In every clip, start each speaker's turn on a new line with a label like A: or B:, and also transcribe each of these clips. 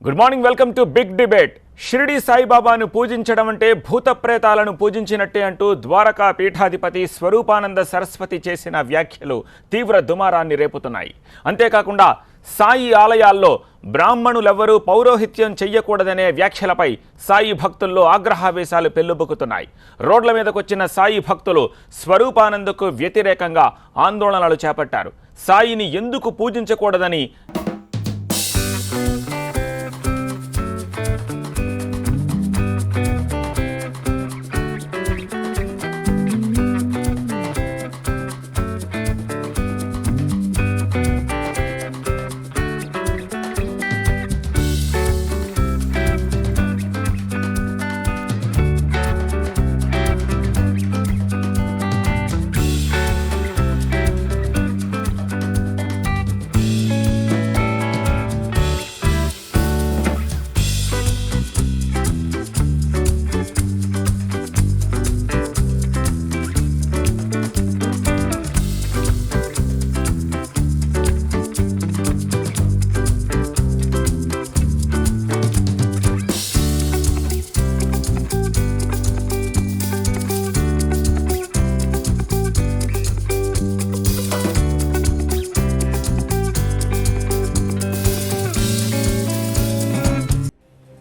A: Good morning, welcome to big debate. Shirdi సాయిబాబాను పూజించడం అంటే భూత ప్రేతాలను పూజించినట్టే అంటూ ద్వారకా పీఠాధిపతి స్వరూపానంద సరస్వతి చేసిన వ్యాఖ్యలు తీవ్ర దుమారాన్ని రేపుతున్నాయి. అంతేకాకుండా సాయి ఆలయాల్లో బ్రాహ్మణులెవ్వరూ పౌరోహిత్యం చెయ్యకూడదనే వ్యాఖ్యలపై సాయి భక్తుల్లో ఆగ్రహావేశాలు పెల్లుబుకుతున్నాయి. రోడ్ల మీదకొచ్చిన సాయి భక్తులు స్వరూపానందకు వ్యతిరేకంగా ఆందోళనలు చేపట్టారు. సాయిని ఎందుకు పూజించకూడదని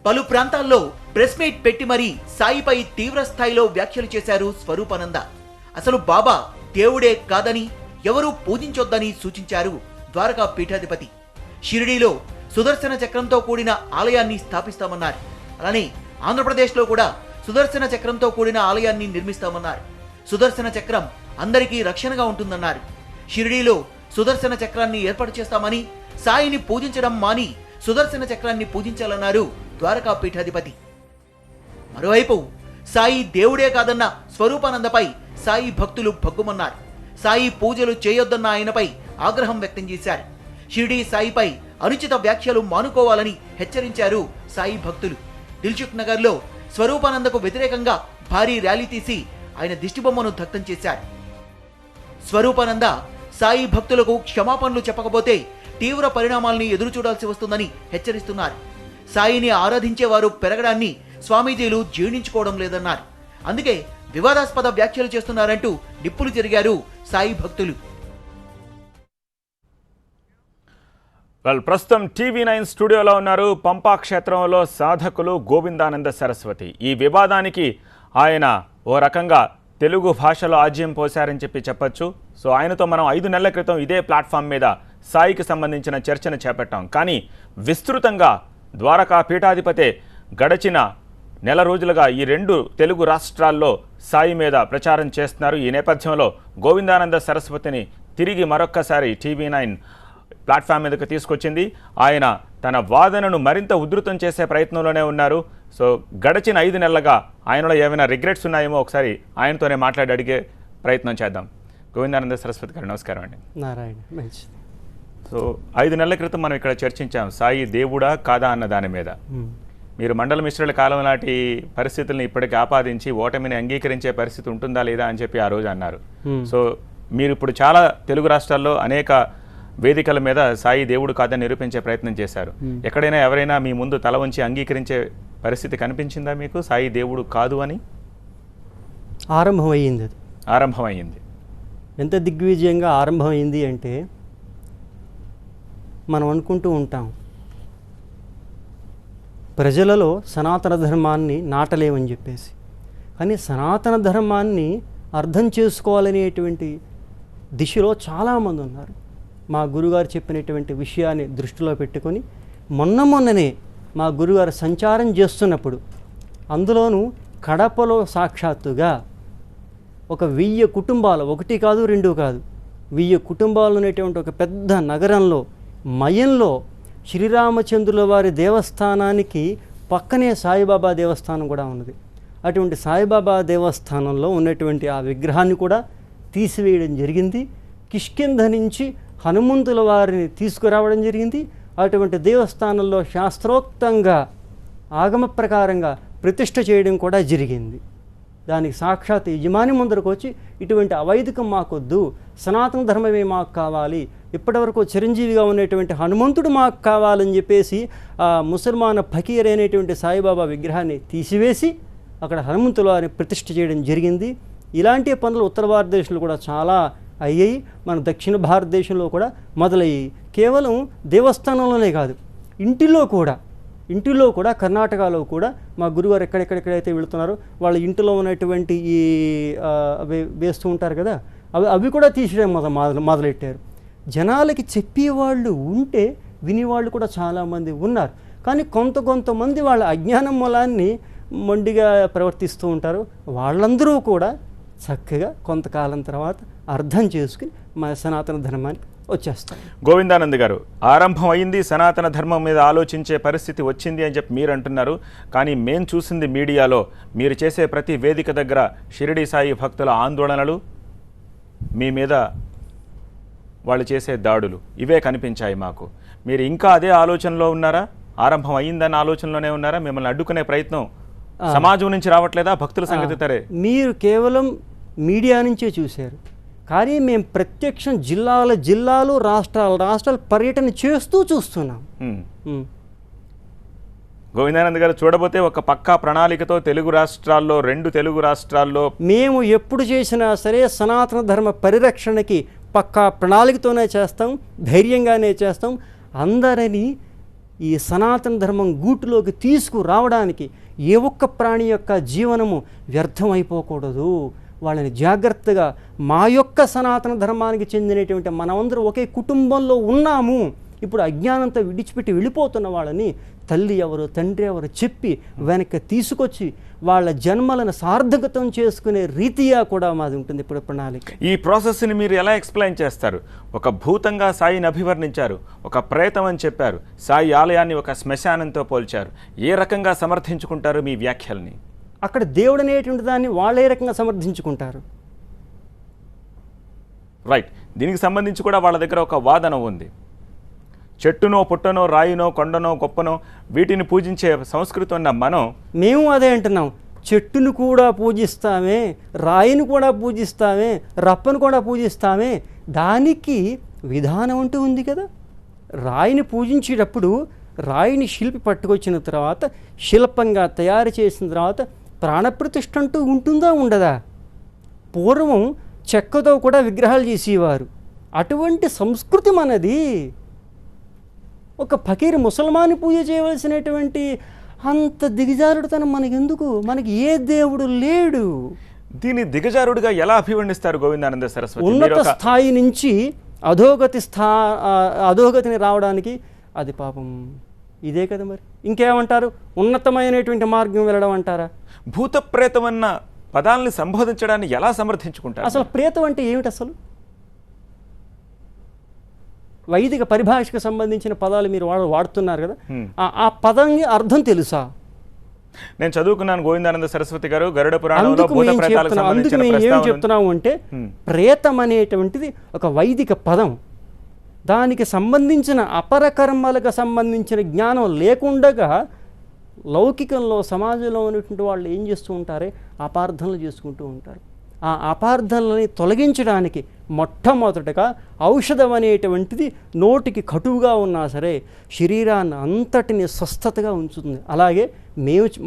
B: పలు ప్రాంతాల్లో ప్రెస్ మీట్ పెట్టి మరీ సాయిపై తీవ్ర స్థాయిలో వ్యాఖ్యలు చేశారు స్వరూపానంద. అసలు బాబా దేవుడే కాదని, ఎవరూ పూజించొద్దని సూచించారు ద్వారకా పీఠాధిపతి. షిరిడీలో సుదర్శన చక్రంతో కూడిన ఆలయాన్ని స్థాపిస్తామన్నారు. అలానే ఆంధ్రప్రదేశ్లో కూడా సుదర్శన చక్రంతో కూడిన ఆలయాన్ని నిర్మిస్తామన్నారు. సుదర్శన చక్రం అందరికీ రక్షణగా ఉంటుందన్నారు. షిరిడీలో సుదర్శన చక్రాన్ని ఏర్పాటు చేస్తామని, సాయిని పూజించడం మాని సుదర్శన చక్రాన్ని పూజించాలన్నారు ద్వారకా పీఠాధిపతి. మరోవైపు సాయి దేవుడే కాదన్న స్వరూపానందపై సాయి భక్తులు భగ్గుమన్నారు. సాయి పూజలు చేయొద్దన్న ఆయనపై ఆగ్రహం వ్యక్తం చేశారు. షిరిడీ సాయిపై అనుచిత వ్యాఖ్యలు మానుకోవాలని హెచ్చరించారు సాయి భక్తులు. దిల్సుఖ్ నగర్లో స్వరూపానందకు వ్యతిరేకంగా భారీ ర్యాలీ తీసి ఆయన దిష్టిబొమ్మను దగ్ధం చేశారు. స్వరూపానంద సాయి భక్తులకు క్షమాపణలు చెప్పకపోతే తీవ్ర పరిణామాల్ని ఎదురుచూడాల్సి వస్తుందని హెచ్చరిస్తున్నారు. సాయిని ఆరాధించేవారు పెరగడాన్ని స్వామీజీలు జీర్ణించుకోవడం లేదన్నారు. అందుకే వివాదాస్పద వ్యాఖ్యలు చేస్తున్నారంటూ నిప్పులు చెరిగారు సాయి భక్తులు.
A: ప్రస్తుతం TV9 స్టూడియోలో ఉన్నారు పంపా క్షేత్రంలో సాధకులు గోవిందానంద సరస్వతి. ఈ వివాదానికి ఆయన ఓ రకంగా తెలుగు భాషలో ఆజ్యం పోశారని చెప్పచ్చు. సో ఆయనతో మనం 5 నెలల క్రితం ఇదే ప్లాట్ఫామ్ మీద సాయికి సంబంధించిన చర్చను చేపట్టాం. కానీ విస్తృతంగా ద్వారకా పీఠాధిపతే గడచిన నెల రోజులుగా ఈ 2 తెలుగు రాష్ట్రాల్లో సాయి మీద ప్రచారం చేస్తున్నారు. ఈ నేపథ్యంలో గోవిందానంద సరస్వతిని తిరిగి మరొక్కసారి TV9 ప్లాట్ఫామ్ మీదకు తీసుకొచ్చింది. ఆయన తన వాదనను మరింత ఉధృతం చేసే ప్రయత్నంలోనే ఉన్నారు. సో గడచిన 5 నెలలుగా ఆయనలో ఏమైనా రిగ్రెట్స్ ఉన్నాయేమో ఒకసారి ఆయనతోనే మాట్లాడి అడిగే ప్రయత్నం చేద్దాం. గోవిందానంద సరస్వతి గారు నమస్కారం అండి.
C: నారాయణ, మంచిది.
A: సో 5 నెలల క్రితం మనం ఇక్కడ చర్చించాం సాయి దేవుడా కాదా అన్న దాని మీద. మీరు మండల మిశ్రుల కాలం నాటి పరిస్థితుల్ని ఇప్పటికి ఆపాదించి ఓటమిని అంగీకరించే పరిస్థితి ఉంటుందా లేదా అని చెప్పి ఆ రోజు అన్నారు. సో మీరు ఇప్పుడు చాలా తెలుగు రాష్ట్రాల్లో అనేక వేదికల మీద సాయి దేవుడు కాదని నిరూపించే ప్రయత్నం చేశారు. ఎక్కడైనా ఎవరైనా మీ ముందు తల వంచి అంగీకరించే పరిస్థితి కనిపించిందా మీకు సాయి దేవుడు కాదు అని? ఆరంభమైంది.
C: ఎంత దిగ్విజయంగా ఆరంభమైంది అంటే మనం అనుకుంటూ ఉంటాం ప్రజలలో సనాతన ధర్మాన్ని నాటలేమని చెప్పేసి. కానీ సనాతన ధర్మాన్ని అర్థం చేసుకోవాలనేటువంటి దిశలో చాలామంది ఉన్నారు. మా గురుగారు చెప్పినటువంటి విషయాన్ని దృష్టిలో పెట్టుకొని మొన్ననే మా గురుగారు సంచారం చేస్తున్నప్పుడు అందులోనూ కడపలో సాక్షాత్తుగా ఒక 1000 కుటుంబాలు, 1 కాదు 2 కాదు 1000 కుటుంబాలు అనేటువంటి ఒక పెద్ద నగరంలో మయంలో శ్రీరామచంద్రుల వారి దేవస్థానానికి పక్కనే సాయిబాబా దేవస్థానం కూడా ఉన్నది. అటువంటి సాయిబాబా దేవస్థానంలో ఉన్నటువంటి ఆ విగ్రహాన్ని కూడా తీసివేయడం జరిగింది. కిష్కింధ నుంచి హనుమంతుల వారిని తీసుకురావడం జరిగింది. అటువంటి దేవస్థానంలో శాస్త్రోక్తంగా ఆగమ ప్రకారంగా ప్రతిష్ఠ చేయడం కూడా జరిగింది. దానికి సాక్షాత్ యజమాని ముందరకు వచ్చి ఇటువంటి అవైదికం మాకొద్దు, సనాతన ధర్మమే మాకు కావాలి, ఇప్పటివరకు చిరంజీవిగా ఉన్నటువంటి హనుమంతుడు మాకు కావాలని చెప్పేసి ఆ ముసల్మాన్ ఫకీర్ అయినటువంటి సాయిబాబా విగ్రహాన్ని తీసివేసి అక్కడ హనుమంతులు అని ప్రతిష్ఠ చేయడం జరిగింది. ఇలాంటి పనులు ఉత్తర భారతదేశంలో కూడా చాలా అయ్యాయి, మన దక్షిణ భారతదేశంలో కూడా మొదలయ్యాయి. కేవలం దేవస్థానంలోనే కాదు, ఇంటిలో కూడా కర్ణాటకలో కూడా మా గురువారు ఎక్కడెక్కడెక్కడైతే వెళుతున్నారో వాళ్ళ ఇంటిలో ఉన్నటువంటి ఈ వేస్తూ ఉంటారు కదా, అవి కూడా తీసేయడం మొదలెట్టారు. జనాలకి చెప్పేవాళ్ళు ఉంటే వినేవాళ్ళు కూడా చాలామంది ఉన్నారు. కానీ కొంతమంది వాళ్ళ అజ్ఞానం మూలాన్ని మొండిగా ప్రవర్తిస్తూ ఉంటారు. వాళ్ళందరూ కూడా చక్కగా కొంతకాలం తర్వాత అర్థం చేసుకుని మన సనాతన ధర్మాన్ని వచ్చేస్తారు.
A: గోవిందానంద్ గారు, ఆరంభం అయింది, సనాతన ధర్మం మీద ఆలోచించే పరిస్థితి వచ్చింది అని చెప్పి మీరు అంటున్నారు. కానీ మేము చూసింది మీడియాలో మీరు చేసే ప్రతి వేదిక దగ్గర షిరిడి సాయి భక్తుల ఆందోళనలు, మీ మీద వాళ్ళు చేసే దాడులు, ఇవే కనిపించాయి మాకు. మీరు ఇంకా అదే ఆలోచనలో ఉన్నారా? ఆరంభం అయిందన్న ఆలోచనలోనే ఉన్నారా? మిమ్మల్ని అడ్డుకునే ప్రయత్నం సమాజం నుంచి రావట్లేదా? భక్తుల సంగతి తరే.
C: మీరు కేవలం మీడియా నుంచే చూశారు, కానీ మేము ప్రత్యక్షం జిల్లాలు రాష్ట్రాలు పర్యటన చేస్తూ చూస్తున్నాం.
A: గోవిందానంద్ గారు, చూడబోతే ఒక పక్కా ప్రణాళికతో రెండు తెలుగు రాష్ట్రాల్లో
C: మేము ఎప్పుడు చేసినా సరే సనాతన ధర్మ పరిరక్షణకి పక్కా ప్రణాళికతోనే చేస్తాం, ధైర్యంగానే చేస్తాం. అందరినీ ఈ సనాతన ధర్మం గూటులోకి తీసుకురావడానికి ఏ ఒక్క ప్రాణి యొక్క జీవనము వ్యర్థం అయిపోకూడదు. వాళ్ళని జాగ్రత్తగా మా యొక్క సనాతన ధర్మానికి చెందినటువంటి మనమందరూ ఒకే కుటుంబంలో ఉన్నాము. ఇప్పుడు అజ్ఞానంతో విడిచిపెట్టి వెళ్ళిపోతున్న వాళ్ళని తల్లి ఎవరు తండ్రి ఎవరు చెప్పి వెనక్కి తీసుకొచ్చి వాళ్ళ జన్మలను సార్థకతం చేసుకునే రీతిగా కూడా మాది ఉంటుంది ఇప్పుడు ప్రణాళిక.
A: ఈ ప్రాసెస్ని మీరు ఎలా ఎక్స్ప్లెయిన్ చేస్తారు? ఒక భూతంగా సాయిని అభివర్ణించారు, ఒక ప్రేతం అని చెప్పారు, సాయి ఆలయాన్ని ఒక శ్మశానంతో పోల్చారు. ఏ రకంగా సమర్థించుకుంటారు మీ వ్యాఖ్యల్ని?
C: అక్కడ దేవుడు అనేటువంటి దాన్ని వాళ్ళే రకంగా సమర్థించుకుంటారు.
A: రైట్. దీనికి సంబంధించి కూడా వాళ్ళ దగ్గర ఒక వాదన ఉంది. చెట్టునో పుట్టనో రాయినో కొండనో గొప్పనో వీటిని పూజించే సంస్కృతి ఉన్న మేము
C: అదే అంటున్నాం. చెట్టును కూడా పూజిస్తామే, రాయిని కూడా పూజిస్తామే, రప్పను కూడా పూజిస్తామే. దానికి విధానం అంటూ ఉంది కదా. రాయిని పూజించేటప్పుడు రాయిని శిల్పి పట్టుకొచ్చిన తర్వాత శిల్పంగా తయారు చేసిన తర్వాత ప్రాణప్రతిష్ఠ అంటూ ఉంటుందా ఉండదా? పూర్వం చెక్కతో కూడా విగ్రహాలు చేసేవారు. అటువంటి సంస్కృతి మనది. ఒక ఫకీర్ ముసల్మాని పూజ చేయవలసినటువంటి అంత దిగజారుడుతనం మనకెందుకు? మనకి ఏ దేవుడు లేడు.
A: దీన్ని దిగజారుడుగా ఎలా అభివర్ణిస్తారు గోవిందానంద సరస్వతి?
C: ఉన్నత స్థాయి నుంచి అధోగతిని రావడానికి అది పాపం ఇదే కదా. మరి ఇంకేమంటారు? ఉన్నతమైనటువంటి మార్గం వెళ్ళడం అంటారా?
A: భూత ప్రేతం అన్న పదాలని సంబోధించడాన్ని ఎలా సమర్థించుకుంటారు?
C: అసలు ప్రేతం అంటే ఏమిటి? అసలు వైదిక పరిభాషకు సంబంధించిన పదాలు మీరు వాడుతున్నారు కదా, ఆ పదానికి అర్థం తెలుసా?
A: నేను చదువుకున్నాను గోవిందానంద సరస్వతి గారు, గరుడ పురాణంలో భూత ప్రేతాలకు సంబంధించిన
C: ప్రస్తావన. ఏం చెప్తున్నాము అంటే ప్రేతం అనేటువంటిది ఒక వైదిక పదం. దానికి సంబంధించిన అపరకర్మలకు సంబంధించిన జ్ఞానం లేకుండగా లౌకికంలో సమాజంలో ఉన్నటువంటి వాళ్ళు ఏం చేస్తూ ఉంటారే అపార్థనలు చేసుకుంటూ ఉంటారు. ఆ అపార్థనలని తొలగించడానికి మొట్టమొదటగా ఔషధం అనేటువంటిది నోటికి కటువుగా ఉన్నా సరే శరీరాన్ని అంతటిని స్వస్థతగా ఉంచుతుంది. అలాగే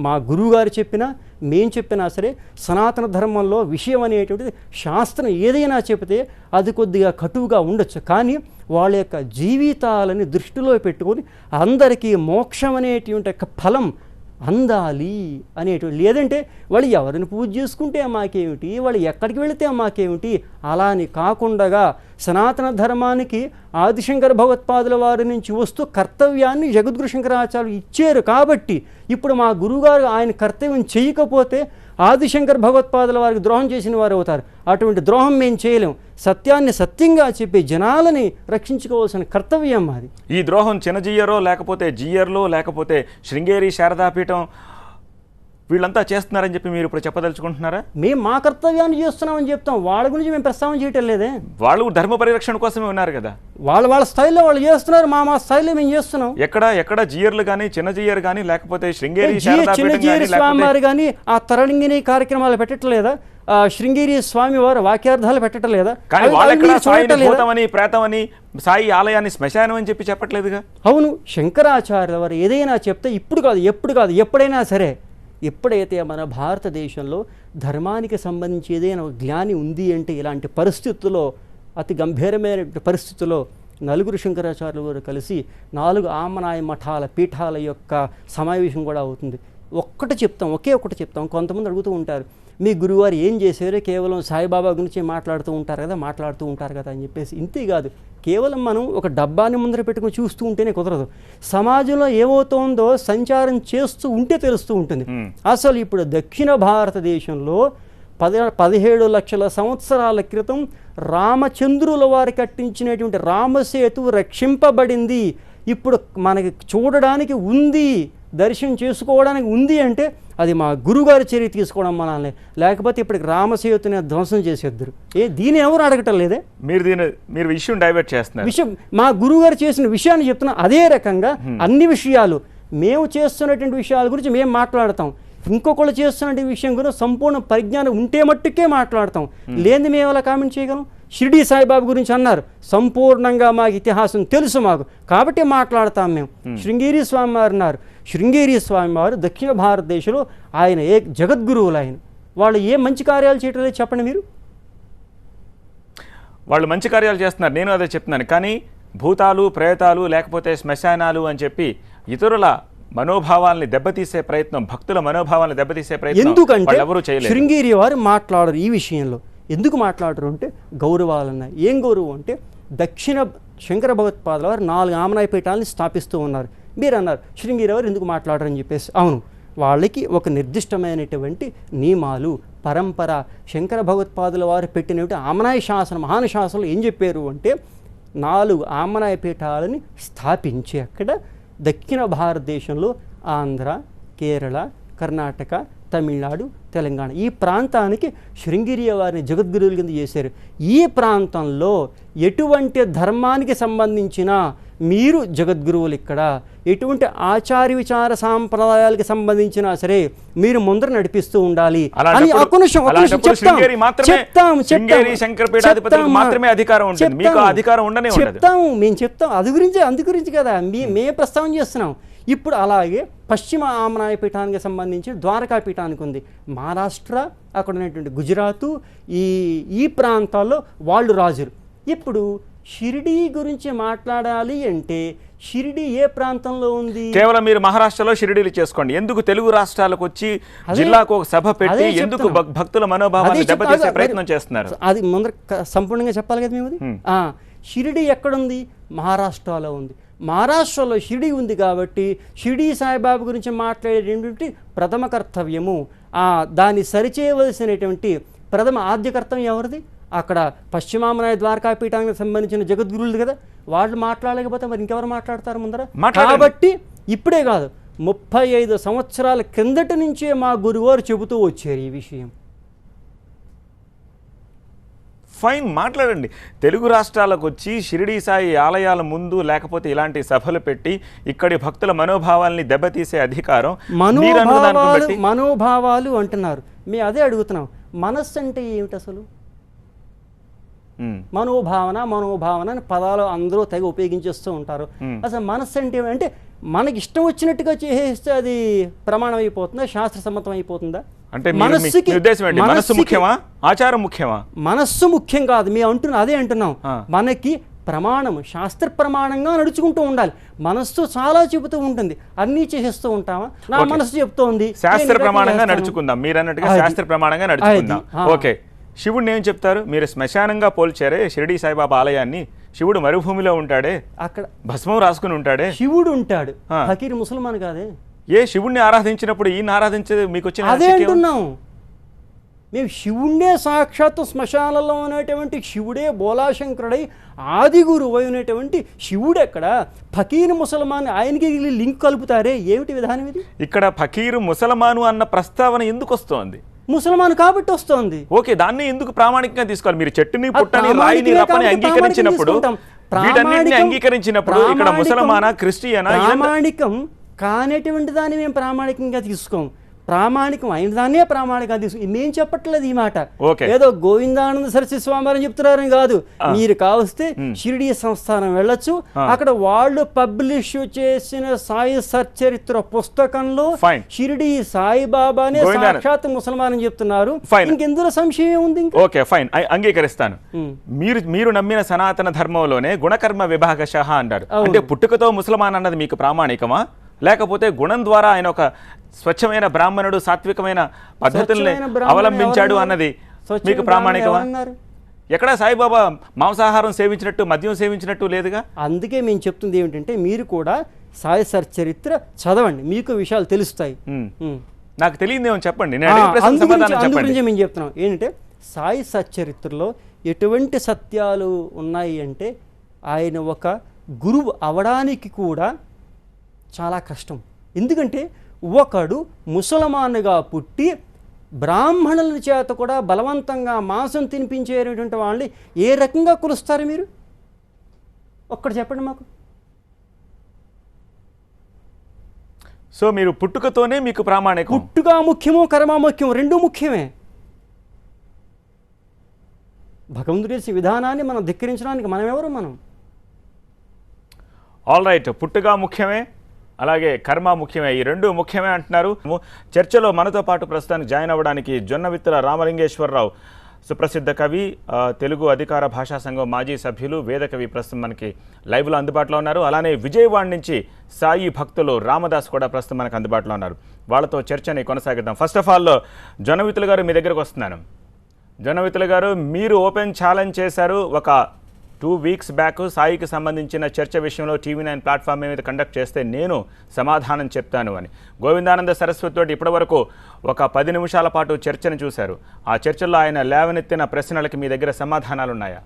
C: మా గురువుగారు చెప్పినా మేము చెప్పినా సరే సనాతన ధర్మంలో విషయం అనేటువంటిది శాస్త్రం ఏదైనా చెబితే అది కొద్దిగా కటువుగా ఉండొచ్చు, కానీ వాళ్ళ యొక్క జీవితాలని దృష్టిలో పెట్టుకొని అందరికీ మోక్షం అనేటువంటి ఫలం అందాలి అనేటువంటి. లేదంటే వాళ్ళు ఎవరిని పూజ చేసుకుంటే మాకేమిటి, వాళ్ళు ఎక్కడికి వెళితే మాకేమిటి, అలా అని కాకుండా సనాతన ధర్మానికి ఆదిశంకర భగవత్పాదుల వారి నుంచి వస్తూ కర్తవ్యాన్ని జగద్గురు శంకరాచార్యులు ఇచ్చారు. కాబట్టి ఇప్పుడు మా గురువుగారు ఆయన కర్తవ్యం చేయకపోతే ఆదిశంకర భగవత్పాదుల వారికి ద్రోహం చేసిన వారు అవుతారు. అటువంటి ద్రోహం మేము చేయలేం. సత్యాన్ని సత్యంగా చెప్పి జనాలని రక్షించుకోవాల్సిన కర్తవ్యం అది.
A: ఈ ద్రోహం చిన్నజీయరో లేకపోతే జీయర్లో లేకపోతే శృంగేరి శారదాపీఠం వీళ్ళంతా చేస్తున్నారని చెప్పి మీరు ఇప్పుడు చెప్పదలుచుకుంటున్నారా?
C: మేము మా కర్తవ్యాన్ని చేస్తున్నామని చెప్తాం, వాళ్ళ గురించి మేము ప్రస్తావన చేయటం లేదే.
A: వాళ్ళు ధర్మ పరిరక్షణ కోసమే ఉన్నారు కదా.
C: వాళ్ళ స్థాయిలో వాళ్ళు చేస్తున్నారు, మా స్థాయిలో మేము చేస్తున్నాం.
A: ఎక్కడ జీయర్లు కానీ చిన్న జీయర్ కానీ లేకపోతే శృంగేరి
C: చిన్న జీయర్ స్వామివారు కానీ ఆ తరలింగిని కార్యక్రమాలు పెట్టట్లేదా? శృంగేరి స్వామి వారు వాక్యార్థాలు పెట్టడం లేదా?
A: కానీ
C: అవి
A: వాళ్ళెక్కడ
C: మీరు
A: సాయిని
C: చూడటం లేదా?
A: భూతమని ప్రేతమని సాయి ఆలయాన్ని శ్మశానం అని చెప్పి చెప్పట్లేదుగా.
C: అవును, శంకరాచార్యుల వారు ఏదైనా చెప్తే ఇప్పుడు కాదు ఎప్పుడు కాదు ఎప్పుడైనా సరే, ఎప్పుడైతే మన భారతదేశంలో ధర్మానికి సంబంధించి ఏదైనా జ్ఞాని ఉంది అంటే ఇలాంటి పరిస్థితుల్లో, అతి గంభీరమైన పరిస్థితుల్లో నలుగురు శంకరాచార్యులు వారు కలిసి 4 ఆమనాయ మఠాల పీఠాల యొక్క సమావేశం కూడా అవుతుంది. ఒకే ఒకటి చెప్తాం. కొంతమంది అడుగుతూ ఉంటారు, మీ గురువారు ఏం చేశారో కేవలం సాయిబాబా గురించి మాట్లాడుతూ ఉంటారు కదా అని చెప్పేసి. ఇంతే కాదు, కేవలం మనం ఒక డబ్బాని ముందర పెట్టుకుని చూస్తూ ఉంటేనే కుదరదు. సమాజంలో ఏమవుతోందో సంచారం చేస్తూ ఉంటే తెలుస్తూ ఉంటుంది. అసలు ఇప్పుడు దక్షిణ భారతదేశంలో 17 లక్షల సంవత్సరాల క్రితం రామచంద్రుల వారు కట్టించినటువంటి రామసేతు రక్షింపబడింది. ఇప్పుడు మనకి చూడడానికి ఉంది, దర్శనం చేసుకోవడానికి ఉంది అంటే అది మా గురుగారి చర్య తీసుకోవడం మనల్ని. లేకపోతే ఇప్పటికి రామసేతుని ధ్వంసం చేసేద్దరు. దీని ఎవరు అడగటం లేదే.
A: మీరు విషయం డైవర్ట్ చేస్తున్నారు.
C: విషయం మా గురుగారు చేసిన విషయాన్ని చెప్తున్నా. అదే రకంగా అన్ని విషయాలు మేము చేస్తున్నటువంటి విషయాల గురించి మేము మాట్లాడతాం. ఇంకొకళ్ళు చేస్తున్న విషయం గురించి సంపూర్ణ పరిజ్ఞానం ఉంటే మట్టుకే మాట్లాడతాం. లేని మేము అలా కామెంట్ చేయగలం. షిరిడి సాయిబాబా గురించి అన్నారు, సంపూర్ణంగా మాకు ఇతిహాసం తెలుసు మాకు, కాబట్టి మాట్లాడతాం మేము. శృంగేరి స్వామి వారు అన్నారు, శృంగేరి స్వామి వారు దక్షిణ భారతదేశంలో ఆయన జగద్గురువులు. ఆయన వాళ్ళు ఏ మంచి కార్యాలు చేయటం లేదు చెప్పండి మీరు.
A: వాళ్ళు మంచి కార్యాలు చేస్తున్నారు, నేను అదే చెప్తున్నాను. కానీ భూతాలు ప్రేతాలు లేకపోతే శ్మశానాలు అని చెప్పి ఇతరుల మనోభావాల్ని దెబ్బతీసే ప్రయత్నం, భక్తుల మనోభావాలను దెబ్బతీసే ప్రయత్నం
C: ఎందుకంటే
A: ఎవరూ చేయలేదు.
C: శృంగేరి వారు మాట్లాడరు ఈ విషయంలో. ఎందుకు మాట్లాడరు అంటే గౌరవాలు ఉన్నాయి. ఏం గౌరవం అంటే దక్షిణ శంకర భగవత్పాదుల వారు 4 ఆమనాయ పీఠాలని స్థాపిస్తూ ఉన్నారు. మీరు అన్నారు శృంగేరి వారు ఎందుకు మాట్లాడరని చెప్పేసి. అవును, వాళ్ళకి ఒక నిర్దిష్టమైనటువంటి నియమాలు, పరంపర, శంకర భగవత్పాదుల వారు పెట్టినటువంటి ఆమనాయ శాసనం, మహానుశాసనలు ఏం చెప్పారు అంటే 4 ఆమనాయ పీఠాలని స్థాపించి అక్కడ దక్షిణ భారతదేశంలో ఆంధ్ర, కేరళ, కర్ణాటక, తమిళనాడు, తెలంగాణ ఈ ప్రాంతానికి శృంగేరి వారిని జగద్గురువుల కింద చేశారు. ఈ ప్రాంతంలో ఎటువంటి ధర్మానికి సంబంధించిన మీరు జగద్గురువులు, ఇక్కడ ఎటువంటి ఆచార విచార సాంప్రదాయాలకు సంబంధించినా సరే మీరు ముందర నడిపిస్తూ ఉండాలి అని చెప్తాము. మేము చెప్తాం అందు గురించి కదా మే ప్రస్తావన చేస్తున్నాం. ఇప్పుడు అలాగే పశ్చిమ ఆమనాయ పీఠానికి సంబంధించి ద్వారకా పీఠానికి ఉంది. మహారాష్ట్ర, అక్కడ ఉన్నటువంటి గుజరాత్, ఈ ప్రాంతాల్లో వాళ్ళు రాజులు. ఇప్పుడు షిరిడీ గురించి మాట్లాడాలి అంటే షిరిడీ ఏ ప్రాంతంలో ఉంది?
A: కేవలం మీరు మహారాష్ట్రలో షిరిడీలు చేసుకోండి. ఎందుకు తెలుగు రాష్ట్రాలకు వచ్చి జిల్లాకు ఒక సభ పెట్టి ఎందుకు భక్తుల మనోభావాన్ని దెబ్బతీసే ప్రయత్నం చేస్తున్నారు?
C: అది ముందర సంపూర్ణంగా చెప్పాలి కదా మేము. షిరిడీ ఎక్కడుంది? మహారాష్ట్రలో ఉంది. మహారాష్ట్రలో షిరిడీ ఉంది కాబట్టి షిరిడీ సాయిబాబా గురించి మాట్లాడేటువంటి ప్రథమ కర్తవ్యము, దాన్ని సరిచేయవలసినటువంటి ప్రథమ ఆద్య కర్తవ్యం ఎవరిది? అక్కడ పశ్చిమామనాయ ద్వారకాపీఠానికి సంబంధించిన జగద్గురువులు కదా, వాళ్ళు మాట్లాడలేకపోతే మరి ఇంకెవరు మాట్లాడతారు ముందర? కాబట్టి ఇప్పుడే కాదు, 35 సంవత్సరాల కిందటి నుంచే మా గురువారు చెబుతూ వచ్చారు ఈ విషయం.
A: ఫైన్, మాట్లాడండి. తెలుగు రాష్ట్రాలకు వచ్చి షిరిడీ సాయి ఆలయాల ముందు లేకపోతే ఇలాంటి సభలు పెట్టి ఇక్కడి భక్తుల మనోభావాల్ని దెబ్బతీసే అధికారం
C: మనోభావాలు అంటున్నారు. మేము అదే అడుగుతున్నాం, మనస్సు అంటే ఏమిటి అసలు? మనోభావన అని పదాలు అందరూ తెగ ఉపయోగించేస్తూ ఉంటారు. అసలు మనస్సు అంటే అంటే మనకి ఇష్టం వచ్చినట్టుగా చేస్తే అది ప్రమాణం అయిపోతుందా, శాస్త్ర సమ్మతం అయిపోతుందా?
A: అంటే మనస్సు ముఖ్యమా, ఆచారం ముఖ్యమా?
C: మనస్సు ముఖ్యం కాదు, మేము అదే అంటున్నాం. మనకి ప్రమాణం, శాస్త్ర ప్రమాణంగా నడుచుకుంటూ ఉండాలి. మనస్సు చాలా చెబుతూ ఉంటుంది, అన్నీ చేసేస్తూ ఉంటామా? నా మనస్సు చెప్తోంది
A: శాస్త్ర ప్రమాణంగా నడుచుకుందాం, మీరు అన్నట్టుగా శాస్త్ర ప్రమాణంగా నడుచుకుందాం. ఓకే, శివుడిని ఏం చెప్తారు? మీరు శ్మశానంగా పోల్చారే షిరిడీ సాయిబాబా ఆలయాన్ని. శివుడు మరుభూమిలో ఉంటాడే, అక్కడ భస్మం రాసుకుని ఉంటాడే.
C: శివుడు ఉంటాడు, ఫకీర్ ముసల్మాన్ కాదే.
A: శివుణ్ణి ఆరాధించినప్పుడు ఈయన ఆరాధించేది మీకు వచ్చిన
C: అదే అంటున్నాం మేము. శివుణ్ణే సాక్షాత్తు శ్మశానంలో ఉన్నటువంటి శివుడే బోలాశంకరుడై ఆది గురువు అయినటువంటి శివుడు ఎక్కడ? ఫకీర్ ముసల్మాన్, ఆయనకి లింక్ కలుపుతారే, ఏమిటి విధానం ఇది?
A: ఇక్కడ ఫకీరు ముసల్మాను అన్న ప్రస్తావన ఎందుకు వస్తోంది?
C: ముసల్మాన్ కాబట్టి వస్తోంది.
A: ఓకే, దాన్ని ఎందుకు ప్రామాణికంగా తీసుకోవాలి? మీరు చెట్టుని పుట్టని రాయిని రప్పని అంగీకరించినప్పుడు, వీటన్నిటిని అంగీకరించినప్పుడు ఇక్కడ ముసల్మానా క్రిస్టియనా?
C: ప్రామాణికం కానటువంటి దాన్ని మేము ప్రామాణికంగా తీసుకోం. ప్రామాణికం అయిన దాన్నే ప్రామాణికం తీసుకు మేము చెప్పట్లేదు ఈ మాట.
A: ఓకే.
C: ఏదో గోవిందానంద సరస్వతి స్వామి అని చెప్తున్నారని కాదు. మీరు కావస్తే షిరిడి సంస్థానం వెళ్ళొచ్చు. అక్కడ వాళ్ళు పబ్లిష్ చేసిన సాయి సచ్చరిత్ర పుస్తకంలో
A: Fine.
C: షిరిడి సాయిబాబానే సాక్షాత్ ముసల్మాన్ అని చెప్తున్నారు.
A: Fine.
C: ఇంకెందులో సంశయం ఉంది?
A: ఓకే, ఫైన్, అంగీకరిస్తాను. మీరు నమ్మిన సనాతన ధర్మంలోనే గుణకర్మ విభాగశః అంటారు. అంటే పుట్టుకతో ముసల్మాన్ అన్నది మీకు ప్రామాణికమా, లేకపోతే గుణం ద్వారా ఆయన ఒక స్వచ్ఛమైన బ్రాహ్మణుడు, సాత్వికమైన పద్ధతుల్ని అవలంబించాడు అన్నది మీకు ప్రామాణికమా? ఎక్కడ సాయిబాబా మాంసాహారం సేవించినట్టు, మద్యం సేవించినట్టు లేదుగా.
C: అందుకే మేము చెప్తుంది ఏమిటంటే మీరు కూడా సాయి సచ్చరిత్ర చదవండి, మీకు విషయాలు తెలుస్తాయి.
A: నాకు తెలియదేమో చెప్పండి, నేను అడిగిన ప్రశ్నకు సమాధానం చెప్పండి.
C: మేము చెప్తున్నాం ఏంటంటే సాయి సచ్చరిత్రలో ఎటువంటి సత్యాలు ఉన్నాయి అంటే ఆయన ఒక గురువు అవడానికి కూడా చాలా కష్టం. ఎందుకంటే ఒకడు ముసల్మాన్గా పుట్టి బ్రాహ్మణుల చేత కూడా బలవంతంగా మాంసం తినిపించేటువంటి వాళ్ళని ఏ రకంగా కొలుస్తారు మీరు? ఒక్కటి చెప్పండి మాకు.
A: సో మీరు పుట్టుకతోనే మీకు ప్రామాణికం.
C: పుట్టుక ముఖ్యమో కర్మ ముఖ్యం, రెండూ ముఖ్యమే. భగవంతుడి విధానాన్ని మనం ధిక్కరించడానికి మనం ఎవరు? మనం
A: ఆల్ రైట్, పుట్టుక ముఖ్యమే, అలాగే కర్మ ముఖ్యమే, ఈ రెండు ముఖ్యమే అంటున్నారు. చర్చలో మనతో పాటు ప్రస్తుతానికి జాయిన్ అవ్వడానికి జొన్నవిత్తుల రామలింగేశ్వరరావు, సుప్రసిద్ధ కవి, తెలుగు అధికార భాషా సంఘం మాజీ సభ్యులు, వేదకవి, ప్రస్తుతం మనకి లైవ్లో అందుబాటులో ఉన్నారు. అలానే విజయవాడ నుంచి సాయి భక్తులు రామదాస్ కూడా ప్రస్తుతం మనకు అందుబాటులో ఉన్నారు. వాళ్ళతో చర్చని కొనసాగిద్దాం. ఫస్ట్ ఆఫ్ ఆల్ జొన్నవిత్తుల గారు మీ దగ్గరకు వస్తున్నాను. జొన్నవిత్తుల గారు, మీరు ఓపెన్ ఛాలెంజ్ చేశారు ఒక 2 వీక్స్ బ్యాక్ సాయికి సంబంధించిన చర్చ విషయంలో TV9 ప్లాట్ఫామ్ మీద కండక్ట్ చేస్తే నేను సమాధానం చెప్తాను అని. గోవిందానంద సరస్వతి తోటి ఇప్పటివరకు ఒక 10 నిమిషాల పాటు చర్చను చూశారు. ఆ చర్చల్లో ఆయన లేవనెత్తిన ప్రశ్నలకి మీ దగ్గర సమాధానాలు ఉన్నాయా?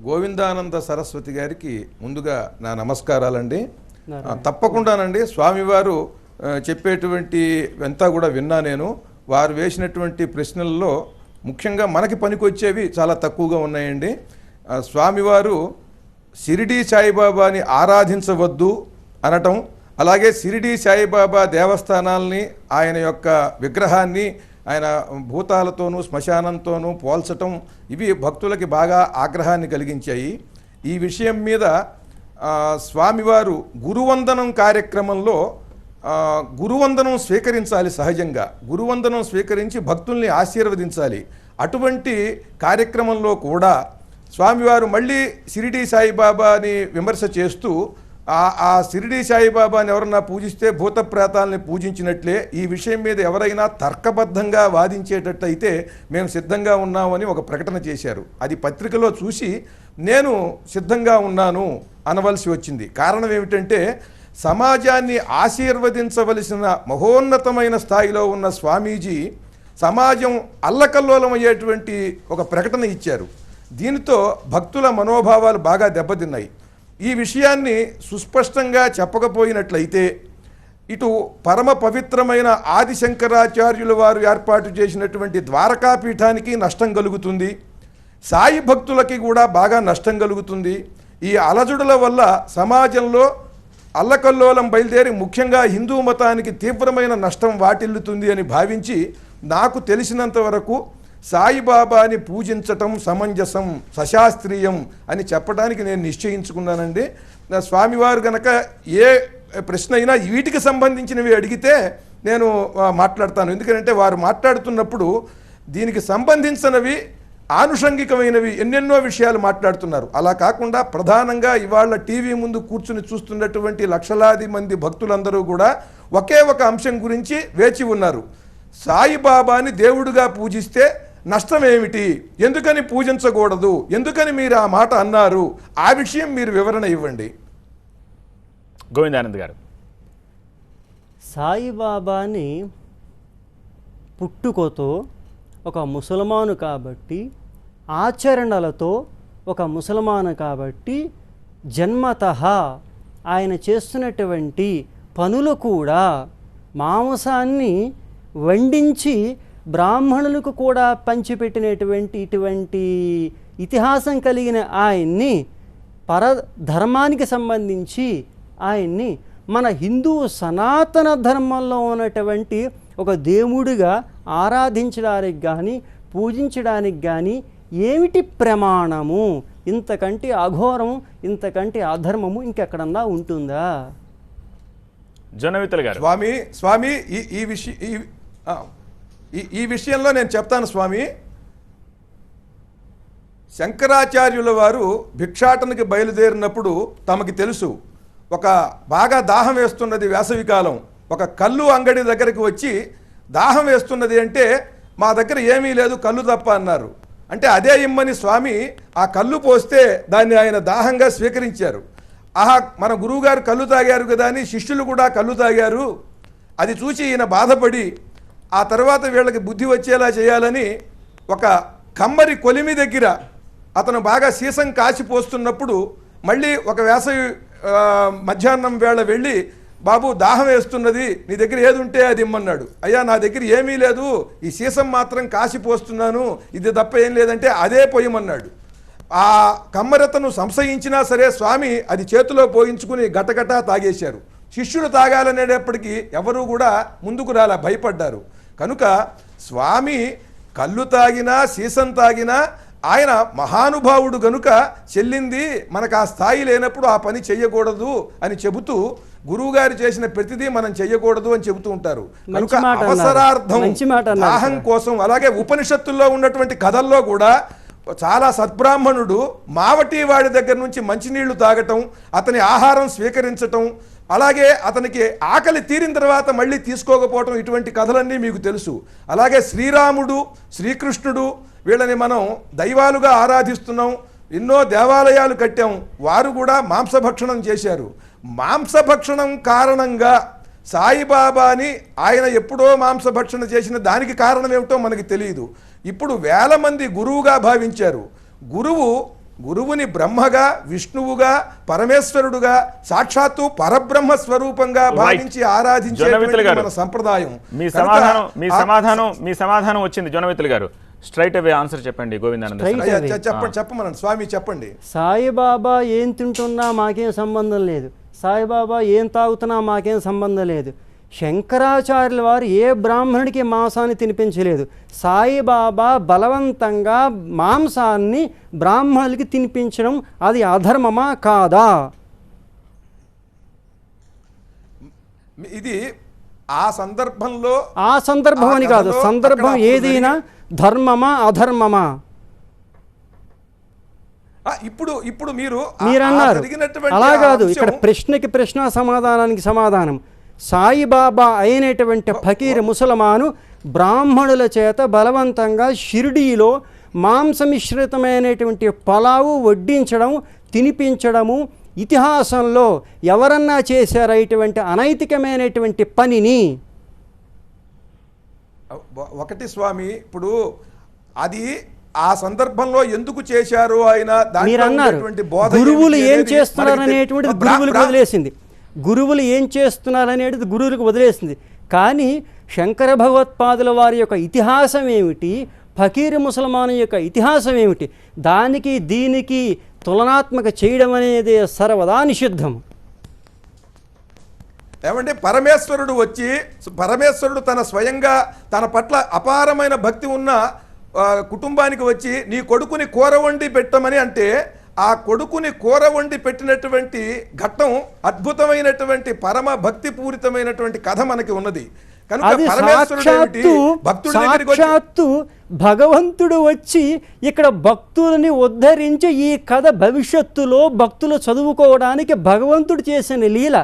D: గోవిందానంద సరస్వతి గారికి ముందుగా నా నమస్కారాలండి. తప్పకుండానండి, స్వామివారు చెప్పేటువంటి అంతా కూడా విన్నా నేను. వారు వేసినటువంటి ప్రశ్నల్లో ముఖ్యంగా మనకి పనికొచ్చేవి చాలా తక్కువగా ఉన్నాయండి. స్వామివారు షిరిడి సాయిబాబాని ఆరాధించవద్దు అనటం, అలాగే షిరిడి సాయిబాబా దేవస్థానాల్ని, ఆయన యొక్క విగ్రహాన్ని ఆయన భూతాలతోనూ శ్మశానంతోనూ పోల్చటం, ఇవి భక్తులకి బాగా ఆగ్రహాన్ని కలిగించాయి. ఈ విషయం మీద స్వామివారు గురువందనం కార్యక్రమంలో గురువందనం స్వీకరించాలి. సహజంగా గురువందనం స్వీకరించి భక్తుల్ని ఆశీర్వదించాలి. అటువంటి కార్యక్రమంలో కూడా స్వామివారు మళ్ళీ షిరిడి సాయిబాబాని విమర్శ చేస్తూ ఆ షిరిడి సాయిబాబాని ఎవరన్నా పూజిస్తే భూత ప్రేతాలని పూజించినట్లే, ఈ విషయం మీద ఎవరైనా తర్కబద్ధంగా వాదించేటట్టయితే మేము సిద్ధంగా ఉన్నామని ఒక ప్రకటన చేశారు. అది పత్రికలో చూసి నేను సిద్ధంగా ఉన్నాను అనవలసి వచ్చింది. కారణం ఏమిటంటే సమాజాన్ని ఆశీర్వదించవలసిన మహోన్నతమైన స్థాయిలో ఉన్న స్వామీజీ సమాజం అల్లకల్లోలమయ్యేటువంటి ఒక ప్రకటన ఇచ్చారు. దీనితో భక్తుల మనోభావాలు బాగా దెబ్బతిన్నాయి. ఈ విషయాన్ని సుస్పష్టంగా చెప్పకపోయినట్లయితే ఇటు పరమ పవిత్రమైన ఆదిశంకరాచార్యుల వారు ఏర్పాటు చేసినటువంటి ద్వారకాపీఠానికి నష్టం కలుగుతుంది, సాయి భక్తులకి కూడా బాగా నష్టం కలుగుతుంది. ఈ అలజడుల వల్ల సమాజంలో అల్లకల్లోలం బయలుదేరి ముఖ్యంగా హిందూ మతానికి తీవ్రమైన నష్టం వాటిల్లుతుంది అని భావించి నాకు తెలిసినంత వరకు సాయిబాబాని పూజించటం సమంజసం, సశాస్త్రీయం అని చెప్పడానికి నేను నిశ్చయించుకున్నానండి. స్వామివారు గనక ఏ ప్రశ్న అయినా వీటికి సంబంధించినవి అడిగితే నేను మాట్లాడతాను. ఎందుకంటే వారు మాట్లాడుతున్నప్పుడు దీనికి సంబంధించినవి ఆనుషంగికమైనవి ఎన్నెన్నో విషయాలు మాట్లాడుతున్నారు. అలా కాకుండా ప్రధానంగా ఇవాళ టీవీ ముందు కూర్చుని చూస్తున్నటువంటి లక్షలాది మంది భక్తులందరూ కూడా ఒకే ఒక అంశం గురించి వేచి ఉన్నారు. సాయిబాబాని దేవుడిగా పూజిస్తే నష్టం ఏమిటి, ఎందుకని పూజించకూడదు, ఎందుకని మీరు ఆ మాట అన్నారు, ఆ విషయం మీరు వివరణ ఇవ్వండి.
A: గోవిందానంద్ గారు,
C: సాయిబాబాని పుట్టుకతో ఒక ముసల్మాను కాబట్టి, ఆచరణలతో ఒక ముసల్మాను కాబట్టి, జన్మతః ఆయన చేస్తున్నటువంటి పనులు కూడా మాంసాన్ని వండించి బ్రాహ్మణులకు కూడా పంచిపెట్టినటువంటి ఇటువంటి ఇతిహాసం కలిగిన ఆయన్ని పరధర్మానికి సంబంధించి ఆయన్ని మన హిందూ సనాతన ధర్మంలో ఉన్నటువంటి ఒక దేవుడిగా ఆరాధించడానికి కానీ పూజించడానికి కానీ ఏమిటి ప్రమాణము? ఇంతకంటే అఘోరం, ఇంతకంటే అధర్మము ఇంకెక్కడన్నా ఉంటుందా?
A: జొన్నవిత్తల గారు.
D: స్వామి ఈ విషయంలో నేను చెప్తాను స్వామి. శంకరాచార్యుల వారు భిక్షాటనకి బయలుదేరినప్పుడు తమకి తెలుసు ఒక బాగా దాహం వేస్తున్నది, వేసవికాలం. ఒక కళ్ళు అంగడి దగ్గరికి వచ్చి దాహం వేస్తున్నది అంటే మా దగ్గర ఏమీ లేదు, కళ్ళు తప్ప అన్నారు. అంటే అదే ఇమ్మని స్వామి ఆ కళ్ళు పోస్తే దాన్ని ఆయన దాహంగా స్వీకరించారు. ఆహా, మన గురువుగారు కళ్ళు తాగారు కదా అని శిష్యులు కూడా కళ్ళు తాగారు. అది చూసి ఈయన బాధపడి ఆ తర్వాత వీళ్ళకి బుద్ధి వచ్చేలా చేయాలని ఒక కమ్మరి కొలిమి దగ్గర అతను బాగా సీసం కాచిపోస్తున్నప్పుడు మళ్ళీ ఒక వేసవి మధ్యాహ్నం వేళ వెళ్ళి, బాబు దాహం వేస్తున్నది, నీ దగ్గర ఏది ఉంటే అది ఇమ్మన్నాడు. అయ్యా నా దగ్గర ఏమీ లేదు, ఈ సీసం మాత్రం కాసిపోస్తున్నాను, ఇది తప్ప ఏం లేదంటే అదే పొయ్యమన్నాడు. ఆ కమ్మరతను సంశయించినా సరే స్వామి అది చేతిలో పోయించుకుని గటగటా తాగేశారు. శిష్యులు తాగాలనేటప్పటికీ ఎవరూ కూడా ముందుకు రాలా, భయపడ్డారు. కనుక స్వామి కళ్ళు తాగినా సీసం తాగినా ఆయన మహానుభావుడు గనుక చెల్లింది, మనకు ఆ స్థాయి లేనప్పుడు ఆ పని చెయ్యకూడదు అని చెబుతూ గురువుగారు చేసిన ప్రతిదీ మనం చెయ్యకూడదు అని చెబుతూ ఉంటారు. కనుక అవసరార్థం దాహం కోసం. అలాగే ఉపనిషత్తుల్లో ఉన్నటువంటి కథల్లో కూడా చాలా సద్బ్రాహ్మణుడు మావటి వాడి దగ్గర నుంచి మంచినీళ్లు తాగటం, అతని ఆహారం స్వీకరించటం, అలాగే అతనికి ఆకలి తీరిన తర్వాత మళ్ళీ తీసుకోకపోవటం, ఇటువంటి కథలన్నీ మీకు తెలుసు. అలాగే శ్రీరాముడు, శ్రీకృష్ణుడు, వీళ్ళని మనం దైవాలుగా ఆరాధిస్తున్నాం, ఎన్నో దేవాలయాలు కట్టాం. వారు కూడా మాంసభక్షణం చేశారు. మాంసభక్షణం కారణంగా సాయిబాబాని ఆయన ఎప్పుడో మాంసభక్షణ చేసిన దానికి కారణం ఏమిటో మనకి తెలియదు. ఇప్పుడు వేల మంది గురువుగా భావించారు. గురువుని బ్రహ్మగా, విష్ణువుగా, పరమేశ్వరుడుగా, సాక్షాత్తు పరబ్రహ్మ స్వరూపంగా భావించి ఆరాధించే మన సంప్రదాయం.
A: మీ సమాధానం వచ్చింది జొన్నవిత్తల గారు. స్ట్రైట్ అవే ఆన్సర్ చెప్పండి గోవిందానంద.
D: చెప్పమనండి స్వామి, చెప్పండి.
C: సాయిబాబా ఏం తింటున్నా మాకేం సంబంధం లేదు, సాయిబాబా ఏం తాగుతున్నా మాకేం సంబంధం లేదు. శంకరాచార్యుల వారు ఏ బ్రాహ్మణుడికి మాంసాన్ని తినిపించలేదు. సాయిబాబా బలవంతంగా మాంసాన్ని బ్రాహ్మణులకి తినిపించడం అది అధర్మమా కాదా?
D: ఇది ఆ సందర్భం
C: అని కాదు, సందర్భం ఏదైనా ధర్మమా అధర్మమా?
D: ఇప్పుడు మీరు
C: అన్నారు అలా కాదు. ఇక్కడ ప్రశ్నకి ప్రశ్న, సమాధానానికి సమాధానం. సాయిబాబా అయినటువంటి ఫకీర్ ముసల్మాను బ్రాహ్మణుల చేత బలవంతంగా షిరిడీలో మాంసమిశ్రితమైనటువంటి పలావు వడ్డించడం, తినిపించడము ఇతిహాసంలో ఎవరన్నా చేశారా ఇటువంటి అనైతికమైనటువంటి పనిని?
D: ఒకటి స్వామి, ఇప్పుడు అది ఆ సందర్భంలో ఎందుకు చేశారు ఆయన
C: మీరు అన్నారు. గురువులు ఏం చేస్తున్నారనేటువంటిది గురువులకు వదిలేసింది. గురువులు ఏం చేస్తున్నారనేది గురువులకు వదిలేసింది. కానీ శంకర భగవత్పాదుల వారి యొక్క ఇతిహాసం ఏమిటి, ఫకీర్ ముసల్మాన్ యొక్క ఇతిహాసం ఏమిటి, దానికి దీనికి తులనాత్మక చేయడం అనేది సర్వదా నిషిద్ధం.
D: ఏమంటే పరమేశ్వరుడు తన స్వయంగా తన పట్ల అపారమైన భక్తి ఉన్న కుటుంబానికి వచ్చి నీ కొడుకుని కూర వండి పెట్టమని అంటే ఆ కొడుకుని కూర వండి పెట్టినటువంటి ఘట్టం అద్భుతమైనటువంటి పరమ భక్తి పూరితమైనటువంటి కథ మనకి ఉన్నది.
C: సాక్షాత్తు భగవంతుడు వచ్చి ఇక్కడ భక్తులని ఉద్ధరించి ఈ కథ భవిష్యత్తులో భక్తులు చదువుకోవడానికి భగవంతుడు చేసిన లీల.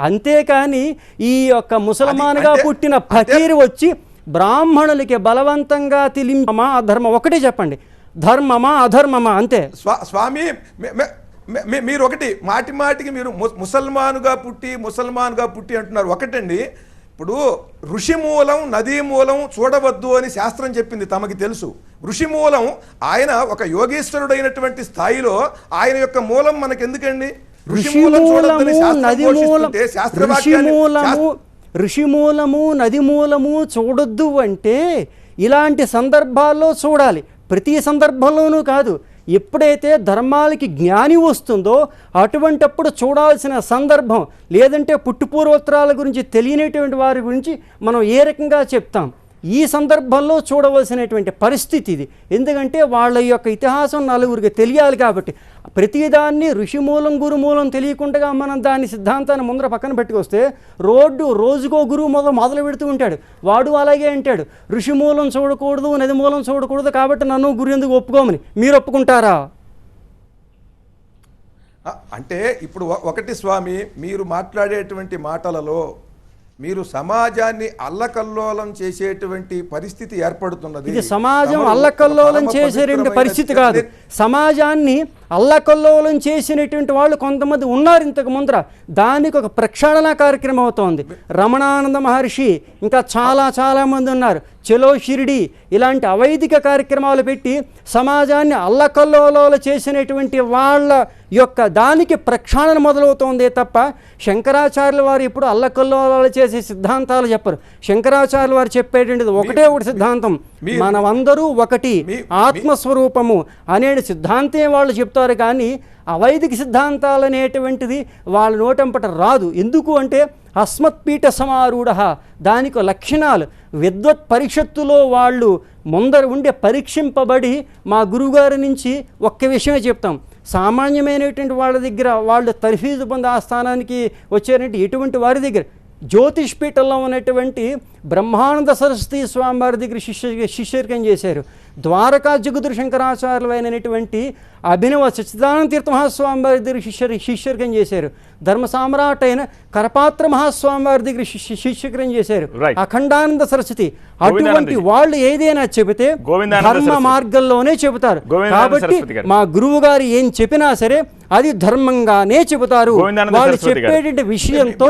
C: అంతేకాని ఈ యొక్క ముసల్మాన్గా పుట్టిన ఫకీర్ వచ్చి బ్రాహ్మణులకి బలవంతంగా తెలియమా అధర్మం? ఒకటే చెప్పండి, ధర్మమా అధర్మమా? అంతే
D: స్వామి. మీరు ఒకటి మాటికి మీరు ముసల్మానుగా పుట్టి అంటున్నారు. ఒకటండి, ఇప్పుడు ఋషిమూలం నదీమూలం చూడవద్దు అని శాస్త్రం చెప్పింది, తమకి తెలుసు. ఋషిమూలం ఆయన ఒక యోగీశ్వరుడైనటువంటి స్థాయిలో ఆయన యొక్క మూలం మనకెందుకండి?
C: ఋషిమూలము నదిమూలము చూడొద్దు అంటే ఇలాంటి సందర్భాల్లో చూడాలి, ప్రతి సందర్భంలోనూ కాదు. ఎప్పుడైతే ధర్మాలకి జ్ఞాని వస్తుందో అటువంటప్పుడు చూడాల్సిన సందర్భం, లేదంటే పుట్టుపూర్వోత్తరాల గురించి తెలియనటువంటి వారి గురించి మనం ఏ రకంగా చెప్తాం. ఈ సందర్భంలో చూడవలసినటువంటి పరిస్థితి ఇది. ఎందుకంటే వాళ్ళ యొక్క ఇతిహాసం నలుగురికి తెలియాలి కాబట్టి. ప్రతిదాన్ని ఋషిమూలం గురుమూలం తెలియకుండా మనం దాని సిద్ధాంతాన్ని ముందర పక్కన పెట్టుకొస్తే రోజుకో గురువు మొదలు పెడుతూ ఉంటాడు. వాడు అలాగే అంటాడు, ఋషిమూలం చూడకూడదు, నది మూలం చూడకూడదు, కాబట్టి నన్ను గురు ఎందుకు ఒప్పుకోమని. మీరు ఒప్పుకుంటారా?
D: అంటే ఇప్పుడు ఒకటి స్వామి, మీరు మాట్లాడేటువంటి మాటలలో మీరు సమాజాన్ని అల్లకల్లోలం చేసేటువంటి పరిస్థితి ఏర్పడుతున్నది.
C: ఇది సమాజం అల్లకల్లోలం చేసేటువంటి పరిస్థితి కాదు. సమాజాన్ని అల్లకల్లోలం చేసినటువంటి వాళ్ళు కొంతమంది ఉన్నారు ఇంతకు ముందర. దానికి ఒక ప్రక్షాళన కార్యక్రమం అవుతోంది. రమణానంద మహర్షి, ఇంకా చాలామంది ఉన్నారు. చలో షిరిడి, ఇలాంటి అవైదిక కార్యక్రమాలు పెట్టి సమాజాన్ని అల్లకల్లోలాలు చేసినటువంటి వాళ్ళ యొక్క దానికి ప్రక్షాళన మొదలవుతోందే తప్ప శంకరాచార్యుల వారు ఎప్పుడు అల్లకల్లోలాలు చేసే సిద్ధాంతాలు చెప్పరు. శంకరాచార్యుల వారు చెప్పేటువంటిది ఒకటే ఒకటి సిద్ధాంతం, మనమందరూ ఒకటి, ఆత్మస్వరూపము అనే సిద్ధాంతం వాళ్ళు చెప్తారు. కానీ అవైదిక సిద్ధాంతాలు అనేటువంటిది వాళ్ళ నోటంపట రాదు. ఎందుకు అంటే అస్మత్పీఠ సమారూఢ, దానికి లక్షణాలు విద్వత్ పరిషత్తులో వాళ్ళు ముందర ఉండే పరీక్షింపబడి మా గురువుగారి నుంచి ఒక్క విషయమే చెప్తాం. సామాన్యమైనటువంటి వాళ్ళ దగ్గర వాళ్ళు తర్ఫీజు పొంది ఆ స్థానానికి వచ్చారంటే ఎటువంటి వారి దగ్గర జ్యోతిష్ పీఠంలో ఉన్నటువంటి బ్రహ్మానంద సరస్వతి స్వామి వారి దగ్గర శిష్యర్కం చేశారు. ద్వారకా జగదురు శంకరాచార్యులు అయినటువంటి అభినవ సచ్చిదానంద తీర్థ మహాస్వామి వారి దగ్గర శిష్యర్కం చేశారు. ధర్మ సామ్రాట్ అయిన కరపాత్ర మహాస్వామి వారి దగ్గర శిష్యర్కం చేశారు. అఖండానంద సరస్వతి, అటువంటి వాళ్ళు ఏదైనా చెబితే ధర్మ మార్గంలోనే చెబుతారు. కాబట్టి మా గురువు గారు ఏం చెప్పినా సరే అది ధర్మంగానే చెబుతారు. వాళ్ళు చెప్పేటువంటి విషయంతో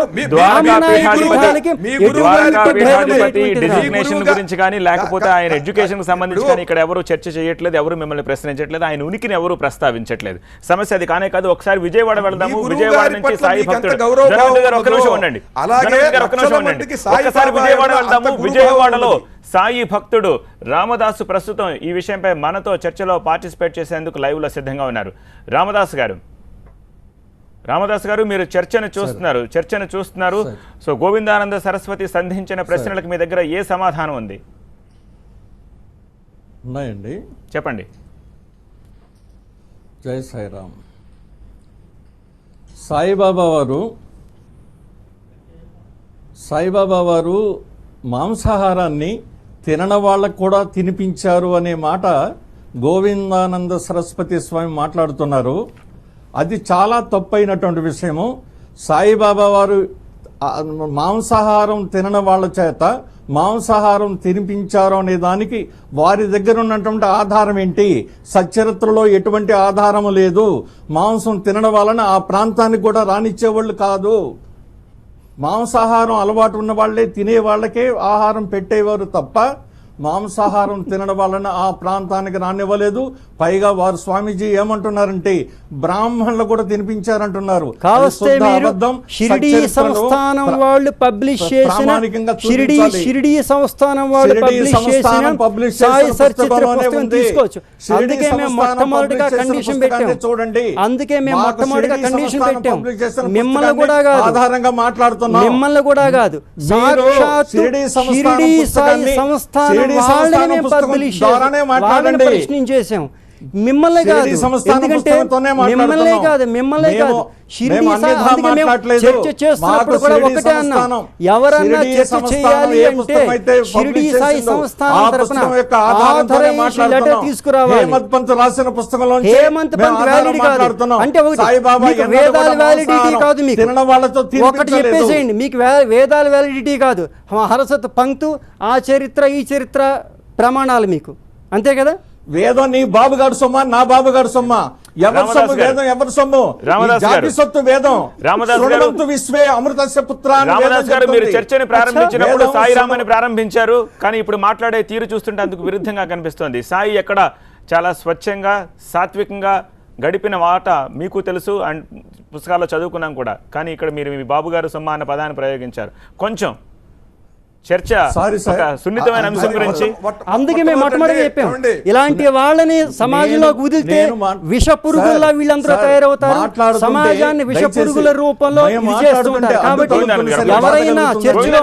A: గురించి కానీ లేకపోతే ఆయన ఎడ్యుకేషన్ సంబంధించి కానీ ఇక్కడ ఎవరు చర్చ చేయట్లేదు, ఎవరు మిమ్మల్ని ప్రశ్నించట్లేదు, ఆయన ఉనికిని ఎవరు ప్రస్తావించట్లేదు. సమస్య అది కానే కాదు. ఒకసారి విజయవాడ వెళ్దాము. విజయవాడ నుంచి సాయి భక్తుడు ఒక నిమిషం ఉండండి. ఒకసారి విజయవాడ వెళ్దాము. విజయవాడలో సాయి భక్తుడు రామదాసు ప్రస్తుతం ఈ విషయంపై మనతో చర్చలో పార్టిసిపేట్ చేసేందుకు లైవ్ లో సిద్ధంగా ఉన్నారు. రామదాస్ గారు మీరు చర్చను చూస్తున్నారు. సో గోవిందానంద సరస్వతి సంధించిన ప్రశ్నలకు మీ దగ్గర ఏ సమాధానం ఉంది?
E: ఉన్నాయండి,
A: చెప్పండి.
E: జై సాయిరామ్. సాయిబాబా వారు మాంసాహారాన్ని తినని వాళ్ళకు కూడా తినిపించారు అనే మాట గోవిందానంద సరస్వతి స్వామి మాట్లాడుతున్నారు. అది చాలా తప్పైనటువంటి విషయము. సాయిబాబా వారు మాంసాహారం తినని వాళ్ళ చేత మాంసాహారం తినిపించారు అనే దానికి వారి దగ్గర ఉన్నటువంటి ఆధారం ఏంటి? సచ్చరిత్రలో ఎటువంటి ఆధారము లేదు. మాంసం తినడం వలన ఆ ప్రాంతానికి కూడా రానిచ్చేవాళ్ళు కాదు. మాంసాహారం అలవాటు ఉన్న వాళ్ళే తినే వాళ్ళకే ఆహారం పెట్టేవారు తప్ప మాంసాహారం తినడం వలన ఆ ప్రాంతానికి రానివ్వలేదు. పైగా వారు స్వామీజీ ఏమంటున్నారంటే బ్రాహ్మణులు కూడా తినిపించారంటున్నారు.
C: షిరిడీ సంస్థానం వాళ్ళు పబ్లిష్ చేసిన షిరిడీ సంస్థానం వాళ్ళు పబ్లిష్ చేసిన తీసుకోవచ్చు. అందుకే మేము మొట్టమొదటిగా కండిషన్ పెట్టాం.
E: చూడండి,
C: అందుకే మేము మొట్టమొదటిగా కండిషన్ పెట్టాం. మిమ్మల్ని కూడా కాదు,
E: ఆధారంగా మాట్లాడుతున్నాం.
C: మిమ్మల్ని కూడా కాదు, సాక్షాత్ షిరిడీ సాయి సంస్థానం వాళ్ళని పబ్లిష్ ప్రశ్నించేసాం. మిమ్మల్ని కాదు, ఎందుకంటే మిమ్మల్ని కాదు షిరిడీ సాయి. అందుకే మేము చర్చ చేస్తున్నప్పుడు కూడా ఒకటే అన్నాం, ఎవరన్నా చర్చ చేయాలి అంటే షిరిడీ సాయి సంస్థానం తరపున లెటర్ తీసుకురావాలి. హేమంత్ పంత్ వ్యాలిడ్ కాదు అంటే ఒకటి వేదాల వ్యాలిడిటీ కాదు. మీకు ఒకటి చెప్పేసేయండి, మీకు వేదాల వ్యాలిడిటీ కాదు, హరసత్ పంక్తు ఆ చరిత్ర ఈ చరిత్ర ప్రమాణాలు మీకు అంతే కదా.
E: వేదం నీ బాబుగాడు సొమ్మ, నా బాబుగాడు సొమ్మ, ఎవరి సొమ్ము వేదం, ఎవరి సొమ్ము జాతి సొత్తు వేదం. విశ్వే అమృతస్య పుత్ర.
A: రామదాస్ గారు మీరు చర్చని ప్రారంభించినప్పుడు సాయిరామని ప్రారంభించారు, కానీ ఇప్పుడు మాట్లాడే తీరు చూస్తుంటే అందుకు విరుద్ధంగా కనిపిస్తోంది. సాయి ఎక్కడ చాలా స్వచ్ఛంగా సాత్వికంగా గడిపిన మాట మీకు తెలుసు అండ్ పుస్తకాల్లో చదువుకున్నాం కూడా. కానీ ఇక్కడ మీరు మీ బాబుగారు సొమ్మ అన్న పదాన్ని ప్రయోగించారు. కొంచెం చర్చ
E: Sorry, sir.
A: ఒక సున్నితమైన అంశం గురించి
C: అందుకే మేము మొట్టమొదటి చెప్పాం
D: ఏమండి?
C: ఇలాంటి వాళ్ళని సమాజంలోకి వదిలితే విష పురుగుల్లా వీళ్ళందరూ తయారవుతారు, సమాజాన్ని విష పురుగుల రూపంలో ఇది చేస్తుంటారు. కాబట్టి ఎవరైనా చర్చలో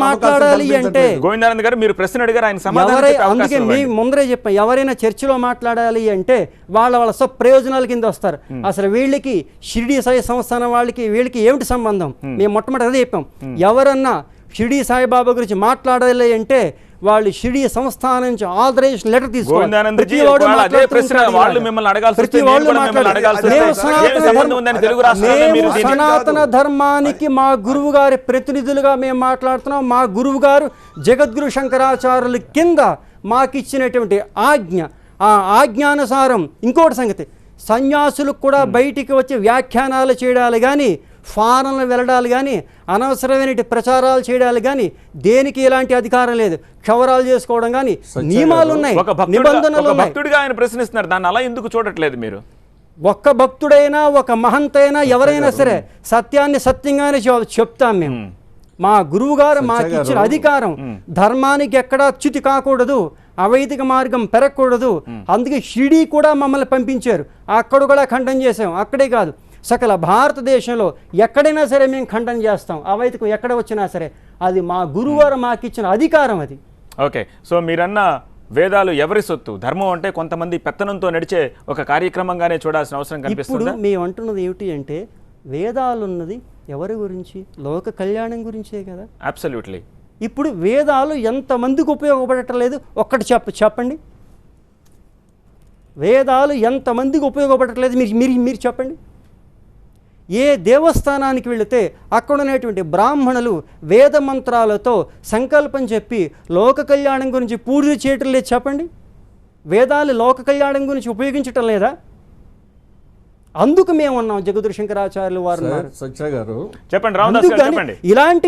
C: మాట్లాడాలి అంటే
A: గోవిందానంద్ గారు మీరు ప్రశ్న అడిగారు, ఆయన సమాధానం చెప్పే అవకాశం
C: అందుకే మీ
A: ఇవ్వండి.
C: ముందరే చెప్పాం, ఎవరైనా చర్చలో మాట్లాడాలి అంటే వాళ్ళ ప్రయోజనాల కింద వస్తారు. అసలు వీళ్ళకి షిరిడి సాయి సంస్థానం వాళ్ళకి వీళ్ళకి ఏమిటి సంబంధం? మేము మొట్టమొదటి అదే చెప్పాం, ఎవరన్నా షిరిడి సాయిబాబా గురించి మాట్లాడాలి అంటే వాళ్ళు షిరిడి సంస్థానం నుంచి ఆథరైజేషన్ లెటర్
A: గోవిందానందజీ ఒకవేళ అదే ప్రశ్న వాళ్ళు మిమ్మల్ని అడగాల్సి వస్తే నేను కూడా మిమ్మల్ని అడగాల్సి వస్తే ఏమి సంబంధం ఉందని తెలుగు రాష్ట్రాల్లో మీరు దీన్ని-
C: సనాతన ధర్మానికి మా గురువు గారి ప్రతినిధులుగా మేము మాట్లాడుతున్నాం. మా గురువు గారు జగద్గురు శంకరాచార్యుల కింద మాకిచ్చినటువంటి ఆజ్ఞ, ఆ ఆజ్ఞానుసారం ఇంకోటి సంగతి, సన్యాసులకు కూడా బయటికి వచ్చి వ్యాఖ్యానాలు చేయడాలు కానీ, ఫారెన్లు వెళ్ళడాలు కానీ, అనవసరమైన ప్రచారాలు చేయడాలు కానీ దేనికి ఎలాంటి అధికారం లేదు. క్షవరాలు చేసుకోవడం కానీ నియమాలు ఉన్నాయి,
A: ఒక
C: నిబంధనలు ఉన్నాయి.
A: భక్తుడిగా ఆయన ప్రశ్నిస్తున్నారు, దాన్ని అలా ఎందుకు చూడట్లేదు మీరు?
C: ఒక్క భక్తుడైనా ఒక మహంతైనా ఎవరైనా సరే సత్యాన్ని సత్యంగానే చెప్తాం మేము. మా గురువు గారు మాకు ఇచ్చిన అధికారం, ధర్మానికి ఎక్కడా చ్యుతి కాకూడదు, అవైదిక మార్గం పెరగకూడదు. అందుకే షిరిడి కూడా మమ్మల్ని పంపించారు, అక్కడ కూడా ఖండన చేసాం. అక్కడే కాదు, సకల భారతదేశంలో ఎక్కడైనా సరే మేము ఖండన చేస్తాం, అవైదికం ఎక్కడ వచ్చినా సరే. అది మా గురువుగారు మాకు ఇచ్చిన అధికారం అది.
A: ఓకే, సో మీరన్న వేదాలు ఎవరి సొత్తు? ధర్మం అంటే కొంతమంది పెత్తనంతో నడిచే ఒక కార్యక్రమంగానే చూడాల్సిన అవసరం
C: ఇప్పుడు
A: కనిపిస్తుంది.
C: మేము అంటున్నది ఏమిటి అంటే వేదాలు ఉన్నది ఎవరి గురించి? లోక కళ్యాణం గురించే కదా.
A: అబ్సల్యూట్లీ.
C: ఇప్పుడు వేదాలు ఎంతమందికి ఉపయోగపడట్లేదు ఒక్కటి చెప్పండి. వేదాలు ఎంతమందికి ఉపయోగపడట్లేదు మీరు చెప్పండి. ఏ దేవస్థానానికి వెళితే అక్కడ ఉన్నటువంటి బ్రాహ్మణులు వేద మంత్రాలతో సంకల్పం చెప్పి లోక కళ్యాణం గురించి పూర్తి చేయటం లేదు చెప్పండి. వేదాలు లోక కళ్యాణం గురించి ఉపయోగించటం లేదా? అందుకు మేము ఉన్నాం, జగద్గురు శంకరాచార్యులు వారు ఉన్నారు.
E: సత్య గారు
A: చెప్పండి, రామదాస్ గారు చెప్పండి.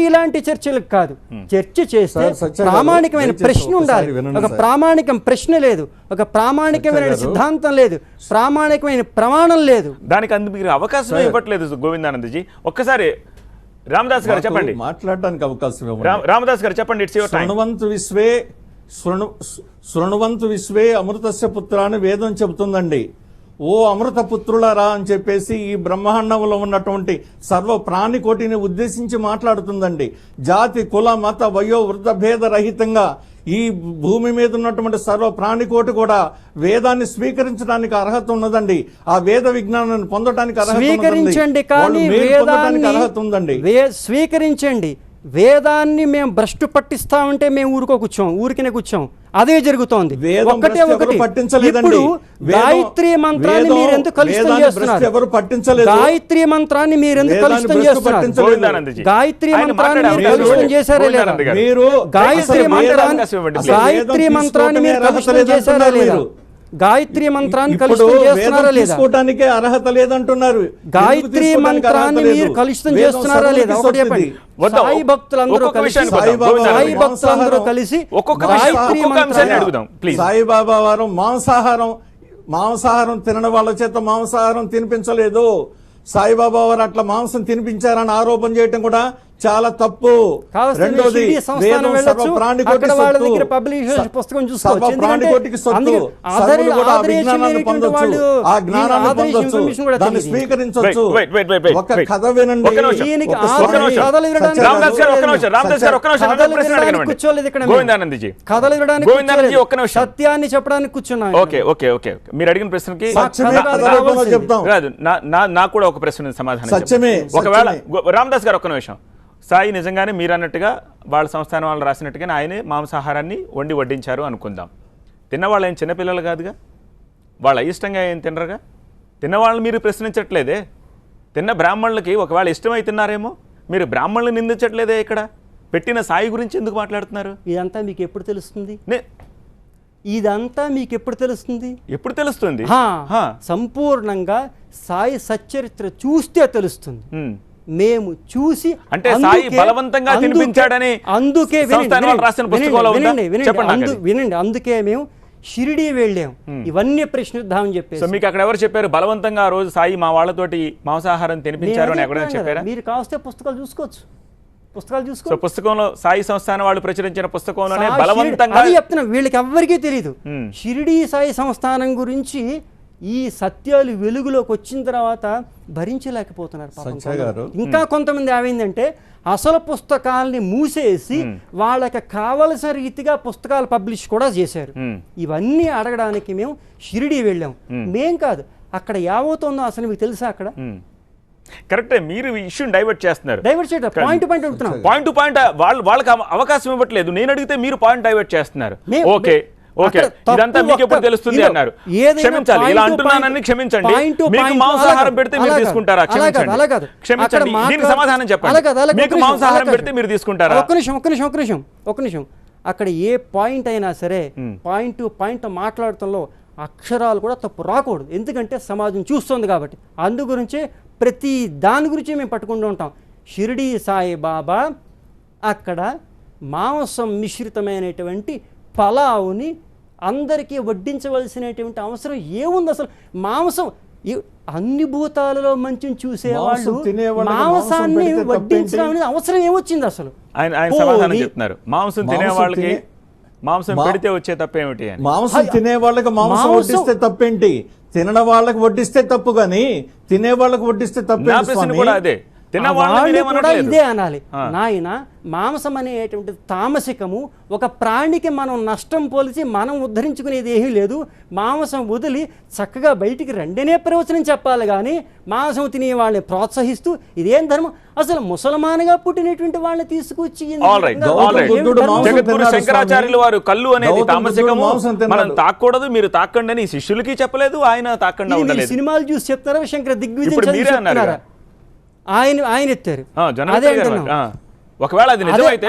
C: ఇలాంటి చర్చలకు కాదు, చర్చ చేస్తే ప్రామాణికమైన ప్రశ్న ఉండాలి. ఒక ప్రామాణికం ప్రశ్న లేదు, ఒక ప్రామాణికమైన సిద్ధాంతం లేదు, ప్రామాణికమైన ప్రమాణం లేదు.
A: దానికి అందుకు మీరు అవకాశం ఇవ్వట్లేదు గోవిందానందజీ. ఒక్కసారి రామదాస్ గారు చెప్పండి,
E: మాట్లాడడానికి అవకాశం
A: రామదాస్ గారు చెప్పండి. It's your time.
E: శృణువంతు విశ్వే అమృతస్య పుత్రాన్ని వేదం చెబుతుందండి. ఓ అమృత పుత్రులారా అని చెప్పేసి ఈ బ్రహ్మాండంలో ఉన్నటువంటి సర్వ ప్రాణికోటిని ఉద్దేశించి మాట్లాడుతుందండి. జాతి కుల మత వయో వృద్ధ భేద రహితంగా ఈ భూమి మీద ఉన్నటువంటి సర్వ ప్రాణికోటి కూడా వేదాన్ని స్వీకరించడానికి అర్హత ఉన్నదండి. ఆ వేద విజ్ఞానాన్ని పొందడానికి
C: స్వీకరించండి, కానీ
E: అర్హత ఉందండి.
C: స్వీకరించండి. వేదాన్ని మేము భ్రష్టు పట్టిస్తామంటే మేము ఊరికనే కూర్చోం. అదే జరుగుతోంది. ఒకటే ఒకటి, ఇప్పుడు గాయత్రి మంత్రాన్ని మీరు ఎందుకు కలుషితం చేస్తున్నారు? గాయత్రి మంత్రాన్ని మీరు ఎందుకు కలుషితం చేస్తున్నారు? గాయత్రి మంత్రాన్ని మీరు కలుషితం చేశారా లేదా? గాయత్రి మంత్రాన్ని మీరు కలుషితం చేశారా లేదా? గాయత్రి మంత్రాన్ని కలుషితం చేస్తున్నారా లేదా?
E: తీసుకోవడానికే అర్హత లేదంటున్నారు.
C: గాయత్రి మంత్రాన్ని మీరు కలుషితం చేస్తున్నారా లేదా? ఒకటి చెప్పండి. సాయి భక్తులందరూ కలిసి గాయత్రి మంత్రాన్ని
A: అడుగుదాం ప్లీజ్.
E: సాయిబాబా వారు మాంసాహారం తినడం వాళ్ళ చేత మాంసాహారం తినిపించలేదు. సాయిబాబా వారు అట్లా మాంసం తినిపించారని ఆరోపణ చేయటం కూడా చాలా తప్పు. రెండోది, వేదం సర్వ ప్రాణికోటికి పొందొచ్చు, ఆ జ్ఞానాన్ని పొందొచ్చు, దాన్ని స్వీకరించవచ్చు. ఒక కథ వినండి.
C: సత్యాన్ని చెప్పడానికి కూర్చున్నాను.
A: ఓకే ఓకే ఓకే, మీరు అడిగిన ప్రశ్నకి
E: చెప్తాం.
A: నాకు కూడా ఒక ప్రశ్న సమాధానం.
E: సత్యమే.
A: ఒకవేళ రామదాస్ గారు ఒక్క నిమిషం, సాయి నిజంగానే మీరు అన్నట్టుగా వాళ్ళ సంస్థానం వాళ్ళు రాసినట్టుగానే ఆయనే మాంసాహారాన్ని వడ్డించారు అనుకుందాం. తిన్నవాళ్ళు ఏం చిన్నపిల్లలు కాదుగా, వాళ్ళ ఇష్టంగా ఏం తినరుగా. తిన్నవాళ్ళని మీరు ప్రశ్నించట్లేదే. తిన్న బ్రాహ్మణులకి ఒకవేళ ఇష్టమై తిన్నారేమో, మీరు బ్రాహ్మణులు నిందించట్లేదే. ఇక్కడ పెట్టిన సాయి గురించి ఎందుకు మాట్లాడుతున్నారు?
C: ఇదంతా మీకు ఎప్పుడు తెలుస్తుంది? ఎప్పుడు తెలుస్తుంది? సంపూర్ణంగా సాయి సచ్చరిత్ర చూస్తే తెలుస్తుంది. మేము చూసి,
A: అంటే సాయి బలవంతంగా తినిపించాడని
C: అందుకే
A: వినండి,
C: అందుకే మేము షిరిడి వెళ్ళాం, ఇవన్నీ ప్రశ్నిద్దామని చెప్పేసి.
A: మీకు అక్కడ ఎవరు చెప్పారు బలవంతంగా ఆ రోజు సాయి మా వాళ్ళతోటి మాంసాహారం తినిపించారు అని ఎక్కడైనా చెప్పారా?
C: మీరు కావస్తే పుస్తకాలు చూసుకోవచ్చు. పుస్తకాలు చూసుకో.
A: సో పుస్తకంలో సాయి సంస్థానం వాళ్ళు ప్రచురించిన పుస్తకంలోనే
C: షిరిడి-
A: బలవంతంగా
C: అది చెప్తున్నా, వీళ్ళకి ఎవ్వరికీ తెలియదు. షిరిడి సాయి సంస్థానం గురించి ఈ సత్యాలు వెలుగులోకి వచ్చిన తర్వాత భరించలేకపోతున్నారు పాపం
E: సత్య గారు.
C: ఇంకా కొంతమంది ఏమైందంటే అసలు పుస్తకాలని మూసేసి వాళ్ళకి కావలసిన రీతిగా పుస్తకాలు పబ్లిష్ కూడా చేశారు. ఇవన్నీ అడగడానికి మేము షిరిడి వెళ్ళాం. మేం కాదు, అక్కడ ఏమవుతుందో అసలు మీకు తెలుసా? అక్కడ
A: కరెక్టే, మీరు ఇష్యూని డైవర్ట్ చేస్తున్నారు.
C: డైవర్ట్ చేయడం పాయింట్ పాయింట్ అడుగుతున్నాం.
A: పాయింట్ టు పాయింట్ వాళ్ళకి అవకాశం ఇవ్వట్లేదు. నేను అడిగితే మీరు పాయింట్ డైవర్ట్ చేస్తున్నారు. ఓకే ఓకే, ఇదంతా మీకు ఎప్పుడు తెలుస్తుంది అన్నారు. క్షమించాలి, ఇలా అంటున్నానని క్షమించండి. మీకు మాంసాహారం పెడితే మీరు తీసుకుంటారా? క్షమించండి, క్షమించండి, దీనికి సమాధానం చెప్పండి. మీకు మాంసాహారం పెడితే మీరు తీసుకుంటారా?
C: ఒక్క నిమిషం. అక్కడ ఏ పాయింట్ అయినా సరే పాయింట్ టు పాయింట్ మాట్లాడటంలో అక్షరాలు కూడా తప్పు రాకూడదు. ఎందుకంటే సమాజం చూస్తుంది కాబట్టి. అందు గురించే ప్రతి దాని గురించి మేము పట్టుకుంటూ ఉంటాం. షిరిడి సాయిబాబా అక్కడ మాంసం మిశ్రితమైనటువంటి పలావుని అందరికీ వడ్డించవలసినటువంటి అవసరం ఏముంది? అసలు మాంసం అన్ని భూతాలలో మంచిని చూసేవాళ్ళు మాంసాన్ని వడ్డించడం అనేది అవసరం ఏమొచ్చింది అసలు?
A: ఆయన సమాధానం చెప్తున్నారు. మాంసం తినే వాళ్ళకి మాంసం పెడితే వచ్చే తప్పేమిటి అని.
E: మాంసం తినే వాళ్ళకి మాంసం వడ్డిస్తే తప్పేంటి? తినడం వాళ్ళకి వడ్డిస్తే తప్పు, కానీ తినే వాళ్ళకి వడ్డిస్తే తప్పేంటి?
A: కూడా అదే
C: ఇదే అనాలి. నాయన మాంసం అనేటువంటి తామసికము. ఒక ప్రాణికి మనం నష్టం పోలిసి మనం ఉద్ధరించుకునేది ఏమీ లేదు. మాంసం వదిలి చక్కగా బయటికి రెండనే ప్రవచనం చెప్పాలి, కానీ మాంసం తినే వాళ్ళని ప్రోత్సహిస్తూ ఇదేం ధర్మం? అసలు ముసల్మాన్గా పుట్టినటువంటి వాళ్ళని తీసుకొచ్చి
A: శంకరాచార్యులు వారు కళ్ళు అనేది తామసికము, మనం తాకూడదు, మీరు తాకండి అని శిష్యులకి చెప్పలేదు, ఆయన తాకుండా ఉండలేదు.
C: సినిమాలు చూసి చెప్తారా? శంకర దిగ్విజయం ఆయన ఎత్తారు.
A: ఒకవేళ అది నిజమైతే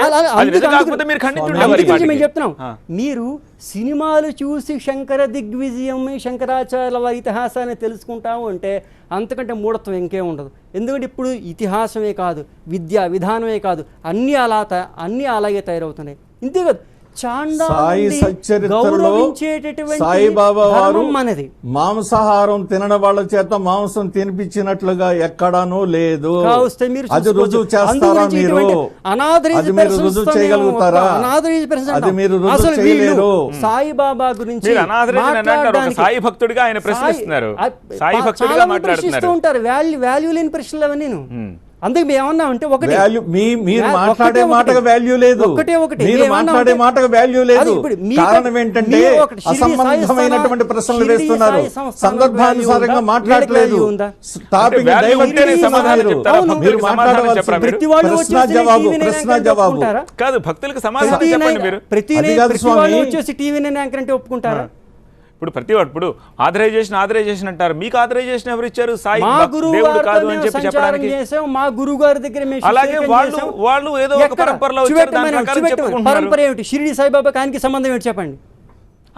C: మేము చెప్తున్నాం, మీరు సినిమాలు చూసి శంకర దిగ్విజయం శంకరాచార్యుల వారి ఇతిహాసాన్ని తెలుసుకుంటాము అంటే అంతకంటే మూఢత్వం ఇంకేం ఉండదు. ఎందుకంటే ఇప్పుడు ఇతిహాసమే కాదు, విద్యా విధానమే కాదు, అన్నీ అలాగే తయారవుతున్నాయి. ఇంతే కాదు,
E: సాయి సచ్చరిత్రలో సాయిబాబా వారు మాంసాహారం తినడం వాళ్ళ చేత మాంసం తినిపించినట్లుగా ఎక్కడానూ లేదు. అది రుజువు చేస్తారా? మీరు అది మీరు రుజువు చేయగలుగుతారా? అది మీరు రుజువు చేయలేరు.
C: సాయిబాబా గురించి
A: సాయి భక్తుడిగా ఆయన ప్రశ్నిస్తున్నారు, సాయి భక్తుడిగా మాట్లాడుతున్నారు.
C: వాల్యూ లేని ప్రశ్నలు అవన్నీ. అందుకే మేము ఏమన్నా అంటే ఒకటి
E: మీరు మాట్లాడే మాటకు వాల్యూ లేదు, మీరు మాట్లాడే మాటకు వాల్యూ లేదు. కారణం ఏంటంటే అసంబంధమైనటువంటి ప్రశ్నలు వేస్తున్నారు, సందర్భానుసారంగా మాట్లాడలేదు, టాపిక్ మీరు మాట్లాడవలసిన ప్రశ్న జవాబు
A: కాదు. భక్తులకు సమాధానం చెప్పండి. మీరు
C: వచ్చేసి టీవీ యాంకర్ అంటే ఒప్పుకుంటారా?
A: ఇప్పుడు ఆథరైజేషన్ అంటారు. మీకు ఆథరైజేషన్ ఎవరు ఇచ్చారు? సాయి దేవుడు కాదు అని చెప్పి చెప్పడానికి.
C: మా గురువు గారి దగ్గర
A: అలాగే వాళ్ళు ఏదో ఒక పరంపరలో వచ్చారు, దాని ప్రకారం చెప్పుకుంటున్నారు.
C: పరంపర ఏమిటి? షిరిడి సాయిబాబాకి ఆయనకి సంబంధం ఏంటి చెప్పండి?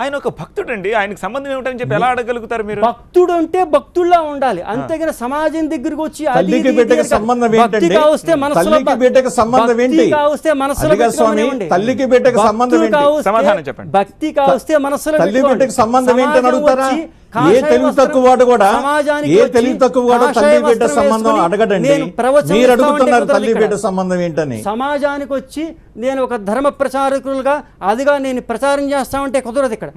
A: ఆయన ఒక భక్తుడు అండి, ఆయనకి సంబంధం ఏమిటని చెప్పి ఎలా అడగలుగుతారు మీరు?
C: భక్తుడు అంటే భక్తుల్లా ఉండాలి, అంతేగాని సమాజం దగ్గరకు వచ్చి
E: తల్లికి బిడ్డకి సంబంధం ఏంటండి? తల్లికి బిడ్డకి సంబంధం ఏంటి? తల్లికి బిడ్డకి సంబంధం ఏంటి?
A: సమాధానం చెప్పండి.
C: భక్తి కావస్తే మనసులో
E: తల్లి బిడ్డకి సంబంధం ఏంటని అడుగుతారా? ఏ తెలివి తక్కువ వాడు కూడా తల్లి బిడ్డ సంబంధం అడగడండి. మీరు అడుగుతున్నారు తల్లి బిడ్డ సంబంధం ఏంటని.
C: సమాజానికి వచ్చి నేను ఒక ధర్మ ప్రచారకులుగా అదిగా నేను ప్రచారం చేస్తామంటే కుదరదు. ఇక్కడ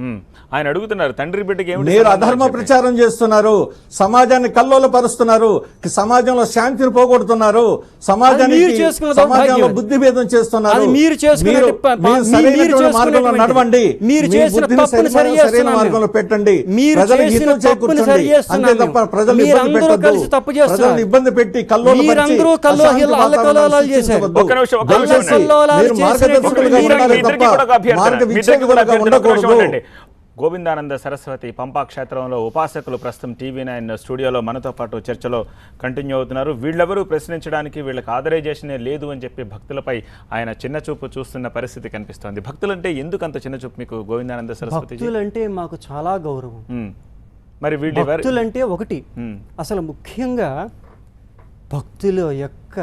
A: ఆయన అడుగుతున్నారు తండ్రి బిడ్డకి ఏమిటి?
E: మీరు అధర్మ ప్రచారం చేస్తున్నారు, సమాజాన్ని కల్లోలపరుస్తున్నారు, సమాజంలో శాంతిని పోగొడుతున్నారు, సమాజంలో బుద్ధి భేదం చేస్తున్నారు. మార్గంలో నడవండి, సరైన మార్గంలో పెట్టండి, ప్రజలకు హితం చేకూర్చండి. అంతే తప్ప ప్రజలు ఇబ్బంది పెట్టద్దు, ప్రజలను ఇబ్బంది పెట్టి మార్గదర్శకులుగా ఉండాలి తప్ప మార్గ విచ్ఛేదకులుగా ఉండకూడదు.
A: గోవిందానంద సరస్వతి పంపా క్షేత్రంలో ఉపాసకులు ప్రస్తుతం TV9 స్టూడియోలో మనతో పాటు చర్చలో కంటిన్యూ అవుతున్నారు. వీళ్ళెవరూ ప్రశ్నించడానికి వీళ్ళకి ఆథరైజేషనే లేదు అని చెప్పి భక్తులపై ఆయన చిన్నచూపు చూస్తున్న పరిస్థితి కనిపిస్తోంది. భక్తులంటే ఎందుకు అంత చిన్నచూపు మీకు గోవిందానంద సరస్వతి?
C: భక్తులంటే మాకు చాలా గౌరవం.
A: మరి
C: భక్తులంటే ఒకటి అసలు ముఖ్యంగా భక్తుల యొక్క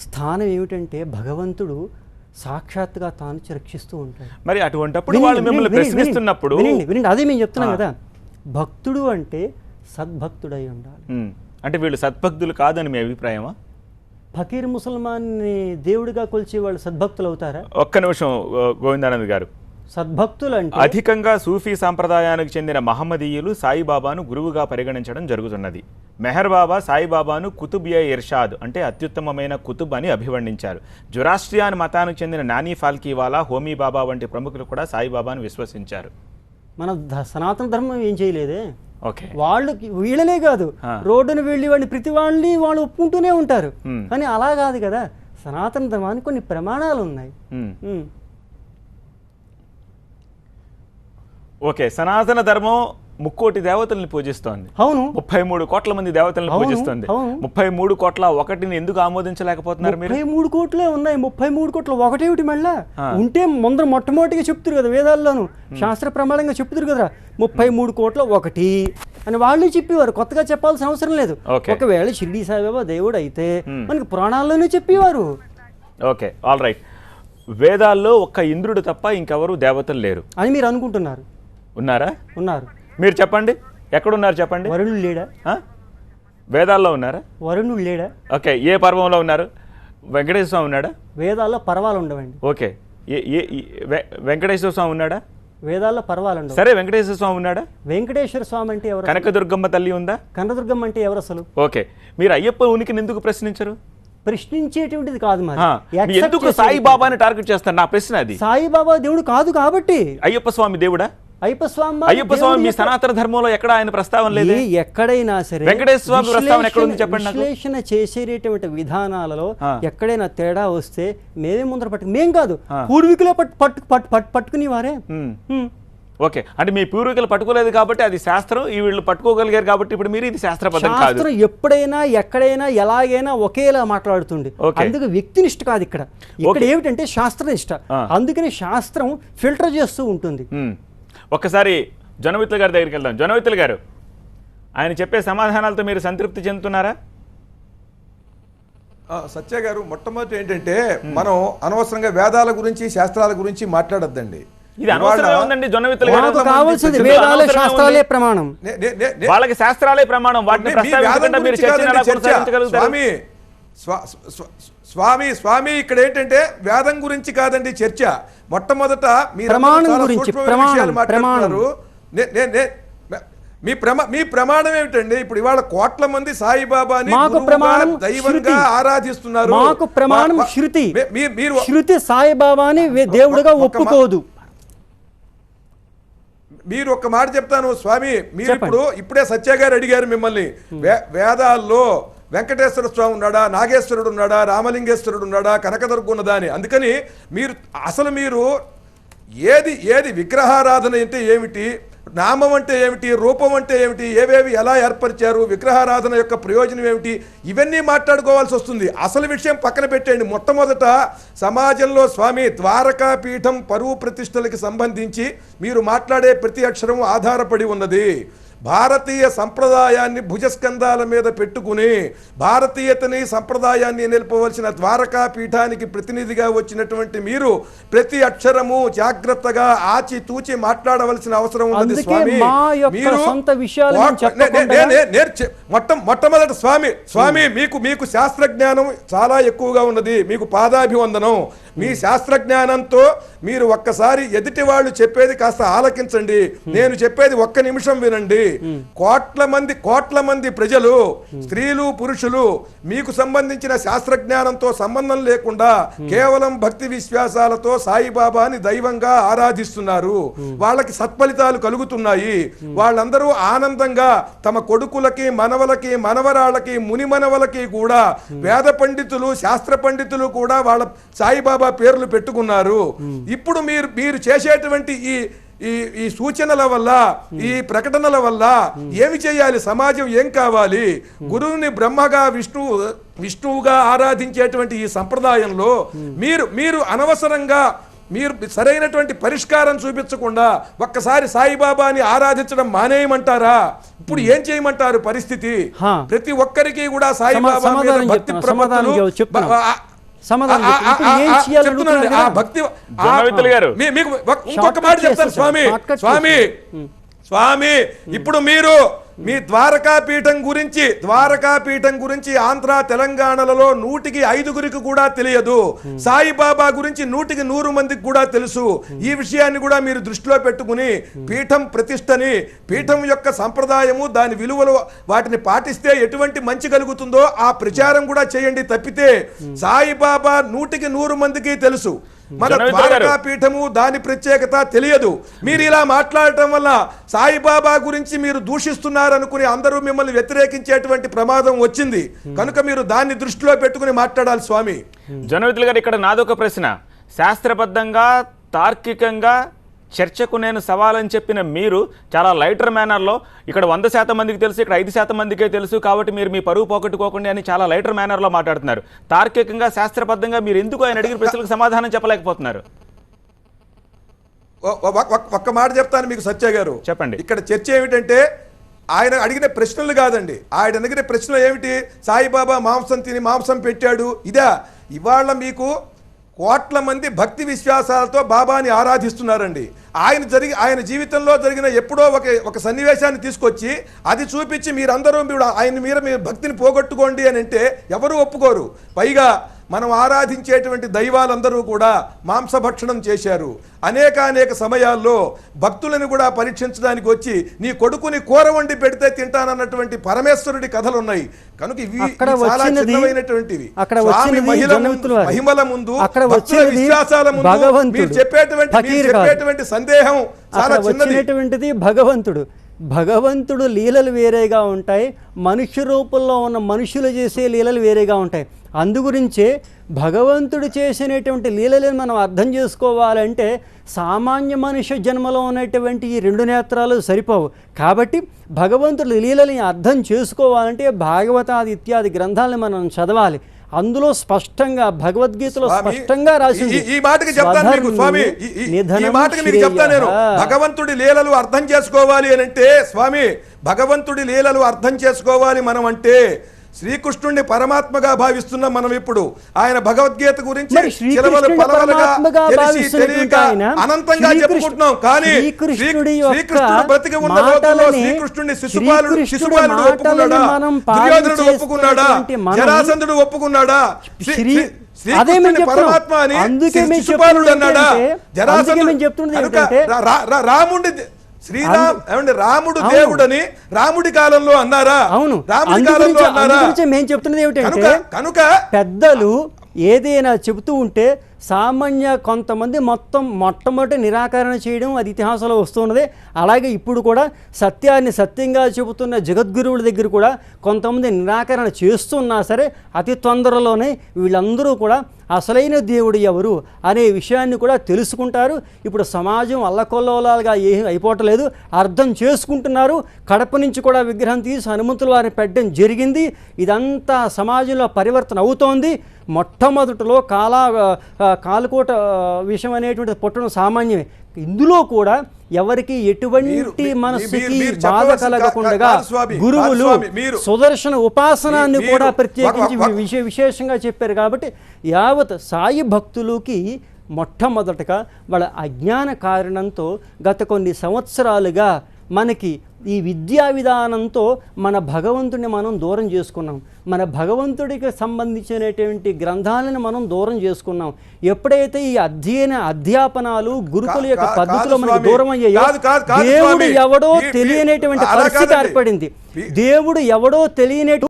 C: స్థానం ఏమిటంటే భగవంతుడు సాక్షాత్తుగా తాను రక్షిస్తూ ఉంటాడు.
A: మరి అటువంటిప్పుడు వాళ్ళు మిమ్మల్ని ప్రశ్నిస్తున్నప్పుడు
C: వినండి, అదే మేము చెప్తున్నాం కదా, భక్తుడు అంటే సద్భక్తుడై ఉండాలి.
A: అంటే వీళ్ళు సద్భక్తులు కాదని మీ అభిప్రాయమా?
C: ఫకీర్ ముసల్మాన్ని దేవుడిగా కొలిచే వాళ్ళు సద్భక్తులు అవుతారా?
A: ఒక్క నిమిషం గోవిందానంద్ గారు.
C: సద్భక్తులు అంటే
A: అధికంగా సూఫీ సాంప్రదాయానికి చెందిన మహమ్మదీయులు సాయిబాబాను గురువుగా పరిగణించడం జరుగుతున్నది. మెహర్ బాబా సాయిబాబాను కుతుబ్-ఏ ఇర్షాద్ అంటే అత్యుత్తమమైన కుతుబ్ అని అభివర్ణించారు. జొరాస్ట్రియాన్ మతానికి చెందిన నానీ ఫాల్కీవాలా, హోమీ బాబా వంటి ప్రముఖులు కూడా సాయిబాబాను విశ్వసించారు.
C: మన సనాతన ధర్మం ఏం చేయలేదే.
A: ఓకే,
C: వాళ్ళకి వీళ్ళనే కాదు, రోడ్డును వెళ్ళి వాడిని ప్రతి వాళ్ళని వాళ్ళు ఒప్పుకుంటూనే ఉంటారు. కానీ అలా కాదు కదా, సనాతన ధర్మానికి కొన్ని ప్రమాణాలు ఉన్నాయి.
A: ఓకే, సనాతన ధర్మం 3 దేవతల్ని పూజిస్తోంది.
C: అవును,
A: 33 కోట్ల మంది దేవతల్ని పూజిస్తుంది. 33 కోట్ల ఒకటిని ఎందుకు ఆమోదించలేకపోతున్నారు మీరు?
C: 33 కోట్లే ఉన్నాయి. 33 కోట్ల ఒకటేమిటి మళ్ళా ఉంటే ముందర మొట్టమొదటిగా చెప్తారు కదా వేదాల్లోనూ, శాస్త్ర ప్రమాణంగా చెప్తారు కదా 33 కోట్ల ఒకటి అని వాళ్ళు చెప్పేవారు. కొత్తగా చెప్పాల్సిన అవసరం లేదు. ఒకవేళ షిరిడి సాయిబాబా దేవుడు అయితే మనకి పురాణాల్లోనే చెప్పేవారు.
A: Okay, all right. వేదాల్లో ఒక్క ఇంద్రుడు తప్ప ఇంకెవరు దేవతలు లేరు
C: అని మీరు అనుకుంటున్నారు.
A: ఉన్నారా?
C: ఉన్నారు.
A: మీరు చెప్పండి, ఎక్కడున్నారు చెప్పండి.
C: వరుణుడు లేడా?
A: వేదాల్లో ఉన్నారా?
C: వరుణుడు లేడా?
A: ఓకే, ఏ పర్వంలో ఉన్నారు? వెంకటేశ్వర స్వామి ఉన్నాడా?
C: వేదాల్లో పర్వాలు ఉండవండి.
A: ఓకే, వెంకటేశ్వర స్వామి ఉన్నాడా?
C: వేదాల్లో పర్వాలు ఉండవు.
A: సరే, వెంకటేశ్వర స్వామి ఉన్నాడా?
C: వెంకటేశ్వర స్వామి అంటే ఎవరు?
A: కనకదుర్గమ్మ తల్లి ఉందా?
C: కనకదుర్గమ్మ అంటే ఎవరు అసలు?
A: ఓకే, మీరు అయ్యప్ప ఉనికిని ఎందుకు ప్రశ్నించరు?
C: ప్రశ్నించేటువంటిది కాదు మరి.
A: ఎందుకు సాయిబాబాని టార్గెట్ చేస్తారు? నా ప్రశ్న అది.
C: సాయిబాబా దేవుడు కాదు కాబట్టి.
A: అయ్యప్ప స్వామి దేవుడా?
C: అయ్యప్ప
A: స్వామి మీ సనాతన ధర్మంలో ఎక్కడ ఆయన ప్రస్తావన లేదు.
C: ఎక్కడైనా సరే
A: వెంకటేశ్వర స్వామి ప్రస్తావన ఎక్కడ ఉంది చెప్పండి.
C: విశ్లేషణ చేసేటువంటి విధానాలలో ఎక్కడైనా తేడా వస్తే మేమే ముందర మేం కాదు, పూర్వీకులే పట్టుకుని వారే.
A: ఓకే, అంటే మీ పూర్వీకులు పట్టుకోలేదు కాబట్టి అది శాస్త్రం, ఈ వీళ్ళు పట్టుకోగలిగారు కాబట్టి ఇప్పుడు మీరు ఇది శాస్త్రబద్ధం కాదు.
C: శాస్త్రం ఎప్పుడైనా ఎక్కడైనా ఎలాగైనా ఒకేలా మాట్లాడుతుంది. అందుకు వ్యక్తినిష్ట కాదు ఇక్కడ. ఇక్కడ ఏమిటంటే శాస్త్రనిష్ట. అందుకని శాస్త్రం ఫిల్టర్ చేస్తూ ఉంటుంది.
A: ఒక్కసారి జొన్నవిత్తుల గారి దగ్గరికి వెళ్దాం. జొన్నవిత్తుల గారు, ఆయన చెప్పే సమాధానాలతో మీరు సంతృప్తి చెందుతున్నారా?
D: సత్య గారు, మొట్టమొదటి ఏంటంటే మనం అనవసరంగా వేదాల గురించి శాస్త్రాల గురించి మాట్లాడొద్దండి.
A: ఇది అనవసరమే ఉందండి జొన్నవిత్తుల గారు.
C: కావాల్సింది వేదాల శాస్త్రాలే ప్రమాణం.
A: వాళ్ళకి శాస్త్రాలే ప్రమాణం. వాటిని ప్రస్తావించకుండా మీరు చర్చను ఎలా కొనసాగించగలుగుతారు?
D: స్వామి ఇక్కడ ఏంటంటే వేదం గురించి కాదండి చర్చ. మొట్టమొదట మీ ప్రమాణం ఏమిటండి? ఇప్పుడు ఇవాళ కోట్ల మంది సాయిబాబాని దైవంగా ఆరాధిస్తున్నారు.
C: మాకు ప్రమాణం శృతి. శృతి సాయిబాబాని దేవుడుగా ఒప్పుకోదు.
D: మీరు ఒక్క మాట చెప్తాను స్వామి, మీరు ఇప్పుడే సత్య గారు అడిగారు మిమ్మల్ని, వేదాల్లో వెంకటేశ్వర స్వామి ఉన్నాడా, నాగేశ్వరుడు ఉన్నాడా, రామలింగేశ్వరుడు ఉన్నాడా, కనకదుర్గ ఉన్నదా అని. అందుకని మీరు ఏది విగ్రహారాధన అంటే ఏమిటి, నామం అంటే ఏమిటి, రూపం అంటే ఏమిటి, ఏవేవి ఎలా ఏర్పరిచారు, విగ్రహారాధన యొక్క ప్రయోజనం ఏమిటి, ఇవన్నీ మాట్లాడుకోవాల్సి వస్తుంది. అసలు విషయం పక్కన పెట్టండి. మొట్టమొదట సమాజంలో స్వామి ద్వారకా పీఠం పరువు ప్రతిష్టలకి సంబంధించి మీరు మాట్లాడే ప్రతి అక్షరం ఆధారపడి ఉన్నది. భారతీయ సంప్రదాయాన్ని భుజస్కంధాల మీద పెట్టుకుని భారతీయతని సంప్రదాయాన్ని నిలుపవలసిన ద్వారకా పీఠానికి ప్రతినిధిగా వచ్చినటువంటి మీరు ప్రతి అక్షరము జాగ్రత్తగా ఆచితూచి మాట్లాడవలసిన అవసరం ఉన్నది స్వామి. మొట్టమొదటి స్వామి మీకు శాస్త్రజ్ఞానం చాలా ఎక్కువగా ఉన్నది. మీకు పాదాభివందనం. మీ శాస్త్రజ్ఞానంతో మీరు ఒక్కసారి ఎదుటి వాళ్ళు చెప్పేది కాస్త ఆలకించండి. నేను చెప్పేది ఒక్క నిమిషం వినండి. కోట్ల మంది ప్రజలు, స్త్రీలు పురుషులు మీకు సంబంధించిన శాస్త్రజ్ఞానంతో సంబంధం లేకుండా కేవలం భక్తి విశ్వాసాలతో సాయిబాబాని దైవంగా ఆరాధిస్తున్నారు. వాళ్ళకి సత్ఫలితాలు కలుగుతున్నాయి. వాళ్ళందరూ ఆనందంగా తమ కొడుకులకి, మనవలకి, మనవరాళ్ళకి, ముని మనవలకి కూడా వేద పండితులు, శాస్త్ర పండితులు కూడా వాళ్ళ సాయిబాబా పేర్లు పెట్టుకున్నారు. ఇప్పుడు మీరు చేసేటువంటి ఈ సూచనల వల్ల, ఈ ప్రకటనల వల్ల ఏమి చేయాలి? సమాజం ఏం కావాలి? గురువుని బ్రహ్మగా విష్ణువుగా ఆరాధించేటువంటి ఈ సంప్రదాయంలో మీరు అనవసరంగా మీరు సరైనటువంటి పరిష్కారం చూపించకుండా ఒక్కసారి సాయిబాబాని ఆరాధించడం మానేయమంటారా? ఇప్పుడు ఏం చేయమంటారు పరిస్థితి? ప్రతి ఒక్కరికి కూడా సాయిబాబా మీద భక్తి ప్రపత్తులు ఇంకొక మాట చెప్తాను స్వామి. ఇప్పుడు మీ ద్వారకాపీఠం గురించి ఆంధ్ర తెలంగాణలలో 100కి 5 కూడా తెలియదు. సాయిబాబా గురించి 100కి 100 మందికి కూడా తెలుసు. ఈ విషయాన్ని కూడా మీరు దృష్టిలో పెట్టుకుని పీఠం ప్రతిష్టని, పీఠం యొక్క సంప్రదాయము, దాని విలువలు వాటిని పాటిస్తే ఎటువంటి మంచి కలుగుతుందో ఆ ప్రచారం కూడా చేయండి. తప్పితే సాయిబాబా 100కి 100 మందికి తెలుసు, మన ద్వారకా పీఠము దాని ప్రత్యేకత తెలియదు. మీరు ఇలా మాట్లాడటం వల్ల సాయిబాబా గురించి మీరు దూషిస్తున్నారు అనుకుని అందరూ మిమ్మల్ని వ్యతిరేకించేటువంటి ప్రమాదం వచ్చింది. కనుక మీరు దాన్ని దృష్టిలో పెట్టుకుని మాట్లాడాలి స్వామి.
A: జనవితులు గారు, ఇక్కడ నాదొక ప్రశ్న. శాస్త్రబద్ధంగా తార్కికంగా చర్చకు నేను సవాలని చెప్పిన మీరు చాలా లైటర్ మేనర్లో ఇక్కడ 100% మందికి తెలుసు, ఇక్కడ 5% మందికే తెలుసు, కాబట్టి మీరు మీ పరువు పోగొట్టుకోకండి అని చాలా లైటర్ మేనర్లో మాట్లాడుతున్నారు. తార్కికంగా శాస్త్రబద్ధంగా మీరు ఎందుకు ఆయన అడిగిన ప్రశ్నలకు సమాధానం చెప్పలేకపోతున్నారు?
D: ఒక్క మాట చెప్తాను మీకు సత్య గారు,
A: చెప్పండి.
D: ఇక్కడ చర్చ ఏమిటంటే ఆయన అడిగిన ప్రశ్నలు కాదండి. ఆయన అడిగిన ప్రశ్నలు ఏమిటి? సాయిబాబా మాంసం తిని మాంసం పెట్టాడు ఇదా? ఇవాళ మీకు కోట్ల మంది భక్తి విశ్వాసాలతో బాబాని ఆరాధిస్తున్నారండి. ఆయన జీవితంలో జరిగిన ఎప్పుడో ఒక సన్నివేశాన్ని తీసుకొచ్చి అది చూపించి మీరందరూ ఆయన మీరు భక్తిని పోగొట్టుకోండి అని అంటే ఎవరు ఒప్పుకోరు. పైగా మనం ఆరాధించేటువంటి దైవాలందరూ కూడా మాంసభక్షణం చేశారు. అనేక సమయాల్లో భక్తులను కూడా పరీక్షించడానికి వచ్చి నీ కొడుకుని కూర వండి పెడితే తింటానన్నటువంటి పరమేశ్వరుడి కథలు ఉన్నాయి. కనుక ఇవి చాలా చిన్నమైనటువంటివి. మహిమల ముందు, విశ్వాసాల ముందు మీరు చెప్పేటువంటి సందేహం చాలా చిన్నది.
C: భగవంతుడు లీలలు వేరేగా ఉంటాయి, మనుష్య రూపంలో ఉన్న మనుషులు చేసే లీలలు వేరేగా ఉంటాయి. అందుగురించే భగవంతుడు చేసినటువంటి లీలలను మనం అర్థం చేసుకోవాలంటే సామాన్య మనుష్య జన్మలో ఉన్నటువంటి ఈ 2 నేత్రాలు సరిపోవు. కాబట్టి భగవంతుడి లీలని అర్థం చేసుకోవాలంటే భాగవతాది ఇత్యాది గ్రంథాలను మనం చదవాలి. అందులో స్పష్టంగా భగవద్గీతలో స్పష్టంగా రాసింది.
D: ఈ మాటకి చెప్తాను మీకు స్వామి, ఈ మాటకి మీకు చెప్తాను నేను. భగవంతుడి లీలలు అర్థం చేసుకోవాలి అని అంటే స్వామి, భగవంతుడి లీలలు అర్థం చేసుకోవాలి మనం అంటే శ్రీకృష్ణుడిని పరమాత్మగా భావిస్తున్నాం మనం. ఇప్పుడు ఆయన భగవద్గీత గురించి అనంతంగా చెప్పుకుంటున్నాం. కానీ శ్రీకృష్ణుడు బ్రతికి ఉన్న రోజుల్లో శ్రీకృష్ణుడిని శిశుపాలుడు ఒప్పుకున్నాడా? దుర్యోధనుడు ఒప్పుకున్నాడా? జరాసంధుడు ఒప్పుకున్నాడా? శ్రీకృష్ణుని పరమాత్మ అని శిశుపాలుడు అన్నాడా? జరాసంధుడు రాముడి రాముడు దేవుడని రాముడి కాలంలో అన్నారా?
C: అవును,
D: రాముడి కాలంలో అన్నారా?
C: మేము చెప్తున్నది ఏమిటంటే కనుక పెద్దలు ఏదైనా చెబుతూ ఉంటే సామాన్య కొంతమంది మొట్టమొదటి నిరాకరణ చేయడం అది ఇతిహాసంలో వస్తున్నదే. అలాగే ఇప్పుడు కూడా సత్యాన్ని సత్యంగా చెబుతున్న జగద్గురువుల దగ్గర కూడా కొంతమంది నిరాకరణ చేస్తున్నా సరే అతి తొందరలోనే వీళ్ళందరూ కూడా అసలైన దేవుడు ఎవరు అనే విషయాన్ని కూడా తెలుసుకుంటారు. ఇప్పుడు సమాజం అల్లకొల్లోలాలుగా ఏం అయిపోవట్లేదు, అర్థం చేసుకుంటున్నారు. కడప నుంచి కూడా విగ్రహం తీసి హనుమంతుల వారిని పెట్టడం జరిగింది. ఇదంతా సమాజంలో పరివర్తన అవుతోంది. మొట్టమొదటిలో కాలుకోట విషయం అనేటువంటి పుట్టడం సామాన్యమే. ఇందులో కూడా ఎవరికి ఎటువంటి మనస్సుకి బాధ కలగకుండా గురువులు సుదర్శన ఉపాసనాన్ని కూడా ప్రత్యేకించి విశేషంగా చెప్పారు. కాబట్టి యావత్ సాయి భక్తులకి మొట్టమొదటగా వాళ్ళ అజ్ఞాన కారణంతో గత కొన్ని సంవత్సరాలుగా మనకి ఈ విద్యా విధానంతో మన భగవంతుడిని మనం దూరం చేసుకున్నాం. మన భగవంతుడికి సంబంధించినటువంటి గ్రంథాలను మనం దూరం చేసుకున్నాం. ఎప్పుడైతే ఈ అధ్యాపనాలు గురుకుల యొక్క పద్ధతిలో మనకు దూరం అయ్యాయో దేవుడు ఎవడో తెలియనటువంటి పరిస్థితి ఏర్పడింది. దేవుడు ఎవడో తెలియనట్టు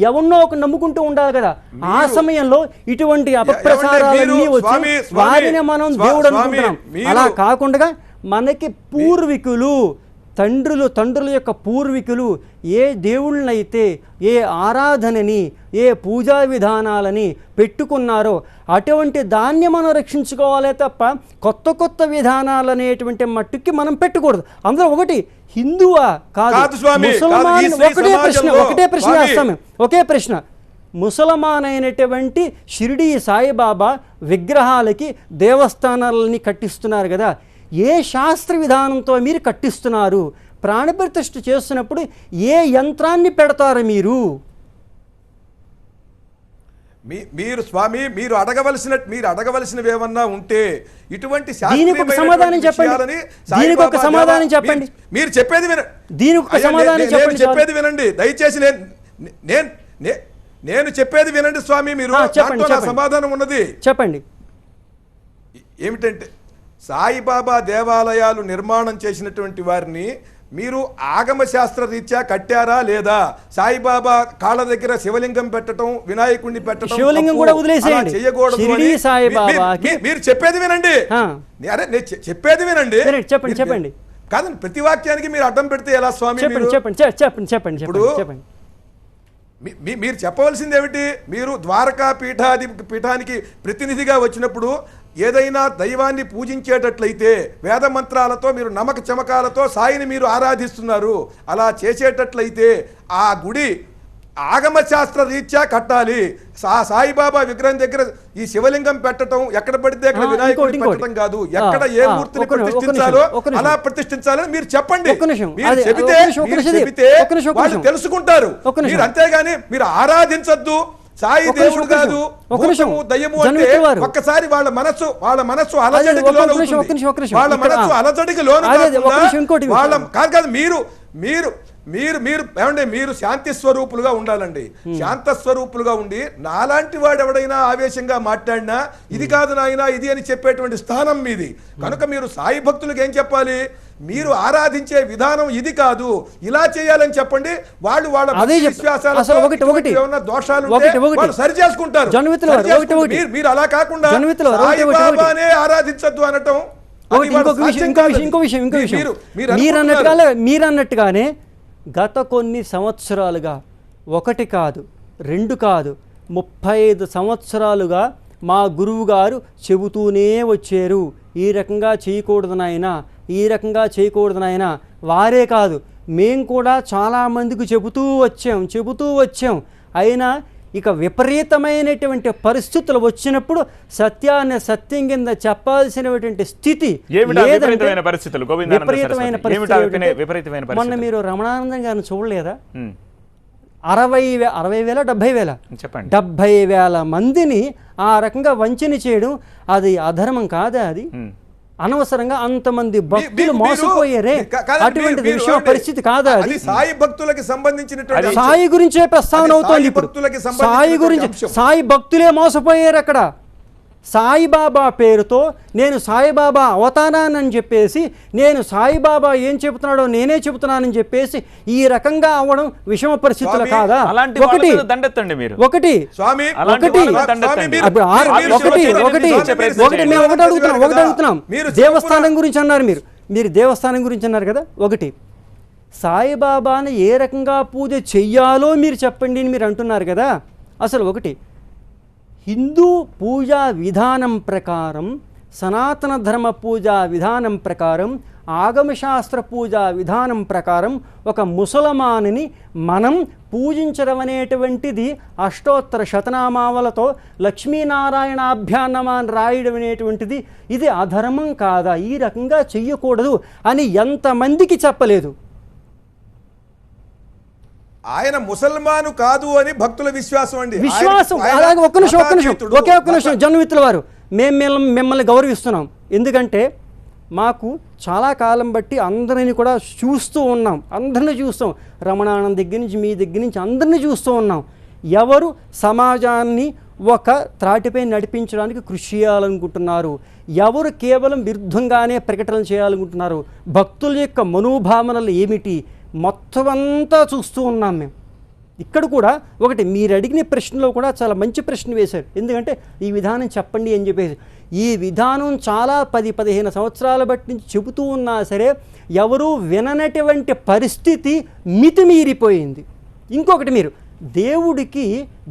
C: ఎవరినో ఒక నమ్ముకుంటూ ఉండాలి కదా. ఆ సమయంలో ఇటువంటి అపప్రసారాలన్నీ వచ్చి వారిని మనం దేవుడు అనుకుంటున్నాం. అలా కాకుండా మనకి పూర్వీకులు తండ్రుల యొక్క పూర్వీకులు ఏ దేవుళ్ళనైతే ఏ ఆరాధనని ఏ పూజా విధానాలని పెట్టుకున్నారో అటువంటి దాన్ని మనం రక్షించుకోవాలే తప్ప కొత్త విధానాలు అనేటువంటి మట్టుకి మనం పెట్టకూడదు. అందులో ఒకటి హిందువా కాదు, ముసల్మాన్. ఒకటే ప్రశ్న వేస్తాము, ఒకే ప్రశ్న. ముసల్మాన్ అయినటువంటి షిరిడీ సాయిబాబా విగ్రహాలకి దేవస్థానాలని కట్టిస్తున్నారు కదా, ఏ శాస్త్ర విధానంతో మీరు కట్టిస్తున్నారు? ప్రాణప్రతిష్ఠ చేస్తున్నప్పుడు ఏ యంత్రాన్ని పెడతారు?
D: మీరు స్వామి మీరు అడగవలసినవి ఏమన్నా ఉంటే ఇటువంటి
C: దీనికి ఒక సమాధానం చెప్పండి. దీనికి ఒక సమాధానం చెప్పండి.
D: మీరు చెప్పేది వినండి.
C: దీనికి ఒక సమాధానం చెప్పండి.
D: చెప్పేది వినండి దయచేసి. నేను చెప్పేది వినండి స్వామి. మీరు
C: చెప్పండి.
D: సమాధానం ఉన్నది
C: చెప్పండి.
D: ఏమిటంటే సాయిబాబా దేవాలయాలు నిర్మాణం చేసినటువంటి వారిని మీరు ఆగమ శాస్త్ర రీత్యా కట్టారా లేదా? సాయిబాబా కాళ్ళ దగ్గర శివలింగం పెట్టడం, వినాయకుడిని పెట్టడం,
C: శివలింగం కూడా వదిలేసేయండి. షిరిడి సాయిబాబాకి
D: మీరు చెప్పేది వినండి. అరే నేను చెప్పేది వినండి.
C: చెప్పండి.
D: కాదండి, ప్రతి వాక్యానికి మీరు అడ్డం పెడితే ఎలా స్వామి?
C: చెప్పండి.
D: ఇప్పుడు మీరు చెప్పవలసింది ఏమిటి? మీరు ద్వారకా పీఠానికి ప్రతినిధిగా వచ్చినప్పుడు ఏదైనా దైవాన్ని పూజించేటట్లయితే వేద మంత్రాలతో మీరు నమక చమకాలతో సాయిని మీరు ఆరాధిస్తున్నారు. అలా చేసేటట్లయితే ఆ గుడి ఆగమ శాస్త్ర రీత్యా కట్టాలి. సాయిబాబా విగ్రహం దగ్గర ఈ శివలింగం పెట్టడం, ఎక్కడ పడితే అక్కడ వినాయకుడిని పెట్టడం కాదు. ఎక్కడ ఏ మూర్తిని ప్రతిష్ఠించాలో అలా ప్రతిష్ఠించాలని మీరు చెప్పండి. మీరు చెబితే వాళ్ళు తెలుసుకుంటారు. మీరు అంతేగాని మీరు ఆరాధించద్దు, సాయి దేవుడు కాదు, దయ్యము అంటే ఒక్కసారి వాళ్ళ మనస్సు అలజడికి లోనవుతుంది. వాళ్ళ మనస్సు అలజడికి లోను వాళ్ళ కాదు. మీరు శాంతి స్వరూపులుగా ఉండాలండి. శాంత స్వరూపులుగా ఉండి నాలాంటి వాడు ఎవడైనా ఆవేశంగా మాట్లాడినా ఇది కాదు నాయనా ఇది అని చెప్పేటువంటి స్థానం మీది. కనుక మీరు సాయి భక్తులకు ఏం చెప్పాలి? మీరు ఆరాధించే విధానం ఇది కాదు, ఇలా చేయాలని చెప్పండి. వాళ్ళు వాళ్ళ విశ్వాసాలు దోషాలు సరి చేసుకుంటారు. మీరు అలా కాకుండా సాయిబాబానే ఆరాధించద్దు అనటం.
C: ఇంకో విషయం మీరన్నట్టుగానే గత కొన్ని సంవత్సరాలుగా, ఒకటి కాదు, రెండు కాదు, 35 సంవత్సరాలుగా మా గురువు గారు చెబుతూనే వచ్చారు, ఈ రకంగా చేయకూడదు నాయనా, ఈ రకంగా చేయకూడదు నాయనా. వారే కాదు, మేము కూడా చాలామందికి చెబుతూ వచ్చాం. అయినా ఇక విపరీతమైనటువంటి పరిస్థితులు వచ్చినప్పుడు సత్యాన్ని సత్యం కింద చెప్పాల్సినటువంటి స్థితి విపరీతమైన పరిస్థితులు. మొన్న మీరు రమణానందం గారిని చూడలేదా? 70,000 మందిని ఆ రకంగా వంచన చేయడం అది అధర్మం కాదా? అది అనవసరంగా అంతమంది భక్తులు మోసపోయారే, అటువంటి విషయం పరిస్థితి కాదా? అది
D: సాయి భక్తులకి సంబంధించినటువంటి
C: సాయి గురించే ప్రస్తావన అవుతోంది ఇప్పుడు. సాయి భక్తులే మోసపోయారు అక్కడ. సాయిబాబా పేరుతో నేను సాయిబాబా అవతారానని చెప్పేసి, నేను సాయిబాబా ఏం చెబుతున్నాడో నేనే చెబుతున్నానని చెప్పేసి ఈ రకంగా అవ్వడం విషమ పరిస్థితులు కాదా? ఒకటి అడుగుతున్నాం. దేవస్థానం గురించి అన్నారు మీరు దేవస్థానం గురించి అన్నారు కదా. ఒకటి, సాయిబాబాని ఏ రకంగా పూజ చెయ్యాలో మీరు చెప్పండి అని మీరు అంటున్నారు కదా. అసలు ఒకటి, హిందూ పూజా విధానం ప్రకారం, సనాతన ధర్మ పూజా విధానం ప్రకారం, ఆగమశాస్త్ర పూజా విధానం ప్రకారం ఒక ముసలమానుని మనం పూజించడం అనేటువంటిది అష్టోత్తర శతనామావలతో లక్ష్మీనారాయణాభ్యాన్నమాన్ని రాయడం అనేటువంటిది ఇది అధర్మం కాదా? ఈ రకంగా చెయ్యకూడదు అని ఎంతమందికి చెప్పలేదు?
D: ఆయన ముసల్మాను కాదు అని భక్తుల విశ్వాసం అండి.
C: విశ్వాసం. అలాగే ఒక్క నిమిషం జన్మమిత్రుల వారు, మేము మిమ్మల్ని గౌరవిస్తున్నాం. ఎందుకంటే మాకు చాలా కాలం బట్టి అందరిని కూడా అందరినీ చూస్తాం. రమణానంద దగ్గర నుంచి మీ దగ్గర నుంచి అందరినీ చూస్తూ ఉన్నాం. ఎవరు సమాజాన్ని ఒక త్రాటిపై నడిపించడానికి కృషి చేయాలనుకుంటున్నారు, ఎవరు కేవలం విరుద్ధంగానే ప్రకటనలు చేయాలనుకుంటున్నారు, భక్తుల యొక్క మనోభావనలు ఏమిటి, మొత్తం అంతా చూస్తూ ఉన్నాం మేము. ఇక్కడ కూడా ఒకటి, మీరు అడిగిన ప్రశ్నలో కూడా చాలా మంచి ప్రశ్న వేశారు. ఎందుకంటే ఈ విధానం చెప్పండి అని చెప్పేసి, ఈ విధానం చాలా 10-15 సంవత్సరాల బట్టి నుంచి చెబుతూ ఉన్నా సరే ఎవరూ విననటువంటి పరిస్థితి మితిమీరిపోయింది. ఇంకొకటి, మీరు దేవుడికి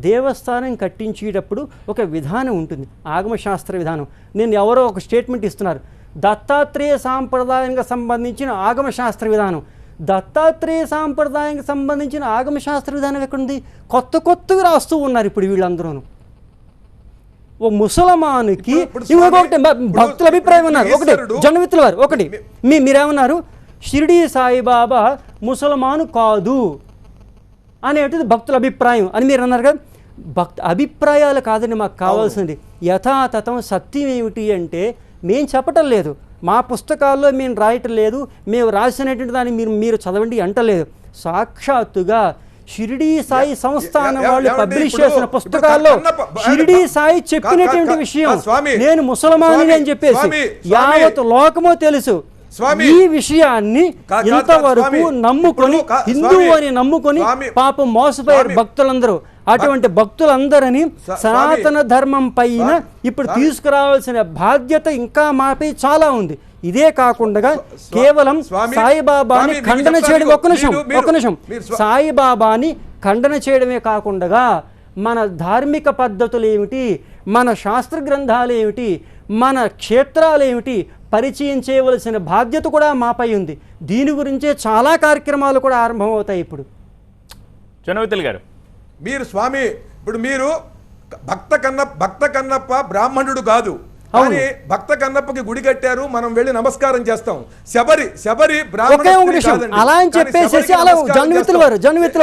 C: దేవస్థానం కట్టించేటప్పుడు ఒక విధానం ఉంటుంది, ఆగమశాస్త్ర విధానం. నేను ఎవరో ఒక స్టేట్మెంట్ ఇస్తున్నారు, దత్తాత్రేయ సాంప్రదాయానికి సంబంధించిన ఆగమశాస్త్ర విధానం. దత్తాత్రేయ సాంప్రదాయానికి సంబంధించిన ఆగమశాస్త్ర విధానం ఎక్కడుంది? కొత్తగా రాస్తూ ఉన్నారు ఇప్పుడు వీళ్ళందరూ. ఓ ముసలమానికి ఇంకొకటి భక్తుల అభిప్రాయం ఉన్నారు. ఒకటి జన్మమిత్రుల వారు, ఒకటి మీరేమన్నారు, షిరిడి సాయిబాబా ముసలమాను కాదు అనేటిది భక్తుల అభిప్రాయం అని మీరు అన్నారు కదా. అభిప్రాయాలు కాదని మాకు కావాల్సింది యథాతథం సత్యం ఏమిటి అంటే మేము చెప్పటం లేదు, మా పుస్తకాల్లో మేము రాయటం లేదు, మేము రాసినటువంటి దాన్ని మీరు చదవండి అంటలేదు. సాక్షాత్తుగా షిరిడీ సాయి సంస్థానం వాళ్ళు పబ్లిష్ చేసిన పుస్తకాల్లో షిరిడీ సాయి చెప్పినటువంటి విషయం, నేను ముసల్మాని అని చెప్పేసి యావత్ లోకమో తెలుసు. ఈ విషయాన్ని ఇంతవరకు నమ్ముకొని హిందూ అని నమ్ముకొని పాపం మోసపోయారు భక్తులందరూ. అటువంటి భక్తులందరినీ సనాతన ధర్మం పైన ఇప్పుడు తీసుకురావాల్సిన బాధ్యత ఇంకా మాపై చాలా ఉంది. ఇదే కాకుండా కేవలం సాయిబాబాని ఖండన చేయడం, ఒక్క నిమిషం సాయిబాబాని ఖండన చేయడమే కాకుండా మన ధార్మిక పద్ధతులు ఏమిటి, మన శాస్త్ర గ్రంథాలు ఏమిటి, మన క్షేత్రాలు ఏమిటి పరిచయం చేయవలసిన బాధ్యత కూడా మాపై ఉంది. దీని గురించే చాలా కార్యక్రమాలు కూడా ఆరంభమవుతాయి. ఇప్పుడు
A: జనవితల్ గారు,
D: మీరు స్వామి ఇప్పుడు మీరు భక్త కన్నప్ప బ్రాహ్మణుడు కాదు, కానీ భక్త కన్నప్పకి గుడి కట్టారు, మనం వెళ్ళి నమస్కారం చేస్తాం. శబరి బ్రాహ్మణ
C: అలా అని చెప్పేసి అలా జన్మిత్రుల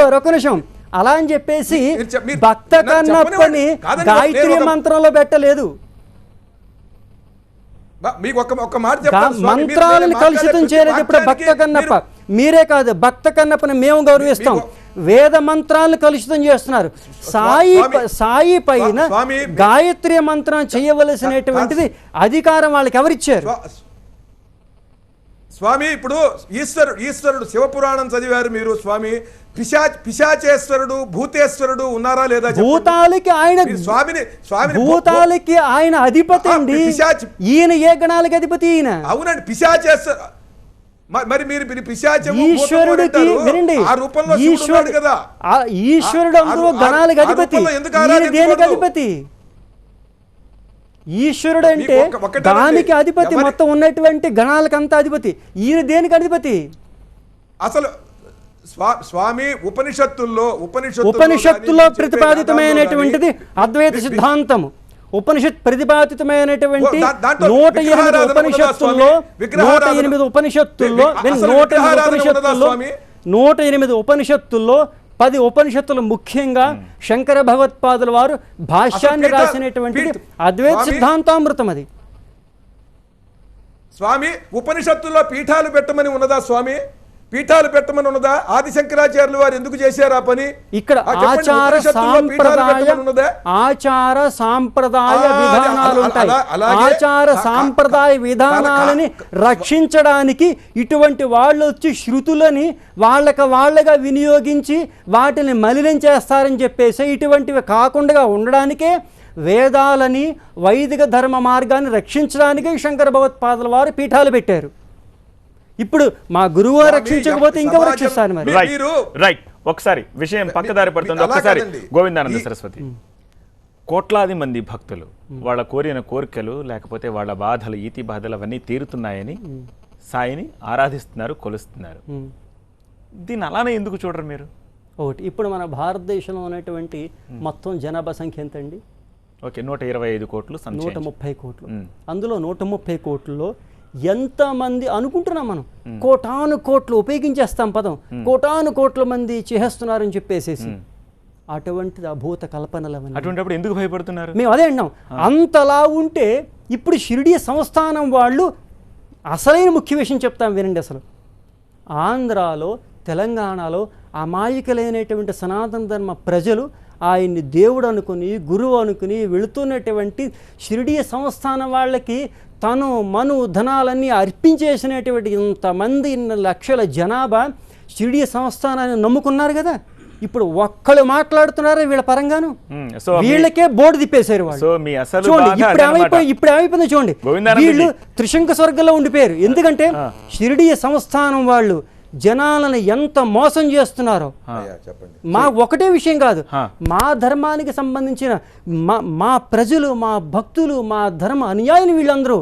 C: వారు ఒక నిమిషం అలా అని చెప్పేసి భక్త కన్నప్పని గాయత్రి మంత్రంలో పెట్టలేదు.
D: మీకు ఒక మాట చెప్తాను,
C: మంత్రాలను కలుషితం చేయలేదు ఇప్పుడు భక్త కన్నప్ప. మీరే కాదు, భక్త కన్నప్పని మేము గౌరవిస్తాం. వేద మంత్రాలను కలుషితం చేస్తున్నారు. సాయి పైన గాయత్రి మంత్రం చేయవలసినటువంటిది అధికారం వాళ్ళకి ఎవరిచ్చారు?
D: స్వామి ఇప్పుడు ఈశ్వరుడు శివపురాణం చదివారు మీరు స్వామి. పిశాచేశ్వరుడు భూతేశ్వరుడు ఉన్నారా లేదా?
C: భూతాలకి ఆయన అధిపతి అండి. ఈయన ఏ గణాలకి అధిపతి? ఈయన
D: అవునండి పిశాచేశ్వరు. మరి మీరు
C: ఈశ్వరుడికి వినండి, ఈశ్వరుడు అందరూ గణాలకు అధిపతి, ఈయన దేనికి అధిపతి? ఈశ్వరుడు అంటే దానికి అధిపతి, మొత్తం ఉన్నటువంటి గణాలకంతా అధిపతి. ఈయన దేనికి అధిపతి?
D: అసలు స్వామి ఉపనిషత్తుల్లో
C: ప్రతిపాదితమైనటువంటిది అద్వైత సిద్ధాంతము. ఉపనిషత్ ప్రతిపాదితమైనటువంటి 108 ఉపనిషత్తుల్లో 10 ఉపనిషత్తులు ముఖ్యంగా శంకర భగవత్పాదుల వారు భాష్యాన్ని రాసినటువంటి అద్వైత సిద్ధాంతామృతం. అది
D: స్వామి ఉపనిషత్తుల్లో పీఠాలు పెట్టమని ఉన్నదా? స్వామి పీఠాలు పెట్టమని ఉన్నదా? ఆదిశంకరాచార్యులు వారు ఎందుకు చేశారు ఆ పని?
C: ఇక్కడ ఆచార సాంప్రదాయ విధానాలు ఉంటాయి. ఆచార సాంప్రదాయ విధానాలని రక్షించడానికి ఇటువంటి వాళ్ళు వచ్చి శృతులని వాళ్ళగా వినియోగించి వాటిని మలినం చేస్తారని చెప్పేసి ఇటువంటివి కాకుండా ఉండడానికే వేదాలని వైదిక ధర్మ మార్గాన్ని రక్షించడానికి శంకర భగవత్పాదుల వారు పీఠాలు పెట్టారు. ఇప్పుడు మా గురువు రక్షించకపోతే ఇంకెవరు రక్షిస్తారు? మరి
A: రైట్, ఒకసారి విషయం పక్కదారి పడుతుంది. ఒకసారి గోవిందానంద సరస్వతి, కోట్లాది మంది భక్తులు వాళ్ళ కోరిన కోరికలు లేకపోతే వాళ్ళ బాధలు, ఈతి బాధలు అవన్నీ తీరుతున్నాయని సాయిని ఆరాధిస్తున్నారు, కొలుస్తున్నారు. దీన్ని అలానే ఎందుకు చూడరు మీరు?
C: ఒకటి, ఇప్పుడు మన భారతదేశంలో ఉన్నటువంటి మొత్తం జనాభా సంఖ్య ఎంత అండి?
A: ఓకే, 125 కోట్లు,
C: 130 కోట్లు. అందులో 130 కోట్లలో ఎంతమంది అనుకుంటున్నాం మనం? కోటాను కోట్లు ఉపయోగించేస్తాం పదం, కోటాను కోట్ల మంది చేస్తున్నారని చెప్పేసేసి. అటువంటి అభూత కల్పనలు
A: అటువంటిప్పుడు ఎందుకు భయపడుతున్నారు?
C: మేము అదే అన్నాం. అంతలా ఉంటే ఇప్పుడు షిరిడీ సంస్థానం వాళ్ళు అసలైన ముఖ్య విషయం చెప్తాం వినండి. అసలు ఆంధ్రాలో తెలంగాణలో అమాయకులైనటువంటి సనాతన ధర్మ ప్రజలు ఆయన్ని దేవుడు అనుకుని గురువు అనుకుని వెళుతున్నటువంటి షిరిడీ సంస్థానం వాళ్ళకి తను మను ధనాలన్నీ అర్పించేసినటువంటి ఇంతమంది లక్షల జనాభా షిరిడీ సంస్థానాన్ని నమ్ముకున్నారు కదా. ఇప్పుడు ఒక్కళ్ళు మాట్లాడుతున్నారా వీళ్ళ పరంగాను? వీళ్ళకే బోర్డు తిప్పేశారు వాళ్ళు. చూడండి ఇప్పుడు ఏమైపోయిందో చూడండి. వీళ్ళు త్రిశంక స్వర్గంలో ఉండిపోయారు. ఎందుకంటే షిరిడీ సంస్థానం వాళ్ళు జనాలను ఎంత మోసం చేస్తున్నారో. మా ఒకటే విషయం కాదు, మా ధర్మానికి సంబంధించిన మా ప్రజలు, మా భక్తులు, మా ధర్మ అనుయాయులు వీళ్ళందరూ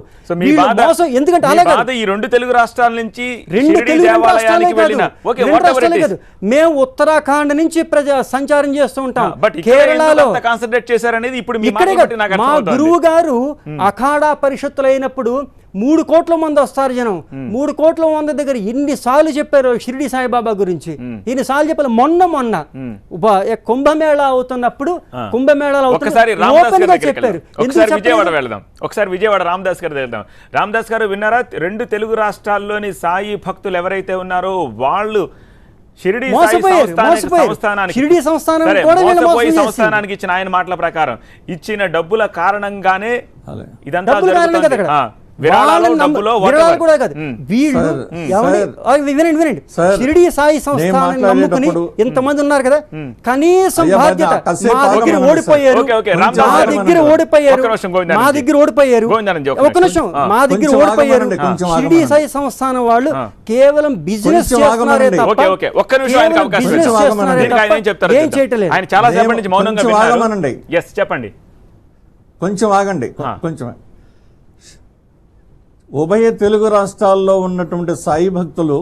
C: మోసం. ఎందుకంటే
A: అలాగే ఈ 2 తెలుగు రాష్ట్రాల నుంచి
C: 2 తెలుగు రాష్ట్రాలే కాదు, మేము ఉత్తరాఖండ్ నుంచి సంచారం చేస్తూ ఉంటాం. కేరళలో
A: కాన్సన్ట్రేట్ చేశారనేది ఇప్పుడు
C: ఇక్కడే. మా గురువు గారు అఖాడా పరిషత్తులైనప్పుడు 3 కోట్ల మంది వస్తారు జనం. 3 కోట్ల మంది దగ్గర ఎన్నిసార్లు చెప్పారు షిరిడి సాయిబాబా గురించి, ఎన్నిసార్లు చెప్పారు. మొన్న కుంభమేళా అవుతున్నప్పుడు
A: ఒకసారి రామదాస్
C: ఓపెన్ గా
A: గారి
C: చెప్పారు.
A: ఒకసారి విజయవాడ వెళ్దాం, ఒకసారి విజయవాడ రామదాస్ గారి వెళ్దాం. రామదాస్ గారు విన్నారా, 2 తెలుగు రాష్ట్రాల్లోని సాయి భక్తులు ఎవరైతే ఉన్నారో వాళ్ళు షిరిడి సంస్థానానికి ఇచ్చిన ఆయన మాటల ప్రకారం ఇచ్చిన డబ్బుల కారణంగానే ఇదంతా
C: షిరిడి సాయి సంస్థానాన్ని నమ్ముకుని ఇంతమంది ఉన్నారు కదా, కనీసం బాధ్యత మా దగ్గర ఓడిపోయారు, ఒక నిమిషం, మా దగ్గర ఓడిపోయారు. షిరిడి సాయి సంస్థానం వాళ్ళు కేవలం బిజినెస్ చేస్తున్నారే తప్ప ఏం చేయట్లేదు.
A: ఆయన చాలా సేపటి నుంచి మౌనంగా విన్నారు. ఎస్ చెప్పండి.
E: కొంచెం ఆగండి, కొంచెం. ఉభయ తెలుగు రాష్ట్రాల్లో ఉన్నటువంటి సాయి భక్తులు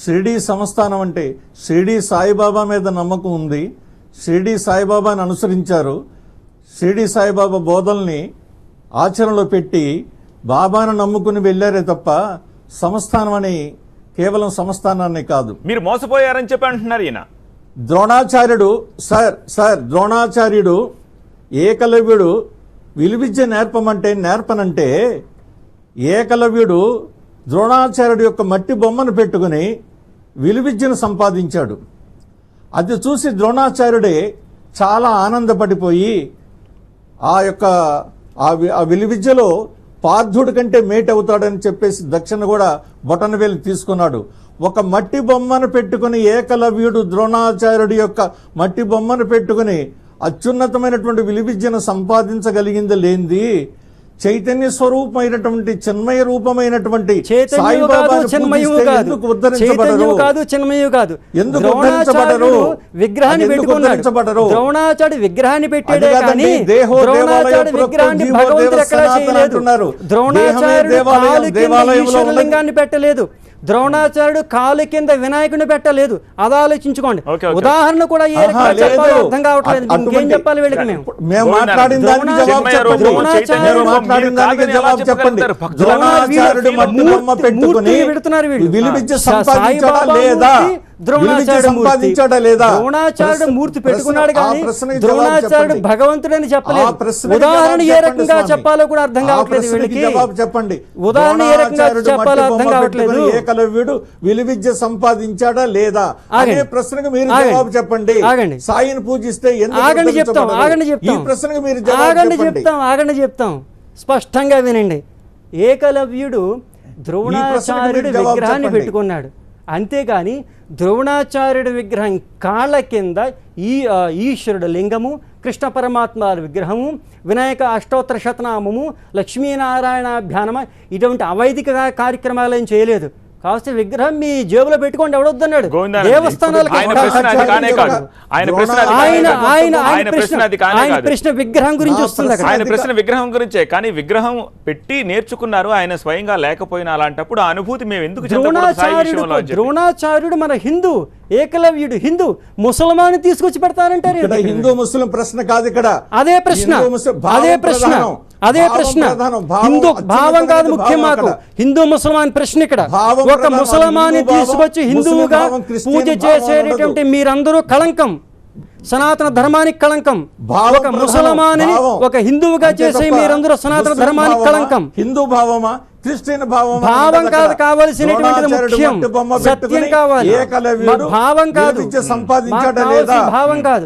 E: షిరిడి సంస్థానం అంటే షిరిడి సాయిబాబా మీద నమ్మకం ఉంది, షిరిడి సాయిబాబాని అనుసరించారు, షిరిడి సాయిబాబా బోధల్ని ఆచరణలో పెట్టి బాబాను నమ్ముకుని వెళ్ళారే తప్ప సంస్థానం అని కేవలం సంస్థానాన్ని కాదు.
A: మీరు మోసపోయారని చెప్పి అంటున్నారు ఈయన.
E: ద్రోణాచార్యుడు ద్రోణాచార్యుడు ఏకలవ్యుడు విలువిద్య నేర్పనంటే ఏకలవ్యుడు ద్రోణాచార్యుడు యొక్క మట్టి బొమ్మను పెట్టుకుని విలువిద్యను సంపాదించాడు. అది చూసి ద్రోణాచార్యుడే చాలా ఆనందపడిపోయి ఆ విలువిద్యలో పార్థుడి కంటే మేట్ అవుతాడని చెప్పేసి దక్షిణ కూడా బొటనవేలు తీసుకున్నాడు. ఒక మట్టి బొమ్మను పెట్టుకుని ఏకలవ్యుడు ద్రోణాచార్యుడి యొక్క మట్టి బొమ్మను పెట్టుకుని అత్యున్నతమైనటువంటి విలువిద్యను సంపాదించగలిగింది లేనిది చైతన్య స్వరూపమైనటువంటి చిన్మయ రూపమైనటువంటి
C: విగ్రహాన్ని పెట్టుకున్నాడు. ద్రోణాచార్యుడు విగ్రహాన్ని పెట్టాడే కానీ ద్రోణాచార్యుడు విగ్రహాన్ని భగవంతుడు ఎక్కడా చేయలేదు. ద్రోణాచార్యుడు లింగాన్ని పెట్టలేదు. ద్రోణాచార్యుడు కాలు కింద వినాయకుడిని పెట్టలేదు. అది ఆలోచించుకోండి. ఉదాహరణ కూడా ఏ రకంగా చెప్పాలో అర్థం కావట్లేదు. ఇంకేం చెప్పాలి వీళ్ళకి?
E: మేము మాట్లాడిన దానికి జవాబు చెప్పండి. ద్రోణాచార్యుడు మట్టి బొమ్మ పెట్టుకుని విలువిద్య సంపాదించాడా లేదా?
C: ద్రోణాచార్యుడు మూర్తి పెట్టుకున్నాడు కానీ ద్రోణాచార్యుడు భగవంతుడని చెప్పలేదు. ఉదాహరణ ఏ రకంగా చెప్పాలో కూడా అర్థం కావట్లేదు వీళ్ళకి.
E: చెప్పండి.
C: ఉదాహరణ ఏ రకంగా చెప్పాలో అర్థం కావట్లేదు.
E: ఏకలవ్యుడు విలువిద్య సంపాదించాడా లేదా అనే ప్రశ్నకు మీరు జవాబు చెప్పండి. సాయిని పూజిస్తే
C: ఆగండి చెప్తాం.
E: ఈ ప్రశ్నకు మీరు
C: ఆగండి చెప్తాం. స్పష్టంగా వినండి. ఏకలవ్యుడు ద్రోణాచార్యుడు విగ్రహాన్ని పెట్టుకున్నాడు. అంతేగాని ద్రోణాచార్యుడి విగ్రహం కాళ్ళ కింద ఈశ్వరుడు లింగము, కృష్ణ పరమాత్మ విగ్రహము, వినాయక అష్టోత్తర శతనామము, లక్ష్మీనారాయణాభ్యానమ ఇటువంటి అవైదిక కార్యక్రమాలు ఏం చేయలేదు. కాస్త విగ్రహం మీ జేబులో పెట్టుకోండి, ఎవడొద్దన్నాడు. దేవస్థానాలకు ఆయన ప్రశ్న విగ్రహం గురించి వస్తుంది.
A: ఆయన ప్రశ్న విగ్రహం గురించే, కానీ విగ్రహం పెట్టి నేర్చుకున్నారు ఆయన స్వయంగా లేకపోయినా. అలాంటప్పుడు ఆ అనుభూతి మేము ఎందుకు?
C: ద్రోణాచార్యుడు మన హిందూ, ఏకలవ్యుడు హిందూ, ముసల్మాన్ తీసుకొచ్చి పెడతారంటారు.
E: హిందూ ముస్లిం ప్రశ్న కాదు ఇక్కడ.
C: అదే ప్రశ్న హిందూ భావం కాదు ముఖ్యం మాకు. హిందూ ముసల్మాన్ ప్రశ్న ఇక్కడ. ఒక ముసల్మాన్ని తీసుకొచ్చి హిందువుగా పూజ చేసేటటువంటి మీరందరూ కళంకం, సనాతన ధర్మానికి కళంకం. ఒక ముసల్మాన్ని ఒక హిందువుగా చేసే మీరందరూ సనాతన ధర్మానికి కళంకం.
E: హిందూ భావమా క్రిస్టియన్
C: భావం కాదు కావలసినటువంటిది ముఖ్యం. సత్యం కావాలి, భావం కాదు. భావం కాదు.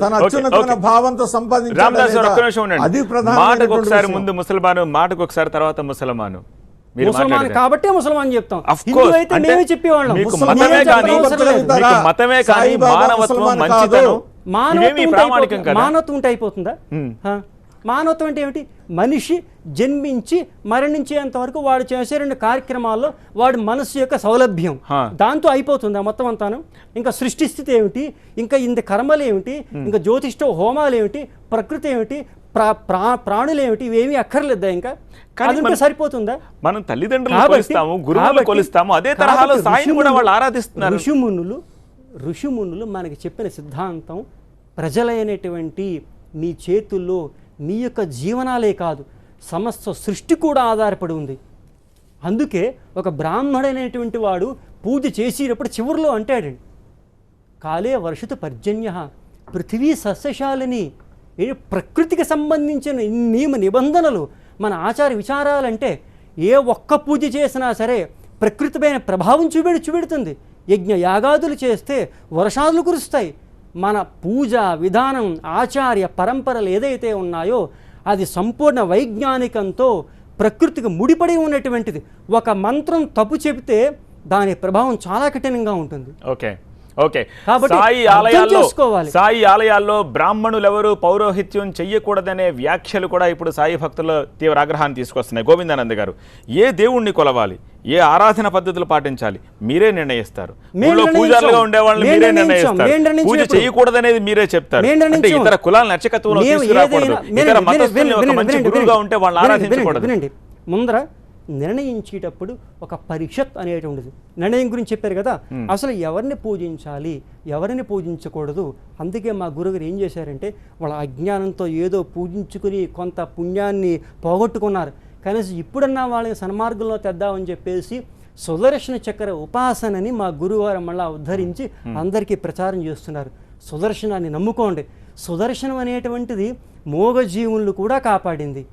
A: మాటకు ఒకసారి ముందు ముసల్మాను, మాటకు ఒకసారి తర్వాత ముసల్మాను.
C: ముసల్మాన్ కాబట్టి ముసల్మాన్ చెప్తాం. హిందూ అయితే మేమే చెప్పేవాళ్ళం.
A: మతమే కానీ మానవత్వం, మంచితనం,
C: మానవత్వం ఉంటే అయిపోతుందా? మానవత్వం అంటే ఏమిటి? మనిషి జన్మించి మరణించేంత వరకు వాడు చేసే 2 కార్యక్రమాల్లో వాడి మనస్సు యొక్క సౌలభ్యం, దాంతో అయిపోతుందా మొత్తం అంతాను? ఇంకా సృష్టి స్థితి ఏమిటి, ఇంకా ఇంత కర్మలు ఏమిటి, ఇంకా జ్యోతిష్ఠ హోమాలు ఏమిటి, ప్రకృతి ఏమిటి, ప్రాణులు ఏమిటి, ఇవేమీ అక్కర్లేదా? ఇంకా సరిపోతుందా?
A: మనం తల్లిదండ్రులు కొలుస్తాము, గురువులు కొలుస్తాము, అదే తరహాలో సాయిని కూడా వాళ్ళు ఆరాధిస్తున్నారు.
C: ఋషిమునులు మనకి చెప్పిన సిద్ధాంతం ప్రజలైనటువంటి మీ చేతుల్లో మీ యొక్క జీవనాలే కాదు, సమస్త సృష్టి కూడా ఆధారపడి ఉంది. అందుకే ఒక బ్రాహ్మడైనటువంటి వాడు పూజ చేసేటప్పుడు చివరిలో అంటాడండి, కాలే వర్షిత పర్జన్య పృథివీ సస్యశాలిని. ప్రకృతికి సంబంధించిన నియమ నిబంధనలు మన ఆచార విచారాలంటే ఏ ఒక్క పూజ చేసినా సరే ప్రకృతిపైన ప్రభావం చూపెడుతుంది. యజ్ఞ యాగాదులు చేస్తే వర్షాలు కురుస్తాయి. మన పూజ విధానం ఆచార్య పరంపరలు ఏదైతే ఉన్నాయో అది సంపూర్ణ వైజ్ఞానికంతో ప్రకృతికి ముడిపడి ఉన్నటువంటిది. ఒక మంత్రం తప్పు చెబితే దాని ప్రభావం చాలా కఠినంగా ఉంటుంది.
A: Okay okay.
C: కాబట్టి
A: సాయి ఆలయాల్లో బ్రాహ్మణులు ఎవరు పౌరోహిత్యం చెయ్యకూడదనే వ్యాఖ్యలు కూడా ఇప్పుడు సాయి భక్తుల తీవ్ర ఆగ్రహాన్ని తీసుకొస్తున్నాయి. గోవిందానంద గారు, ఏ దేవుణ్ణి కొలవాలి, ఏ ఆరాధన పద్ధతులు పాటించాలి మీరే నిర్ణయిస్తారు. పూజారులుగా ఉండే వాళ్ళని మీరే నిర్ణయిస్తారు. పూజ చేయకూడదనేది మీరే చెప్తారు. అంటే ఇతర కులాలను అర్చకత్వంలో తీసుకురాకూడదు. ఇతర మతస్థుల్ని ఒక మంచి గురువుగా ఉంటే వాళ్ళని ఆరాధించకూడదు.
C: ముందర నిర్ణయించేటప్పుడు ఒక పరిషత్ అనేటువంటిది నిర్ణయం గురించి చెప్పారు కదా, అసలు ఎవరిని పూజించాలి ఎవరిని పూజించకూడదు. అందుకే మా గురుగారు ఏం చేశారంటే వాళ్ళ అజ్ఞానంతో ఏదో పూజించుకుని కొంత పుణ్యాన్ని పోగొట్టుకున్నారు. కనీసం ఇప్పుడన్నా వాళ్ళని సన్మార్గంలో తెద్దామని చెప్పేసి సుదర్శన చక్ర ఉపాసనని మా గురువారు మళ్ళా ఉద్ధరించి అందరికీ ప్రచారం చేస్తున్నారు. సుదర్శనాన్ని నమ్ముకోండి. సుదర్శనం అనేటువంటిది మోగజీవులను కూడా కాపాడింది.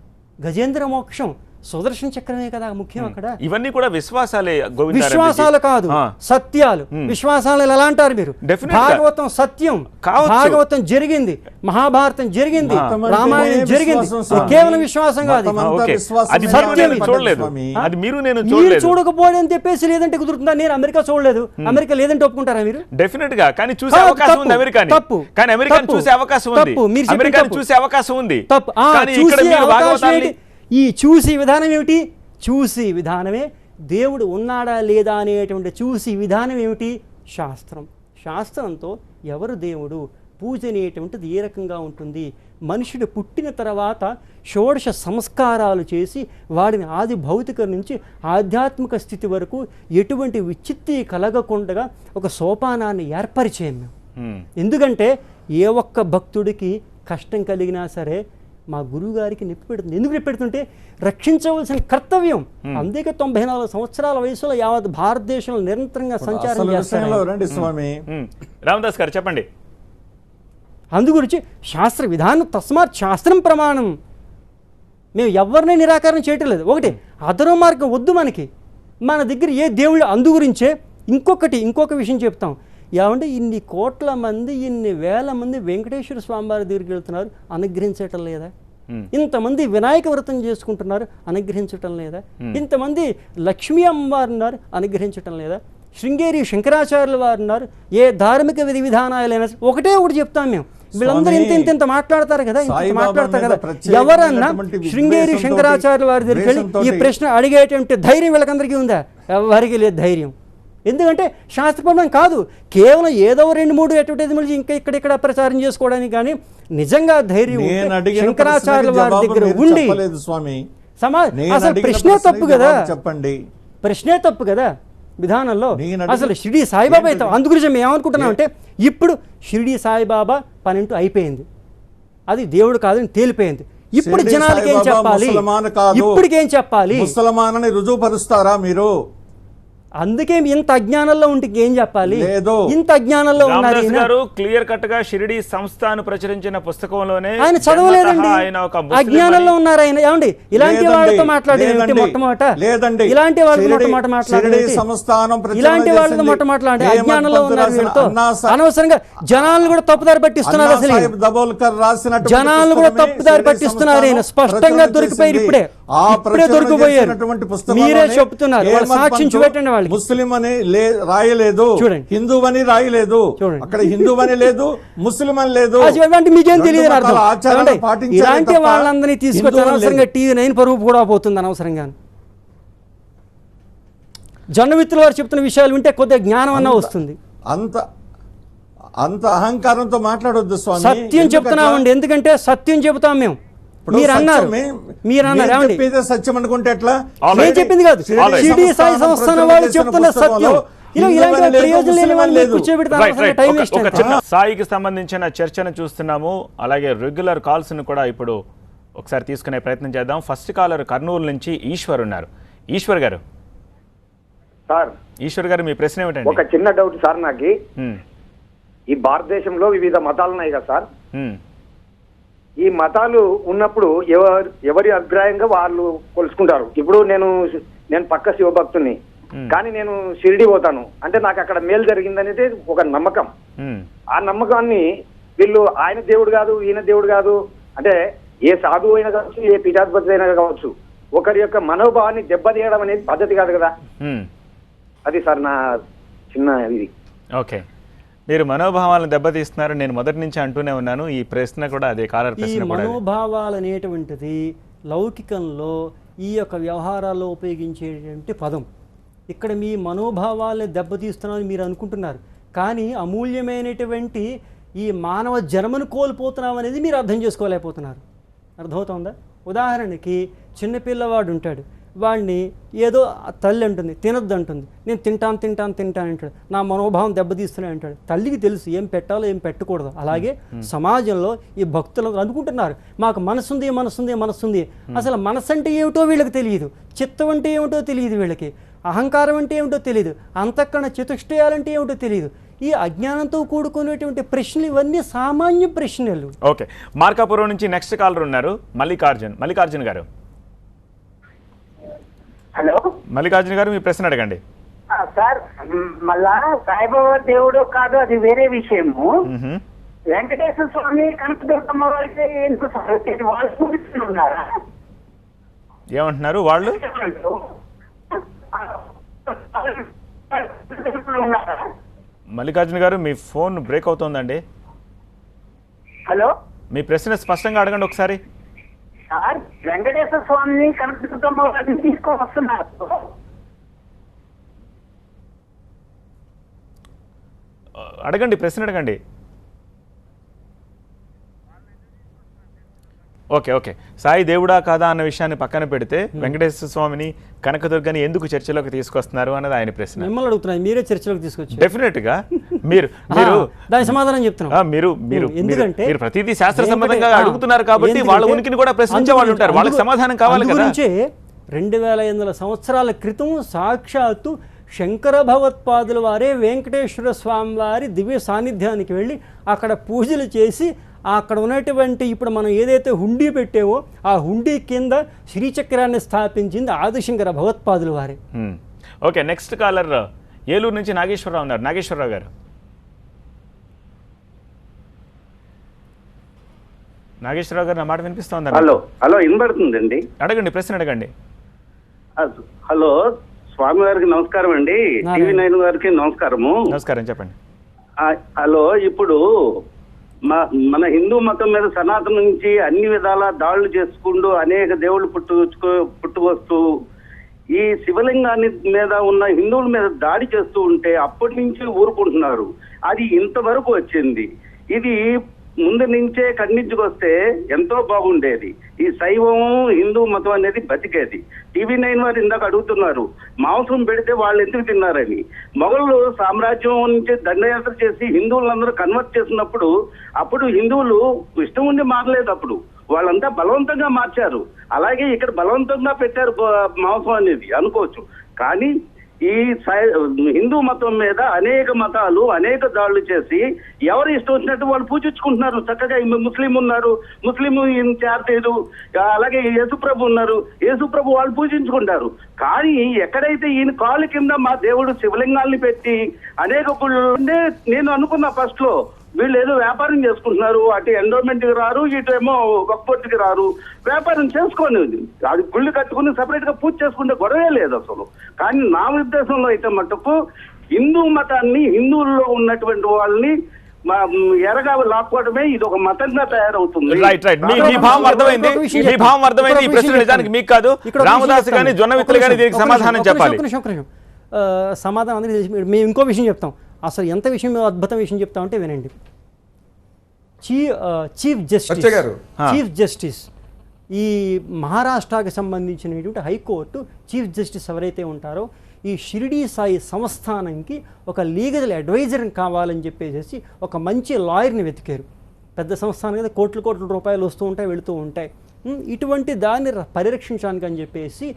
C: గజేంద్ర మోక్షం సుదర్శన చక్రమే కదా ముఖ్యం. అక్కడ
A: ఇవన్నీ కూడా విశ్వాసాలే.
C: విశ్వాసాలు కాదు, సత్యాలు. విశ్వాసాలు ఎలా అంటారు మీరు? భాగవతం సత్యం, భాగవతం జరిగింది, మహాభారతం జరిగింది, రామాయణం జరిగింది. కేవలం విశ్వాసం కాదు, సత్యం. మీరు చూడకపోవడం అని చెప్పేసి లేదంటే కుదురుతుందా? నేను అమెరికా చూడలేదు, అమెరికా లేదంటే ఒప్పుకుంటారా మీరు?
A: డెఫినెట్ గా. కానీ చూసే అవకాశం ఉంది అమెరికా. తప్పు. కానీ అమెరికాను చూసే అవకాశం ఉంది. మీరు అమెరికాను చూసే అవకాశం ఉంది.
C: తప్పు. ఈ చూసి విధానం ఏమిటి? చూసి విధానమే దేవుడు ఉన్నాడా లేదా అనేటువంటి చూసి విధానం ఏమిటి? శాస్త్రం. శాస్త్రంతో ఎవరు దేవుడు, పూజ అనేటువంటిది ఏ రకంగా ఉంటుంది? మనుషుడు పుట్టిన తర్వాత షోడశ సంస్కారాలు చేసి వాడిని ఆది భౌతిక నుంచి ఆధ్యాత్మిక స్థితి వరకు ఎటువంటి విచ్చిత్తి కలగకుండా ఒక సోపానాన్ని ఏర్పరిచేయం మేము. ఎందుకంటే ఏ ఒక్క భక్తుడికి కష్టం కలిగినా సరే మా గురువు గారికి నొప్పి పెడుతుంది. ఎందుకు నొప్పి పెడుతుంటే రక్షించవలసిన కర్తవ్యం. అందుకే 94 సంవత్సరాల వయసులో యావత్ భారతదేశంలో నిరంతరంగా సంచారం చేస్తారు.
E: స్వామి
A: రామదాస్ గారు చెప్పండి.
C: అందుగురించి శాస్త్ర విధానం, తస్మాత్ శాస్త్రం ప్రమాణం. మేము ఎవరిని నిరాకరణ చేయటం లేదు. ఒకటి అధర్వ మార్గం వద్దు మనకి. మన దగ్గర ఏ దేవుళ్ళు అందుగురించే ఇంకొక విషయం చెప్తాం. ఏమంటే ఇన్ని కోట్ల మంది, ఇన్ని వేల మంది వెంకటేశ్వర స్వామి వారి దగ్గరికి వెళ్తున్నారు, అనుగ్రహించటం లేదా? ఇంతమంది వినాయక వ్రతం చేసుకుంటున్నారు, అనుగ్రహించటం లేదా? ఇంతమంది లక్ష్మీ అమ్మవారు ఉన్నారు, అనుగ్రహించటం లేదా? శృంగేరి శంకరాచార్యుల వారు ఉన్నారు. ఏ ధార్మిక విధి విధానాలైనా ఒకటి చెప్తాం మేము. వీళ్ళందరూ ఇంత మాట్లాడతారు కదా, ఇంత మాట్లాడతారు కదా. ఎవరన్నా శృంగేరి శంకరాచార్యుల వారి దగ్గరికి వెళ్ళి ఈ ప్రశ్న అడిగేటువంటి ధైర్యం వీళ్ళకందరికీ ఉందా? ఎవరికి లేదు ధైర్యం. ఎందుకంటే శాస్త్రపరం కాదు, కేవలం ఏదో 2-3 అడ్వర్టైజ్మెంట్స్ ఇంకా ఇక్కడ ప్రచారం చేసుకోవడానికి. కానీ నిజంగా ధైర్యం శంకరాచార్యుల వారి దగ్గర ఉండి అసలు ప్రశ్నే తప్పు కదా, చెప్పండి. ప్రశ్నే తప్పు కదా విధానంలో. అసలు షిరిడి సాయిబాబా అయితే అందుగురించి మేము ఏమనుకుంటున్నాం అంటే ఇప్పుడు షిరిడి సాయిబాబా పనింటూ అయిపోయింది, అది దేవుడు కాదని తేలిపోయింది. ఇప్పుడు జనాలకి ఏం చెప్పాలి? ఇప్పటికేం చెప్పాలి?
E: ముసల్మానని రుజువుపరుస్తారా మీరు?
C: అందుకే ఇంత అజ్ఞానంలో ఉంటే ఏం చెప్పాలి? ఇంత అజ్ఞానంలో ఉన్నారు.
A: క్లియర్ కట్ గా షిరిడి సంస్థను ప్రచురించిన పుస్తకంలోనే
C: ఆయన చదవలేదండి, అజ్ఞానంలో ఉన్నారు ఆయన. ఏమండి ఇలాంటి వాళ్ళతో మాట్లాడేది మొట్టమొదట, ఇలాంటి వాళ్ళతో మొట్టమొదటి అజ్ఞానంలో ఉన్నారు. వీళ్ళతో అనవసరంగా జనాలను కూడా తప్పుదారి పట్టిస్తున్నారు. అసలు జనాలను కూడా తప్పుదారి పట్టిస్తున్నారు. ఆయన స్పష్టంగా దొరికిపోయారు. ఇప్పుడే దొరికిపోయారు. మీరే చెప్తున్నారు. వాళ్ళు సాక్ష్యం చూపెట్టండి. వాళ్ళు
E: ముస్లిం అని రాయలేదు, చూడండి. హిందూ అని రాయలేదు, అక్కడ హిందూ అని లేదు, ముస్లిం అని లేదు.
C: మీకేం తెలియదు. ఇలాంటి వాళ్ళందరినీ తీసుకొచ్చి అనవసరంగా TV9 పరువు కూడా పోతుంది అనవసరంగా. జొన్నవిత్తుల వారు చెప్తున్న విషయాలు వింటే కొద్దిగా జ్ఞానం అన్నా వస్తుంది.
E: అంత అహంకారంతో మాట్లాడొద్దు స్వామి.
C: సత్యం చెప్తున్నామండి, ఎందుకంటే సత్యం చెబుతాం మేము. మీరు అన్నారు
E: సత్యం అనుకుంటే ఎట్లా?
C: నేను చెప్పింది కాదు, షిరిడి సాయి సంస్థాన వాళ్ళు చెప్తున్న సత్యం.
A: సాయికి సంబంధించిన చర్చను చూస్తున్నాము. అలాగే రెగ్యులర్ కాల్స్ ను కూడా ఇప్పుడు ఒకసారి తీసుకునే ప్రయత్నం చేద్దాం. ఫస్ట్ కాలర్ కర్నూలు నుంచి ఈశ్వర్ ఉన్నారు. ఈశ్వర్ గారు
F: సార్
A: ఈశ్వర్ గారు మీ ప్రశ్న ఏమిటండి?
F: ఒక చిన్న డౌట్ సార్ నాకు.
A: హ్మ్.
F: ఈ భారతదేశంలో వివిధ మతాలు ఉన్నాయి కదా సార్.
A: హ్మ్.
F: ఈ మతాలు ఉన్నప్పుడు ఎవరి అభిప్రాయంగా వాళ్ళు కొలుసుకుంటారు. ఇప్పుడు నేను పక్క శివభక్తుని, కానీ నేను షిరిడి పోతాను అంటే నాకు అక్కడ మేలు జరిగిందనేది ఒక నమ్మకం. ఆ నమ్మకాన్ని వీళ్ళు ఆయన దేవుడు కాదు, ఈయన దేవుడు కాదు అంటే ఏ సాధువు అయినా కావచ్చు, ఏ పీఠాధిపతి అయినా కావచ్చు, ఒకరి యొక్క మనోభావాన్ని దెబ్బతీయడం అనేది పద్ధతి కాదు కదా. అది సార్ నా చిన్న ఇది.
A: ఓకే, మీరు మనోభావాలను దెబ్బతీస్తున్నారు. నేను మొదటి నుంచి అంటూనే ఉన్నాను, ఈ ప్రశ్న కూడా అదే కాలర్
C: ఈ
A: ప్రశ్న కూడా అదే.
C: మనోభావాలు అనేటువంటిది లౌకికంలో ఈ యొక్క వ్యవహారాల్లో ఉపయోగించేటువంటి పదం. ఇక్కడ మీ మనోభావాలను దెబ్బతీస్తున్నామని మీరు అనుకుంటున్నారు, కానీ అమూల్యమైనటువంటి ఈ మానవ జన్మను కోల్పోతున్నాం అనేది మీరు అర్థం చేసుకోలేకపోతున్నారు. అర్థమవుతుందా? ఉదాహరణకి చిన్నపిల్లవాడు ఉంటాడు, వాడిని ఏదో తల్లి అంటుంది తినొద్దు అంటుంది, నేను తింటాను అంటాడు, నా మనోభావం దెబ్బతీస్తున్నాయి అంటాడు. తల్లికి తెలుసు ఏం పెట్టాలో ఏం పెట్టకూడదు. అలాగే సమాజంలో ఈ భక్తులు అనుకుంటున్నారు మాకు మనసుంది. అసలు మనసు అంటే ఏమిటో వీళ్ళకి తెలియదు, చిత్తం అంటే ఏమిటో తెలియదు, వీళ్ళకి అహంకారం అంటే ఏమిటో తెలియదు, అంతఃకరణ చతుష్టయాలంటే ఏమిటో తెలియదు. ఈ అజ్ఞానంతో కూడుకునేటువంటి ప్రశ్నలు ఇవన్నీ సామాన్య ప్రశ్నలు.
A: ఓకే, మార్కాపురం నుంచి నెక్స్ట్ కాలర్ ఉన్నారు, మల్లికార్జున్ గారు.
G: హలో
A: మల్లికార్జున గారు, మీ ప్రశ్న అడగండి.
G: సార్, మళ్ళా సాయిబాబా దేవుడు కాదు, అది వేరే విషయము. వెంకటేశ్వర స్వామి కనకదుర్గమ్మ వారికి ఎందుకు వాళ్ళు చూపిస్తున్నారా?
A: ఏమంటున్నారు వాళ్ళు? మల్లికార్జున గారు, మీ ఫోన్ బ్రేక్ అవుతోందండి.
G: హలో,
A: మీ ప్రశ్న స్పష్టంగా అడగండి ఒకసారి.
G: సార్, వెంకటేశ్వర స్వామిని కనకదుర్గమ్మ వారిని తీసుకొని వస్తున్నారు.
A: అడగండి, ప్రశ్న అడగండి. ఓకే, సాయి దేవుడా కాదా అన్న విషయాన్ని పక్కన పెడితే వెంకటేశ్వర స్వామిని కనకదుర్గని ఎందుకు చర్చలోకి తీసుకొస్తున్నారు అన్నది ఆయన ప్రశ్న.
C: మిమ్మల్ని అడుగుతున్నాయి, మీరే చర్చలోకి తీసుకొచ్చారు.
A: డెఫినెట్ గా మీరు
C: దాని సమాధానం చెప్తున్నాం.
A: మీరు
C: ఎందుకంటే
A: మీరు ప్రతిదీ శాస్త్ర సంబంధంగా అడుగుతున్నారు కాబట్టి వాళ్ళ ఉనికిని కూడా ప్రశ్నించే వాళ్ళు ఉంటారు, వాళ్ళకి సమాధానం కావాలి కదా.
C: 2500 సంవత్సరాల క్రితం సాక్షాత్తు శంకర భగవత్పాదుల వారే వెంకటేశ్వర స్వామి వారి దివ్య సాన్నిధ్యానికి వెళ్ళి అక్కడ పూజలు చేసి అక్కడ ఉన్నటువంటి ఇప్పుడు మనం ఏదైతే హుండీ పెట్టామో ఆ హుండీ కింద శ్రీచక్రాన్ని స్థాపించింది ఆదిశంకర భగవత్పాదుల వారే.
A: ఓకే, నెక్స్ట్ కాలర్ ఏలూరు నుంచి నాగేశ్వరరావు ఉన్నారు. నాగేశ్వరరావు గారు, నా మాట వినిపిస్తోందా?
H: హలో వినబడుతుందండి.
A: అడగండి, ప్రశ్న అడగండి.
H: హలో, స్వామి గారికి నమస్కారం అండి. టీవీ 9 గారికి నమస్కారం,
A: చెప్పండి.
H: హలో, ఇప్పుడు మన హిందూ మతం మీద సనాతన నుంచి అన్ని విధాల దాడులు చేసుకుంటూ అనేక దేవుళ్ళు పుట్టుకొస్తూ ఈ శివలింగాన్ని మీద ఉన్న హిందువుల మీద దాడి చేస్తూ ఉంటే అప్పటి నుంచి ఊరుకుంటున్నారు. అది ఇంతవరకు వచ్చింది. ఇది ముందు నుంచే ఖండించుకొస్తే ఎంతో బాగుండేది. ఈ శైవం హిందూ మతం అనేది బతికేది. టీవీ 9 వారు ఇందాక అడుగుతున్నారు మాంసం పెడితే వాళ్ళు ఎందుకు తిన్నారని. మొఘలు సామ్రాజ్యం నుంచి దండయాత్ర చేసి హిందువులందరూ కన్వర్ట్ చేసినప్పుడు అప్పుడు హిందువులు ఇష్టం ఉండి మారలేదు, అప్పుడు వాళ్ళంతా బలవంతంగా మార్చారు. అలాగే ఇక్కడ బలవంతంగా పెట్టారు మాంసం అనేది అనుకోవచ్చు. కానీ ఈ హిందూ మతం మీద అనేక మతాలు అనేక దాడులు చేసి ఎవరు ఇష్టం వచ్చినట్టు వాళ్ళు పూజించుకుంటున్నారు. చక్కగా ముస్లిం ఉన్నారు, ముస్లిం చేరలేదు. అలాగే యేసుప్రభు ఉన్నారు, యేసుప్రభు వాళ్ళు పూజించుకుంటారు. కానీ ఎక్కడైతే ఈయన కాలు కింద మా దేవుడు శివలింగాల్ని పెట్టి అనేక నేను అనుకున్నా ఫస్ట్ లో వీళ్ళు ఏదో వ్యాపారం చేసుకుంటున్నారు, అటు ఎండోమెంట్ కి రారు, ఇటేమో వక్ఫోర్ట్కి రారు, వ్యాపారం చేసుకోని అది గుళ్ళు కట్టుకుని సపరేట్ గా పూజ చేసుకుంటే గొడవే లేదు అసలు. కానీ నా ఉద్దేశంలో అయితే మటుకు హిందూ మతాన్ని హిందువుల్లో ఉన్నటువంటి వాళ్ళని ఎరగా లాక్కోవడమే ఇది ఒక మతంగా తయారవుతుంది.
A: మీ భావం అర్థమైంది. ఈ ప్రశ్న నిజానికి మీకు కాదు, రామదాస్ గాని జొన్నవిత్తులు గాని దీనికి సమాధానం చెప్పాలి.
C: సమాధానం అందరికీ మేము ఇంకో విషయం చెప్తాం. అసలు ఎంత విషయం అద్భుతం విషయం చెప్తామంటే వినండి. చీఫ్ జస్టిస్ ఈ మహారాష్ట్రకి సంబంధించినటువంటి హైకోర్టు చీఫ్ జస్టిస్ ఎవరైతే ఉంటారో ఈ షిరిడీ సాయి సంస్థానంకి ఒక లీగల్ అడ్వైజర్ కావాలని చెప్పేసి ఒక మంచి లాయర్ని వెతికారు. పెద్ద సంస్థానం కదా, కోట్ల రూపాయలు వస్తూ ఉంటాయి వెళుతూ ఉంటాయి. ఇటువంటి దాన్ని పరిరక్షించడానికి అని చెప్పేసి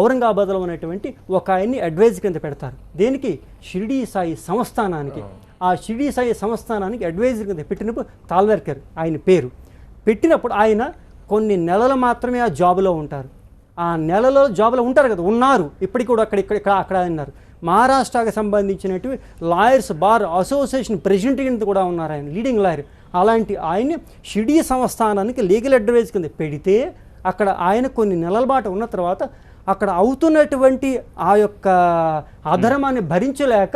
C: ఔరంగాబాద్లో ఉన్నటువంటి ఒక ఆయన్ని అడ్వైజ్ కింద పెడతారు. దేనికి? షిరిడీ సాయి సంస్థానానికి. ఆ షిరిడీ సాయి సంస్థానానికి అడ్వైజర్ కింద పెట్టినప్పుడు తాల్వర్కర్ ఆయన పేరు. పెట్టినప్పుడు ఆయన కొన్ని నెలలు మాత్రమే ఆ జాబ్లో ఉంటారు. ఆ నెలలో జాబ్లో ఉంటారు కదా, ఉన్నారు ఇప్పటికి కూడా అక్కడ ఉన్నారు. మహారాష్ట్రకి సంబంధించినటువంటి లాయర్స్ బార్ అసోసియేషన్ ప్రెసిడెంట్ కింద కూడా ఉన్నారు ఆయన, లీడింగ్ లాయర్. అలాంటి ఆయన్ని షిరిడీ సంస్థానానికి లీగల్ అడ్వైజ్ కింద పెడితే అక్కడ ఆయన కొన్ని నెలల పాటు ఉన్న తర్వాత అక్కడ అవుతున్నటువంటి ఆ యొక్క అధర్మాన్ని భరించలేక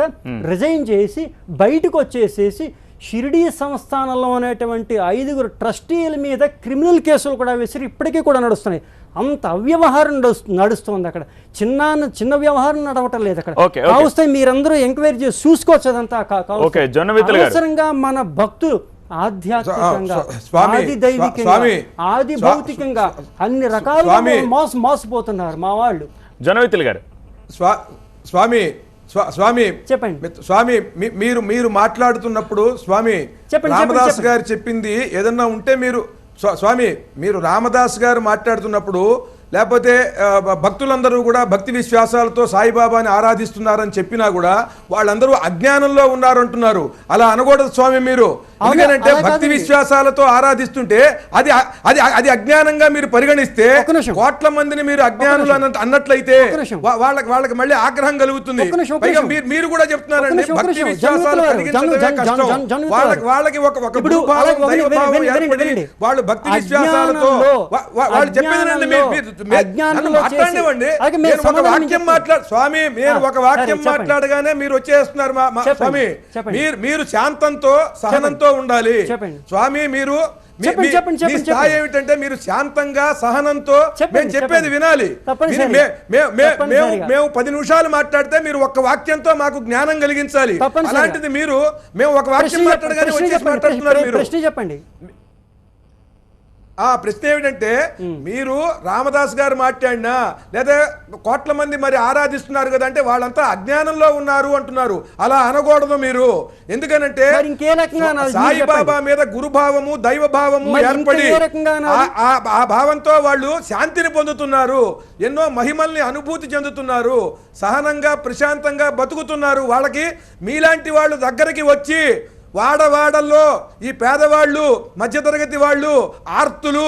C: రిజైన్ చేసి బయటకు వచ్చేసేసి షిరిడీ సంస్థానంలో ఉన్నటువంటి 5 ట్రస్టీల మీద క్రిమినల్ కేసులు కూడా వేసి ఇప్పటికీ కూడా నడుస్తున్నాయి. అంత అవ్యవహారం నడుస్తుంది అక్కడ. చిన్న వ్యవహారం నడవటం లేదు అక్కడ. కావస్తే మీరందరూ ఎంక్వైరీ చేసి చూసుకోవచ్చు అదంతా. అవసరంగా మన భక్తులు ఆధ్యాత్మికంగా, ఆది దైవికంగా, ఆది భౌతికంగా అన్ని రకాలుగా మోసపోతున్నారు మా వాళ్ళు.
A: జొన్నవిత్తులు గారు,
D: స్వామి
C: చెప్పండి.
D: స్వామి మీరు మాట్లాడుతున్నప్పుడు స్వామి రామదాస్ గారు చెప్పింది ఏదన్నా ఉంటే మీరు స్వామి మీరు రామదాస్ గారు మాట్లాడుతున్నప్పుడు లేకపోతే భక్తులందరూ కూడా భక్తి విశ్వాసాలతో సాయిబాబాని ఆరాధిస్తున్నారని చెప్పినా కూడా వాళ్ళందరూ అజ్ఞానంలో ఉన్నారు అంటున్నారు. అలా అనకూడదు స్వామి మీరు. ఎందుకంటే భక్తి విశ్వాసాలతో ఆరాధిస్తుంటే అది అది అది అజ్ఞానంగా మీరు పరిగణిస్తే కోట్ల మందిని మీరు అజ్ఞానులు అన్నట్లయితే వాళ్ళకి మళ్ళీ ఆగ్రహం కలుగుతుంది. పైగా మీరు కూడా చెప్తున్నారండి భక్తి విశ్వాసాలు కలిగించడమే కష్టం. వాళ్ళకి ఒక భూభావం దైవభావం ఏర్పడి వాళ్ళు భక్తి విశ్వాసాలతో వాళ్ళు చెప్పేది మాట్లాడివ్వండి. నేను ఒక వాక్యం స్వామి నేను ఒక వాక్యం మాట్లాడగానే మీరు వచ్చేస్తున్నారు స్వామి. మీరు శాంతంతో సహనంతో ఉండాలి స్వామి. మీరు స్థాయి ఏమిటంటే మీరు శాంతంగా సహనంతో మేము చెప్పేది వినాలి. మేము 10 నిమిషాలు మాట్లాడితే మీరు ఒక్క వాక్యంతో మాకు జ్ఞానం కలిగించాలి. అలాంటిది మేము ఒక వాక్యం మాట్లాడగానే వచ్చేసి మాట్లాడుతున్నారు మీరు.
C: చెప్పండి.
D: ఆ ప్రశ్న ఏమిటంటే మీరు రామదాస్ గారు మాట్లాడినా లేదా కోట్ల మంది మరి ఆరాధిస్తున్నారు కదా అంటే వాళ్ళంతా అజ్ఞానంలో ఉన్నారు అంటున్నారు. అలా అనకూడదు మీరు. ఎందుకనంటే సాయిబాబా మీద గురుభావము దైవభావము ఏర్పడి ఆ భావంతో వాళ్ళు శాంతిని పొందుతున్నారు, ఎన్నో మహిమల్ని అనుభూతి చెందుతున్నారు, సహనంగా ప్రశాంతంగా బతుకుతున్నారు. వాళ్ళకి మీలాంటి వాళ్ళు దగ్గరికి వచ్చి వాడవాడల్లో ఈ పేదవాళ్ళు మధ్యతరగతి వాళ్ళు ఆర్తులు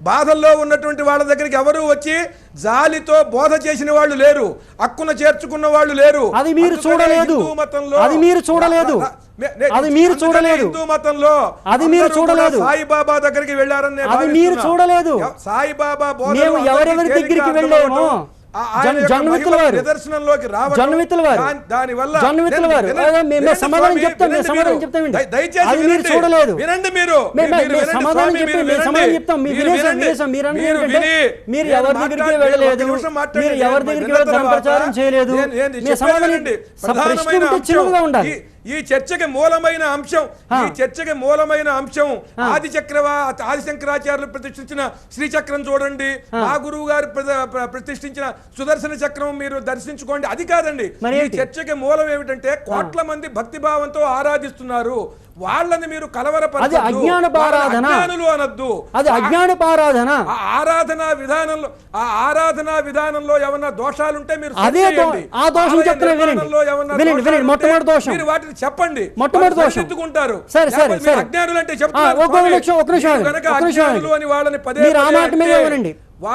D: బాధల్లో ఉన్నటువంటి వాళ్ళ దగ్గరికి ఎవరు వచ్చి జాలితో బోధ చేసిన వాళ్ళు లేరు, హక్కున చేర్చుకున్న వాళ్ళు లేరు.
C: అది మీరు చూడలేదు. అది మీరు చూడలేదు. అది మీరు చూడలేదు.
D: హిందూ మతంలో
C: అది మీరు చూడలేదు.
D: సాయిబాబా దగ్గరికి వెళ్ళారని
C: అది మీరు చూడలేదు.
D: సాయిబాబా బోధ
C: ఎవరెవరి దగ్గరికి వెళ్ళామో
D: నిదర్శనంలోకి రావడం దానివల్ల
C: సమాధానం చెప్తాం. చూడలేదు వినండి. మీరు మీరు ఎవరి దగ్గరికి వెళ్ళలేదు, మీరు ఎవరి దగ్గరికి ప్రచారం చేయలేదు. చిన్నగా ఉండాలి.
D: ఈ చర్చకి మూలమైన అంశం ఆదిశంకరాచార్యులు ప్రతిష్ఠించిన శ్రీచక్రం చూడండి, మా గురువు గారు ప్రతిష్ఠించిన సుదర్శన చక్రం మీరు దర్శించుకోండి. అది కాదండి. ఈ చర్చకి మూలం ఏమిటంటే కోట్ల మంది భక్తి భావంతో ఆరాధిస్తున్నారు. వాళ్ళని మీరు కలవరపరచొద్దు, అజ్ఞానులు అనొద్దు.
C: అది ఆరాధన.
D: ఆరాధనా విధానంలో ఏమన్నా దోషాలుంటే మీరు
C: మొట్టమొదటి దోషం
D: మీరు వాటిని చెప్పండి.
C: మొట్టమొదటి దోషం
D: ఎత్తుకుంటారు.
C: అజ్ఞానులు
D: అంటే చెప్తారు అని వాళ్ళని పదే
C: మీరు ఆ మాట మీద ఇవ్వనండి.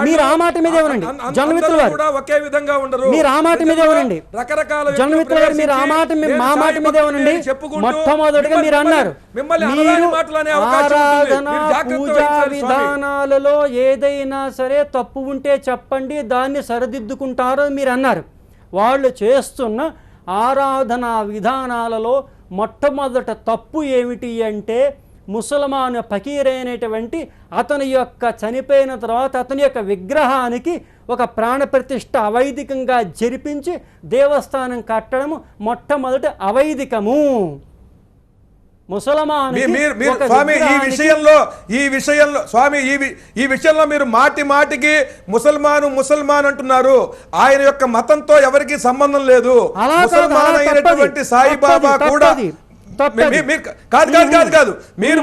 C: మీరు ఆ మాట మీద ఇవ్వనండి. జన్మిత్రుల వారు
D: ఒకే విధంగా ఉండరు.
C: మీరు ఆ మాట మీద ఇవ్వనండి.
D: రకరకాల
C: జన్మిత్రుల వారు మీరు ఆ మాట మా మాట మీద ఇవ్వనండి. మొట్టమొదటిగా మీరు అన్నారు ఆరాధన పూజా విధానాలలో ఏదైనా సరే తప్పు ఉంటే చెప్పండి, దాన్ని సరిదిద్దుకుంటారో మీరు అన్నారు. వాళ్ళు చేస్తున్న ఆరాధనా విధానాలలో మొట్టమొదట తప్పు ఏమిటి అంటే ముసల్మాన్ ఫకీర్ అయినటువంటి అతని యొక్క చనిపోయిన తర్వాత అతని యొక్క విగ్రహానికి ఒక ప్రాణప్రతిష్ఠ అవైదికంగా జరిపించి దేవస్థానం కట్టడం మొట్టమొదటి అవైదికము.
D: ఈ విషయంలో మీరు మాటికి ముసల్మాన్ అంటున్నారు. ఆయన యొక్క మతంతో ఎవరికి సంబంధం లేదు. ముసల్మాన్ అయినటువంటి సాయిబాబా కూడా కాదు మీరు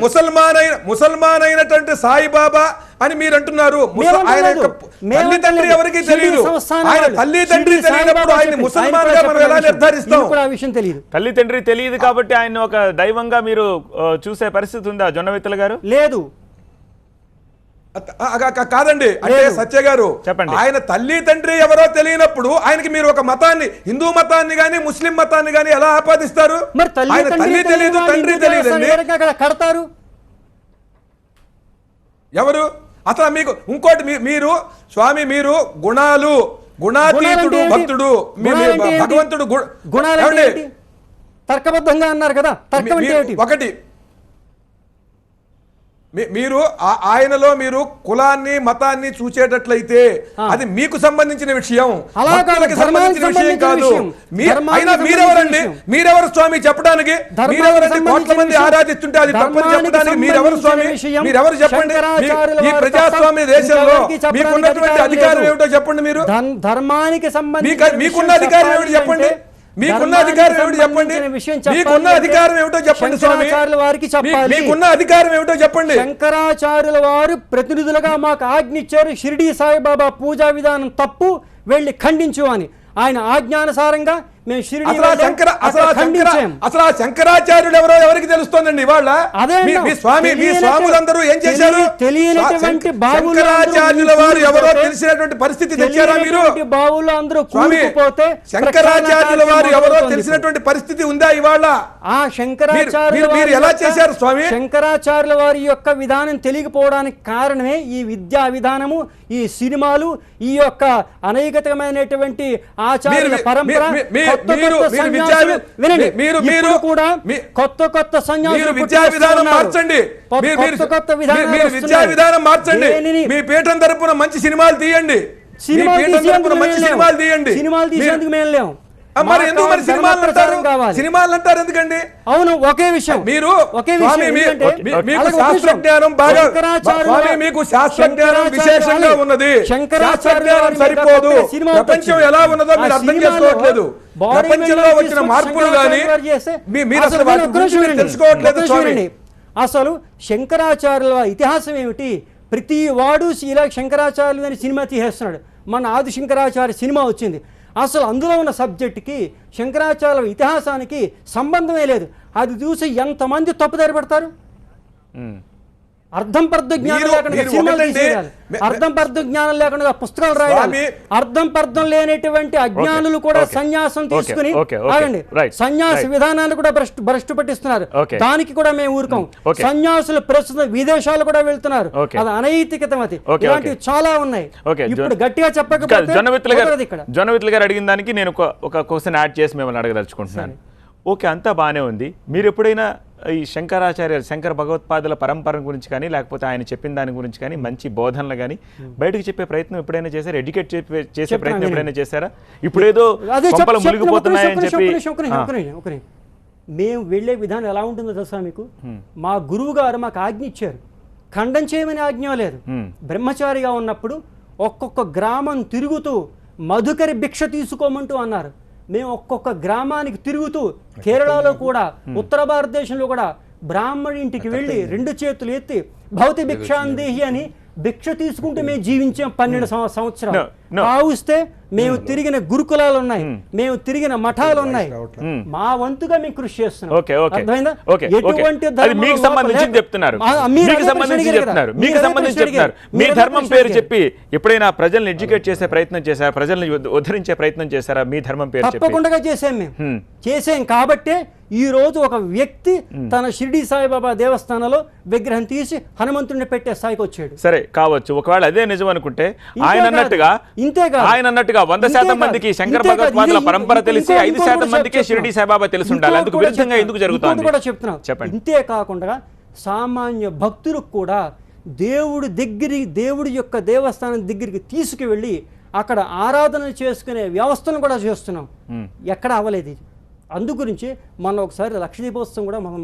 D: ముసల్మాన్ అయినటువంటి సాయిబాబా అని మీరు అంటున్నారు. ఆయన యొక్క తల్లి తండ్రి ఎవరికి తెలియదు. ఆయన తల్లి తండ్రి తెలియనప్పుడు ఆయన ముసల్మాన్ గా మనం ఎలా నిర్ధారిస్తాం?
A: తల్లి తండ్రి తెలియదు కాబట్టి ఆయన ఒక దైవంగా మీరు చూసే పరిస్థితి ఉందా జొన్నవిత్తల గారు?
C: లేదు
D: కాదండి. అంటే సత్య గారు
A: చెప్పండి.
D: ఆయన తల్లి తండ్రి ఎవరో తెలియనప్పుడు ఆయనకి మీరు ఒక మతాన్ని, హిందూ మతాన్ని గాని ముస్లిం మతాన్ని గాని ఎలా ఆపాదిస్తారు? ఆయన తల్లి తెలియదు తండ్రి తెలియదండి.
C: కడతారు
D: ఎవరు? అసలు మీకు ఇంకోటి, మీరు స్వామి మీరు గుణాతీతుడు భక్తుడు, భగవంతుడు
C: గుణాలు తర్కబద్ధంగా అన్నారు కదా. తర్కం అంటే
D: ఒకటి, మీరు ఆయనలో మీరు కులాన్ని మతాన్ని చూసేటట్లయితే అది మీకు సంబంధించిన విషయం, భక్తులకు సంబంధించిన విషయం కాదు. అయినా మీరెవరండి? మీరెవరు స్వామి చెప్పడానికి? మీరెవరండి? కోట్ల మంది ఆరాధిస్తుంటే అది తప్పని చెప్పడానికి మీరెవరు స్వామి? మీరెవరు చెప్పండి? ఈ ప్రజాస్వామ్య దేశంలో మీకున్నటువంటి అధికారం ఏమిటో చెప్పండి. మీరు
C: ధర్మానికి సంబంధించి
D: మీకున్న అధికారం ఏమిటో చెప్పండి. మీకున్న అధికారం ఏమిటో చెప్పండి. మీకున్న అధికారం ఏమిటో చెప్పండి స్వామి. మీకున్న అధికారం ఏమిటో చెప్పండి.
C: శంకరాచార్యుల వారు ప్రతినిధులుగా మాకు ఆజ్ఞ ఇచ్చారు, షిరిడి సాయిబాబా పూజా విధానం తప్పు, వెళ్ళి ఖండించు అని. ఆయన ఆజ్ఞానుసారంగా మేము షిరిడి
D: అసలు ఆ శంకరాచార్యులు ఎవరో ఎవరికి తెలుస్తోందండి ఇవాళ? మీ స్వాములందరూ ఏం చేశారు?
C: తెలియనటువంటి
D: శంకరాచార్యుల వారు ఎవరో తెలిసినటువంటి పరిస్థితి తెచ్చారా మీరు?
C: బావులు అందరూ కూలిపోతే
D: శంకరాచార్యుల వారు ఎవరో తెలిసినటువంటి పరిస్థితి ఉందా ఇవాళ?
C: ఆ శంకరాచార్యులు
D: ఎలా చేశారు స్వామి?
C: శంకరాచార్యుల వారి యొక్క విధానం తెలియకపోవడానికి కారణమే ఈ విద్యా విధానము, ఈ సినిమాలు, ఈ యొక్క అనేకమైనటువంటి ఆచార్యుల పరంపర. కొత్త
D: సన్యాసులు విద్యా విధానం మార్చండి. విద్యా విధానం మార్చండి. మీ పీఠం తరపున మంచి సినిమాలు తీయండి.
C: సినిమాలు తీసేందుకు మేము లేము.
D: మరి ఎందుకు మరి సినిమాలు అంటారు ఎందుకండి?
C: అవును, ఒకే విషయం.
D: మీరు మీకు శాస్త్ర జ్ఞానం బాగా, మీకు శాస్త్ర జ్ఞానం విశేషంగా ఉన్నది. శాస్త్ర జ్ఞానం సరిపోదు. ప్రపంచం ఎలా ఉన్నదో మీరు అర్థం చేసుకోవట్లేదు. ప్రపంచంలో వచ్చిన మార్పులు కానీ మీరు అసలు తెలుసుకోవట్లేదు.
C: అసలు శంకరాచార్యుల ఇతిహాసం ఏమిటి? ప్రతి వాడు ఇలా శంకరాచార్యులు అని సినిమా తీసేస్తున్నాడు. మన ఆది శంకరాచార్య సినిమా వచ్చింది. అసలు అందులో ఉన్న సబ్జెక్టుకి శంకరాచార్యుల ఇతిహాసానికి సంబంధమే లేదు. అది చూసి ఎంతమంది తప్పుదారి పడతారు? అర్థం పర్థ జ్ఞానం లేకుండా సినిమాలు తీసేయాలి, అర్థం పర్థ జ్ఞానం లేకుండా పుస్తకాలు రాయాలి. అర్థం పర్థం లేనటువంటి అజ్ఞానులు కూడా సన్యాసం తీసుకుని సన్యాస విధానాన్ని కూడా భ్రష్టు పట్టిస్తున్నారు. దానికి కూడా మేము ఊరుకోం. సన్యాసులు ప్రస్తుతం విదేశాలు కూడా వెళ్తున్నారు. అది అనైతికత. ఇలాంటివి చాలా ఉన్నాయి. ఇప్పుడు గట్టిగా చెప్పకపోతే
A: జొన్నవిత్ల గారు అడిగిన దానికి నేను ఒక క్వశ్చన్ యాడ్ చేసి మిమ్మల్ని అడగదలుచుకుంటున్నాను. ఓకే, అంతా బాగానే ఉంది. మీరు ఎప్పుడైనా ఈ శంకర భగవత్పాదుల పరంపర గురించి కానీ లేకపోతే ఆయన చెప్పిన దాని గురించి కానీ మంచి బోధనలు కానీ బయటకు చెప్పే ప్రయత్నం ఎప్పుడైనా చేశారా? ఎడ్యుకేట్ చేసే ప్రయత్నం ఎప్పుడైనా చేశారా? ఇప్పుడేదో కొంపలు మునిగిపోతున్నాయని చెప్పి
C: మేము వెళ్ళే విధానం ఎలా ఉంటుందో తెలుసా మీకు? మా గురువు గారు మాకు ఆజ్ఞ ఇచ్చారు, ఖండం చేయమని ఆజ్ఞ లేదు. బ్రహ్మచారిగా ఉన్నప్పుడు ఒక్కొక్క గ్రామం తిరుగుతూ మధుకరి భిక్ష తీసుకోమంటూ అన్నారు. మేము ఒక్కొక్క గ్రామానికి తిరుగుతూ కేరళలో కూడా ఉత్తర భారతదేశంలో కూడా బ్రాహ్మణి ఇంటికి వెళ్ళి 2 చేతులు ఎత్తి భౌతి భిక్షాందేహి అని భిక్ష తీసుకుంటూ మేము జీవించాం 12 సంవత్సరాలు. కావుస్తే మేము తిరిగిన గురుకులాలు ఉన్నాయి, మేము తిరిగిన మఠాలు ఉన్నాయి. మా వంతుగా మేము కృషి చేస్తున్నాం.
A: మీ ధర్మం పేరు చెప్పి ఎప్పుడైనా ప్రజల్ని ఎడ్యుకేట్ చేసే ప్రయత్నం చేశారా? ప్రజల్ని ఉద్ధరించే ప్రయత్నం చేశారా? మీ ధర్మం పేరు
C: తప్పకుండా చేసాం. మేము చేసాం కాబట్టే ఈ రోజు ఒక వ్యక్తి తన షిరిడి సాయిబాబా దేవస్థానంలో విగ్రహం తీసి హనుమంతుడిని పెట్టే స్థాయికి వచ్చాడు.
A: సరే కావచ్చు. ఒకవేళ అదే నిజం అనుకుంటే ఆయన అన్నట్టుగా 100% మందికి శంకర భగవత్పాదుల పరంపర తెలిసి 5% మందికే షిరిడి సాయిబాబా తెలిసి ఉండాలి. అందుకు విరుద్ధంగా ఎందుకు జరుగుతుంది
C: కూడా చెప్తున్నాం. చెప్పండి. ఇంతే కాకుండా సామాన్య భక్తులకు కూడా దేవుడి యొక్క దేవస్థానం దగ్గరికి తీసుకువెళ్ళి అక్కడ ఆరాధన చేసుకునే వ్యవస్థను కూడా చేస్తున్నాం. ఎక్కడ అవ్వలేదు. అందుగురించి మనం ఒకసారి లక్షదీపోత్సవం కూడా మనం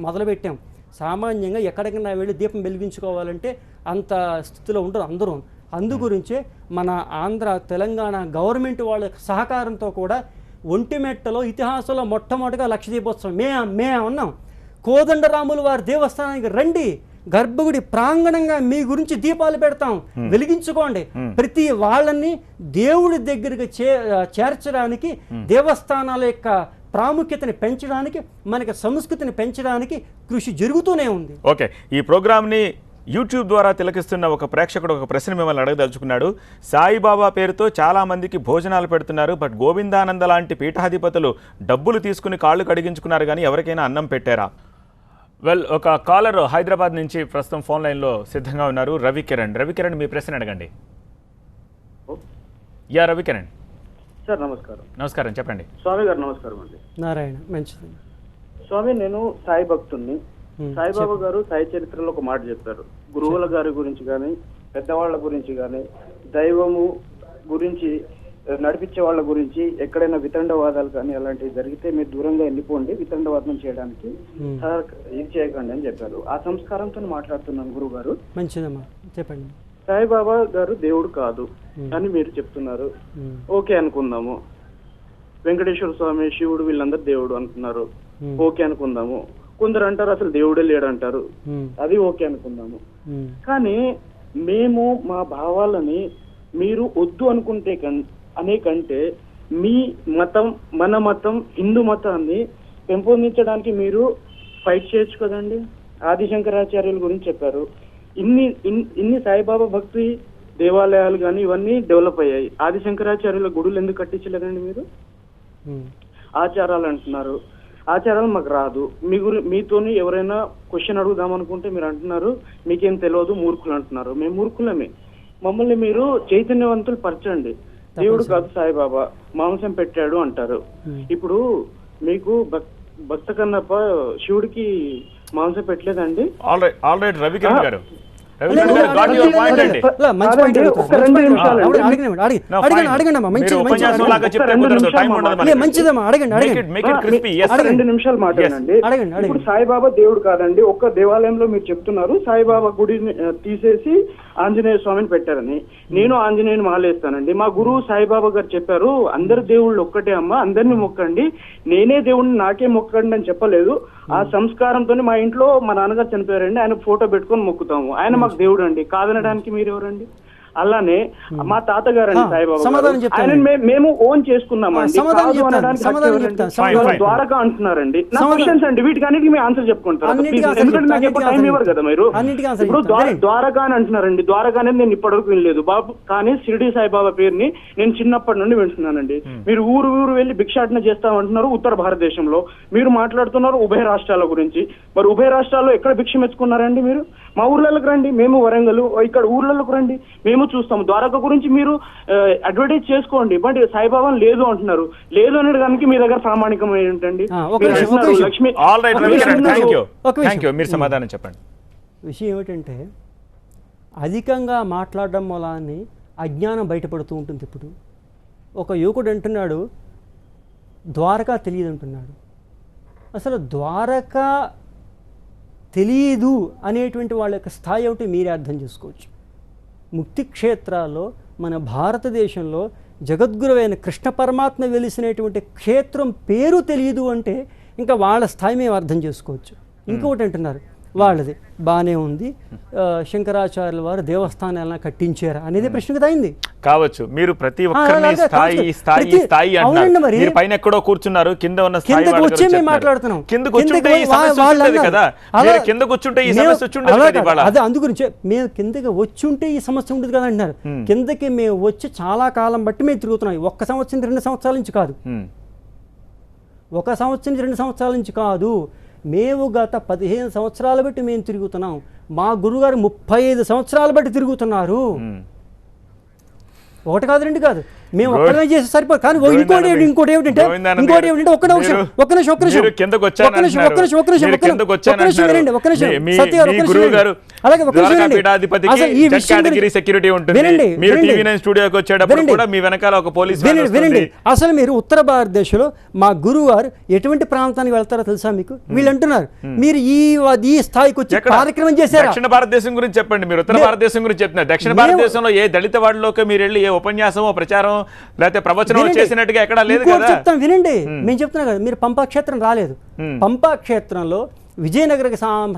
C: మొదలుపెట్టాం. సామాన్యంగా ఎక్కడికైనా వెళ్ళి దీపం వెలిగించుకోవాలంటే అంత స్థితిలో ఉండరు అందరూ. అందుగురించే మన ఆంధ్ర తెలంగాణ గవర్నమెంట్ వాళ్ళ సహకారంతో కూడా ఒంటిమెట్టలో ఇతిహాసంలో మొట్టమొదటిగా లక్షదీపోత్సవం మేము ఉన్నాం. కోదండరాములు వారి దేవస్థానానికి రండి, గర్భగుడి ప్రాంగణంగా మీ గురించి దీపాలు పెడతాం, వెలిగించుకోండి. ప్రతి వాళ్ళని దేవుడి దగ్గరికి చేర్చడానికి, దేవస్థానాల యొక్క ప్రాముఖ్యతని పెంచడానికి, మనకి సంస్కృతిని పెంచడానికి కృషి జరుగుతూనే ఉంది.
A: ఓకే, ఈ ప్రోగ్రామ్ని యూట్యూబ్ ద్వారా తిలకిస్తున్న ఒక ప్రేక్షకుడు ఒక ప్రశ్న మిమ్మల్ని అడగదలుచుకున్నాడు. సాయిబాబా పేరుతో చాలామందికి భోజనాలు పెడుతున్నారు, బట్ గోవిందానంద లాంటి పీఠాధిపతులు డబ్బులు తీసుకుని కాళ్ళు కడిగించుకున్నారు, కానీ ఎవరికైనా అన్నం పెట్టారా? వెల్, ఒక కాలర్ హైదరాబాద్ నుంచి ప్రస్తుతం ఫోన్ లైన్లో సిద్ధంగా ఉన్నారు. రవికిరణ్ మీ ప్రశ్న అడగండి. యా రవికిరణ్
I: సార్ నమస్కారం.
A: నమస్కారం, చెప్పండి.
I: స్వామి గారు నమస్కారం అండి.
C: నారాయణ, మంచిది
I: స్వామి, నేను సాయి భక్తుణ్ణి. సాయిబాబా గారు సాయి చరిత్రలో ఒక మాట చెప్పారు. గురువుల గారి గురించి కానీ, పెద్దవాళ్ళ గురించి కానీ, దైవము గురించి నడిపించే వాళ్ళ గురించి ఎక్కడైనా వితండవాదాలు కానీ అలాంటివి జరిగితే మీరు దూరంగా వెళ్ళిపోండి, వితండవాదం చేయడానికి సార్ ఇది చేయకండి అని చెప్పారు. ఆ సంస్కారంతో మాట్లాడుతున్నాను గురువు గారు.
C: మంచిదమ్మా, చెప్పండి.
I: సాయిబాబా గారు దేవుడు కాదు అని మీరు చెప్తున్నారు, ఓకే అనుకుందాము. వెంకటేశ్వర స్వామి, శివుడు వీళ్ళందరూ దేవుడు అంటున్నారు, ఓకే అనుకుందాము. కొందరు అంటారు అసలు దేవుడే లేడంటారు, అది ఓకే అనుకుందాము. కానీ మేము మా భావాలని మీరు వద్దు అనుకుంటే అనే కంటే మీ మతం, మన మతం, హిందూ మతాన్ని పెంపొందించడానికి మీరు ఫైట్ చేయొచ్చు కదండి. ఆదిశంకరాచార్యుల గురించి చెప్పారు. ఇన్ని సాయిబాబా భక్తి దేవాలయాలు కానీ ఇవన్నీ డెవలప్ అయ్యాయి. ఆదిశంకరాచార్యుల గుడులు ఎందుకు కట్టించలేదండి మీరు? ఆచారాలు అంటున్నారు, ఆచారాలు మాకు రాదు. మీతోని ఎవరైనా క్వశ్చన్ అడుగుదాం అనుకుంటే మీరు అంటున్నారు మీకేం తెలియదు, మూర్ఖులు అంటున్నారు. మేము మూర్ఖులమే. మమ్మల్ని మీరు చైతన్యవంతులు పరచండి. దేవుడు కాదు సాయిబాబా, మాంసం పెట్టాడు అంటారు. ఇప్పుడు మీకు భక్త కన్నప్ప శివుడికి మాంసం పెట్టలేదండి.
A: ఆల్ రైట్ రవికిరణ్ గారు,
I: ఇప్పుడు సాయిబాబా దేవుడు కాదండి. ఒక్క దేవాలయంలో మీరు చెప్తున్నారు సాయిబాబా గుడిని తీసేసి ఆంజనేయ స్వామిని పెట్టారని. నేను ఆంజనేయుని మాలేస్తానండి. మా గురువు సాయిబాబా గారు చెప్పారు అందరు దేవుళ్ళు ఒక్కటే అమ్మ, అందరినీ మొక్కండి, నేనే దేవుడిని నాకే మొక్కండి అని చెప్పలేదు. ఆ సంస్కారంతో మా ఇంట్లో మా నాన్నగారు చనిపోయారండి, ఆయన ఫోటో పెట్టుకొని మొక్కుతాము. ఆయన మాకు దేవుడు అండి, కాదనడానికి మీరు ఎవరండి? అలానే మా తాతగారు అండి సాయిబాబా, ఆయన మేము ఓన్ చేసుకున్నామండి. ద్వారకా అంటున్నారండి. నా క్వశ్చన్స్ అండి, వీటికి అన్నిటికీ మీ ఆన్సర్ చెప్పుకుంటారు, ఎందుకంటే నాకు ఎప్పుడు టైం ఇవ్వరు కదా మీరు. ఇప్పుడు ద్వారకా అని అంటున్నారండి. ద్వారకా అనేది నేను ఇప్పటివరకు వినలేదు బాబు, కానీ షిరిడి సాయిబాబా పేరుని నేను చిన్నప్పటి నుండి వింటున్నానండి. మీరు ఊరు ఊరు వెళ్ళి భిక్షాటన చేస్తామంటున్నారు ఉత్తర భారతదేశంలో. మీరు మాట్లాడుతున్నారు ఉభయ రాష్ట్రాల గురించి. మరి ఉభయ రాష్ట్రాల్లో ఎక్కడ భిక్ష మెచ్చుకున్నారండి మీరు? మా ఊర్లలోకి రండి, మేము వరంగల్, ఇక్కడ ఊర్లలోకి రండి, మేము చూస్తాము. ద్వారకా గురించి మీరు అడ్వర్టైజ్ చేసుకోండి, బట్ సాయిబాబా లేదు అంటున్నారు. లేదు అనడానికి మీ దగ్గర ప్రామాణికం ఏంటండి? లక్ష్మి
A: మీరు సమాధానం చెప్పండి.
C: విషయం ఏమిటంటే అధికంగా మాట్లాడడం మూలాన్ని అజ్ఞానం బయటపడుతూ ఉంటుంది. ఇప్పుడు ఒక యువకుడు అంటున్నాడు ద్వారకా తెలియదు అంటున్నాడు. అసలు ద్వారకా తెలియదు అనేటువంటి వాళ్ళ యొక్క స్థాయి ఏమిటి మీరే అర్థం చేసుకోవచ్చు. ముక్తి క్షేత్రాల్లో మన భారతదేశంలో జగద్గురువైన కృష్ణ పరమాత్మ వెలిసినటువంటి క్షేత్రం పేరు తెలియదు అంటే ఇంకా వాళ్ళ స్థాయి మేము అర్థం చేసుకోవచ్చు. ఇంకొకటి అంటున్నారు వాళ్ళది బాగానే ఉంది, శంకరాచార్యుల వారు దేవస్థానాలను కట్టించారా అనేది ప్రశ్నకు అయింది
A: కావచ్చు. మీరు ప్రతి ఒక్కరిని స్థాయి అంటున్నారు. మీరు పైన ఎక్కడో కూర్చున్నారు, కింద ఉన్న స్థాయి
C: వచ్చే మేము మాట్లాడుతున్నాం.
A: కింద కూర్చుంటే ఈ సమస్య ఉండేది కదా. మీరు కింద కూర్చుంటే ఈ సమస్య వచ్చుండేది కదా.
C: అదే అందుగురించి మేము కిందకి వచ్చుంటే ఈ సమస్య ఉండదు కదా అంటున్నారు. కిందకి మేము వచ్చి చాలా కాలం బట్టి మేము తిరుగుతున్నాం. 1 సంవత్సరం 2 సంవత్సరాల నుంచి కాదు, 1 సంవత్సరం 2 సంవత్సరాల నుంచి కాదు, మేము గత 15 సంవత్సరాలు బట్టి మేము తిరుగుతున్నాం. మా గురుగారు 35 సంవత్సరాలు బట్టి తిరుగుతున్నారు. 1 కాదు 2 కాదు, మేము ఒక్కనే చేసి సరిపోదు. కానీ ఇంకోటి ఏమిటంటే ఒక్క నిమిషం అసలు మీరు ఉత్తర భారతదేశంలో మా గురువు గారు ఎటువంటి ప్రాంతానికి వెళ్తారో తెలుసా మీకు? వీళ్ళు అంటున్నారు మీరు ఈ స్థాయికి వచ్చి కార్యక్రమం చేశారు.
A: దక్షిణ భారతదేశం గురించి చెప్పండి. మీరు ఉత్తర భారతదేశం గురించి చెప్తున్నారు. దక్షిణ భారతదేశంలో ఏ దళిత వాడిలోకి మీరు వెళ్ళి ఏ ఉపన్యాసమో ప్రచారం లేకపోతే ప్రవచనం
C: వినండి.
A: చేసినట్టుగా ఎక్కడా లేదు
C: ఇంకోటి
A: కదా.
C: చెప్తాను వినండి, మేము చెప్తున్నా కదా, మీరు పంపా క్షేత్రం రాలేదు. పంపా క్షేత్రంలో విజయనగర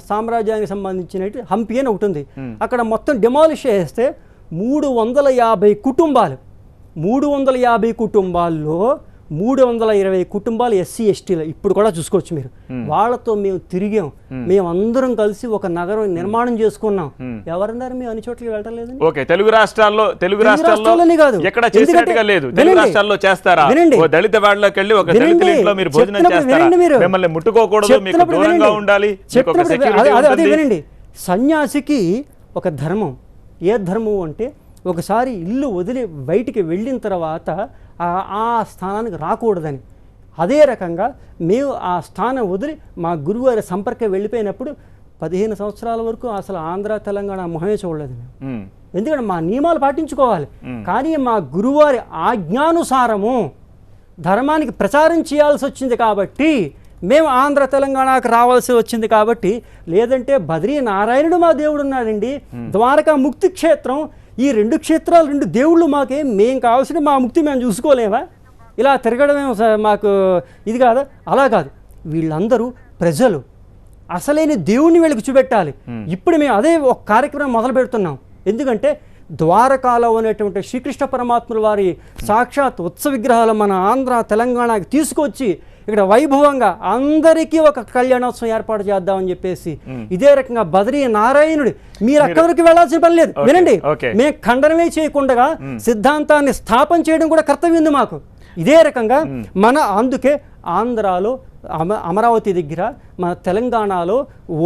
C: సామ్రాజ్యానికి సంబంధించిన హంపి అని ఒకటి ఉంది. అక్కడ మొత్తం డిమాలిష్ చేస్తే 350 కుటుంబాలు, 350 కుటుంబాల్లో 320 కుటుంబాలు ఎస్సీ ఎస్టీలు ఇప్పుడు కూడా చూసుకోవచ్చు మీరు. వాళ్ళతో మేము తిరిగాం, మేమందరం కలిసి ఒక నగరం నిర్మాణం చేసుకున్నాం. ఎవరన్నారు మేము అన్ని చోట్లకి వెళ్ళటం లేదు?
A: ఓకే, తెలుగు రాష్ట్రాల్లో
C: కాదు,
A: ఎక్కడ చేసినట్టుగా లేదు. తెలుగు రాష్ట్రాల్లో చేస్తారా? ఓ దళిత వాడలోకి వెళ్ళి ఒక దళిత ఇంట్లో మీరు భోజనం చేస్తారా? మిమ్మల్ని ముట్టుకోకూడదు, మీకు దూరంగా ఉండాలి, మీకు ఒక సెక్యూరిటీ
C: అదే
A: ఉంటుంది.
C: వినండి, సన్యాసికి ఒక ధర్మం. ఏ ధర్మం అంటే ఒకసారి ఇల్లు వదిలి బయటికి వెళ్ళిన తర్వాత ఆ స్థానానికి రాకూడదని. అదే రకంగా మేము ఆ స్థానం వదిలి మా గురువారి సంపర్కం వెళ్ళిపోయినప్పుడు 15 సంవత్సరాల వరకు అసలు ఆంధ్ర తెలంగాణ మొహమే చూడలేదు మేము. ఎందుకంటే మా నియమాలు పాటించుకోవాలి. కానీ మా గురువారి ఆజ్ఞానుసారము ధర్మానికి ప్రచారం చేయాల్సి వచ్చింది కాబట్టి మేము ఆంధ్ర తెలంగాణకు రావాల్సి వచ్చింది కాబట్టి. లేదంటే బద్రీ నారాయణుడు మా దేవుడు ఉన్నాడండి, ద్వారకా ముక్తి క్షేత్రం, ఈ 2 క్షేత్రాలు 2 దేవుళ్ళు మాకే, మేము కావాల్సిన మా ముక్తి మేము చూసుకోలేమా? ఇలా తిరగడమే మాకు ఇది కాదా? అలా కాదు, వీళ్ళందరూ ప్రజలు అసలైన దేవుణ్ణి వీళ్ళకి చూపెట్టాలి. ఇప్పుడు మేము అదే ఒక కార్యక్రమం మొదలు పెడుతున్నాం. ఎందుకంటే ద్వారకాలో ఉన్నటువంటి శ్రీకృష్ణ పరమాత్ముల వారి సాక్షాత్ ఉత్సవ విగ్రహాలు మన ఆంధ్ర తెలంగాణకి తీసుకొచ్చి ఇక్కడ వైభవంగా అందరికీ ఒక కళ్యాణోత్సవం ఏర్పాటు చేద్దామని చెప్పేసి ఇదే రకంగా బద్రీ నారాయణుడు మీరు అక్కడి వరకు వెళ్లాల్సిన పని లేదు. వినండి, మేము ఖండనమే చేయకుండా సిద్ధాంతాన్ని స్థాపన చేయడం కూడా కర్తవ్యం ఉంది మాకు. ఇదే రకంగా అందుకే ఆంధ్రాలో అమరావతి దగ్గర, మన తెలంగాణలో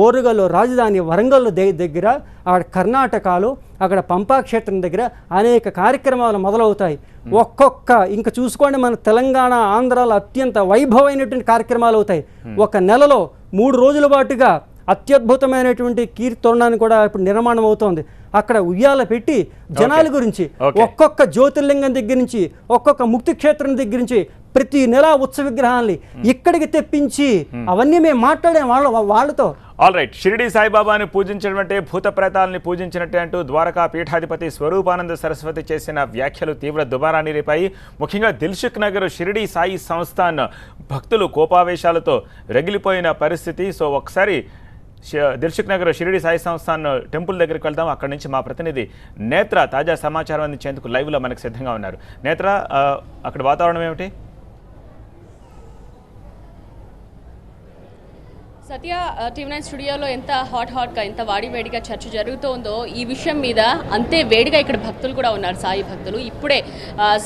C: ఓరుగల్లో రాజధాని వరంగల్ దగ్గర, అక్కడ కర్ణాటకలో అక్కడ పంపా క్షేత్రం దగ్గర అనేక కార్యక్రమాలు మొదలవుతాయి. ఒక్కొక్క ఇంకా చూసుకోండి, మన తెలంగాణ ఆంధ్రాలో అత్యంత వైభవమైనటువంటి కార్యక్రమాలు అవుతాయి. ఒక నెలలో 3 రోజుల పాటుగా అత్యద్భుతమైనటువంటి కీర్తనాన్ని కూడా ఇప్పుడు నిర్మాణం అవుతోంది. అక్కడ ఉయ్యాల పెట్టి జనాల గురించి ఒక్కొక్క జ్యోతిర్లింగం దగ్గర నుంచి ఒక్కొక్క ముక్తి క్షేత్రం దగ్గర నుంచి ప్రతి నెల ఉత్సవ విగ్రహాన్ని ఇక్కడికి తెప్పించి అవన్నీ మేము మాట్లాడాం వాళ్ళతో.
A: ఆల్ రైట్, షిరిడి సాయిబాబాని పూజించినట్టే భూత ప్రేతాలని పూజించినట్టే అంటూ ద్వారకా పీఠాధిపతి స్వరూపానంద సరస్వతి చేసిన వ్యాఖ్యలు తీవ్ర దుమారాన్ని రేపాయి. ముఖ్యంగా దిల్సుఖ్ నగర్ షిరిడి సాయి సంస్థాన్ భక్తులు కోపావేశాలతో రగిలిపోయిన పరిస్థితి. సో ఒకసారి దిల్సుఖ్ నగర్ షిరిడి సాయి సంస్థాన్ టెంపుల్ దగ్గరికి వెళ్దాం. అక్కడి నుంచి మా ప్రతినిధి నేత్ర తాజా సమాచారం అందించేందుకు లైవ్లో మనకు సిద్ధంగా ఉన్నారు. నేత్ర, అక్కడ వాతావరణం ఏమిటి?
J: సత్య, టీవీ9 స్టూడియోలో ఎంత హాట్గా ఎంత వేడిగా చర్చ జరుగుతోందో ఈ విషయం మీద అంతే వేడిగా ఇక్కడ భక్తులు కూడా ఉన్నారు, సాయి భక్తులు. ఇప్పుడే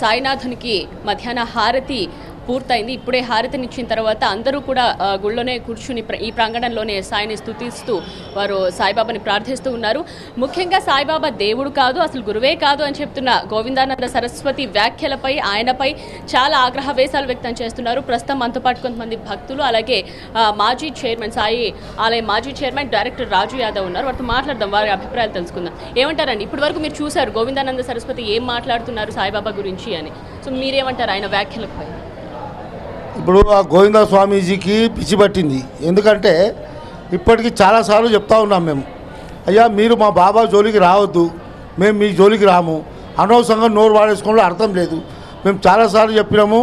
J: సాయినాథునికి మధ్యాహ్న హారతి పూర్తయింది. ఇప్పుడే హారతినిచ్చిన తర్వాత అందరూ కూడా గుళ్ళోనే కూర్చుని ఈ ప్రాంగణంలోనే సాయిని స్తుతిస్తూ వారు సాయిబాబాని ప్రార్థిస్తూ ఉన్నారు. ముఖ్యంగా సాయిబాబా దేవుడు కాదు, అసలు గురువే కాదు అని చెప్తున్న గోవిందానంద సరస్వతి వ్యాఖ్యలపై ఆయనపై చాలా ఆగ్రహవేశాలు వ్యక్తం చేస్తున్నారు. ప్రస్తుతం మనతో పాటు కొంతమంది భక్తులు, అలాగే మాజీ చైర్మన్, సాయి ఆలయ మాజీ చైర్మన్ డైరెక్టర్ రాజు యాదవ్ ఉన్నారు. వారితో మాట్లాడదాం, వారి అభిప్రాయాలు తెలుసుకుందాం. ఏమంటారండి, ఇప్పటి వరకు మీరు చూశారు గోవిందానంద సరస్వతి ఏం మాట్లాడుతున్నారు సాయిబాబా గురించి అని. సో మీరేమంటారు ఆయన వ్యాఖ్యలపై?
K: ఇప్పుడు ఆ గోవింద స్వామీజీకి పిచ్చి పట్టింది. ఎందుకంటే ఇప్పటికీ చాలాసార్లు చెప్తా ఉన్నాం మేము, అయ్యా మీరు మా బాబా జోలికి రావద్దు, మేము మీ జోలికి రాము, అనవసరంగా నోరు వాడేసుకోవడంలో అర్థం లేదు. మేము చాలాసార్లు చెప్పినాము,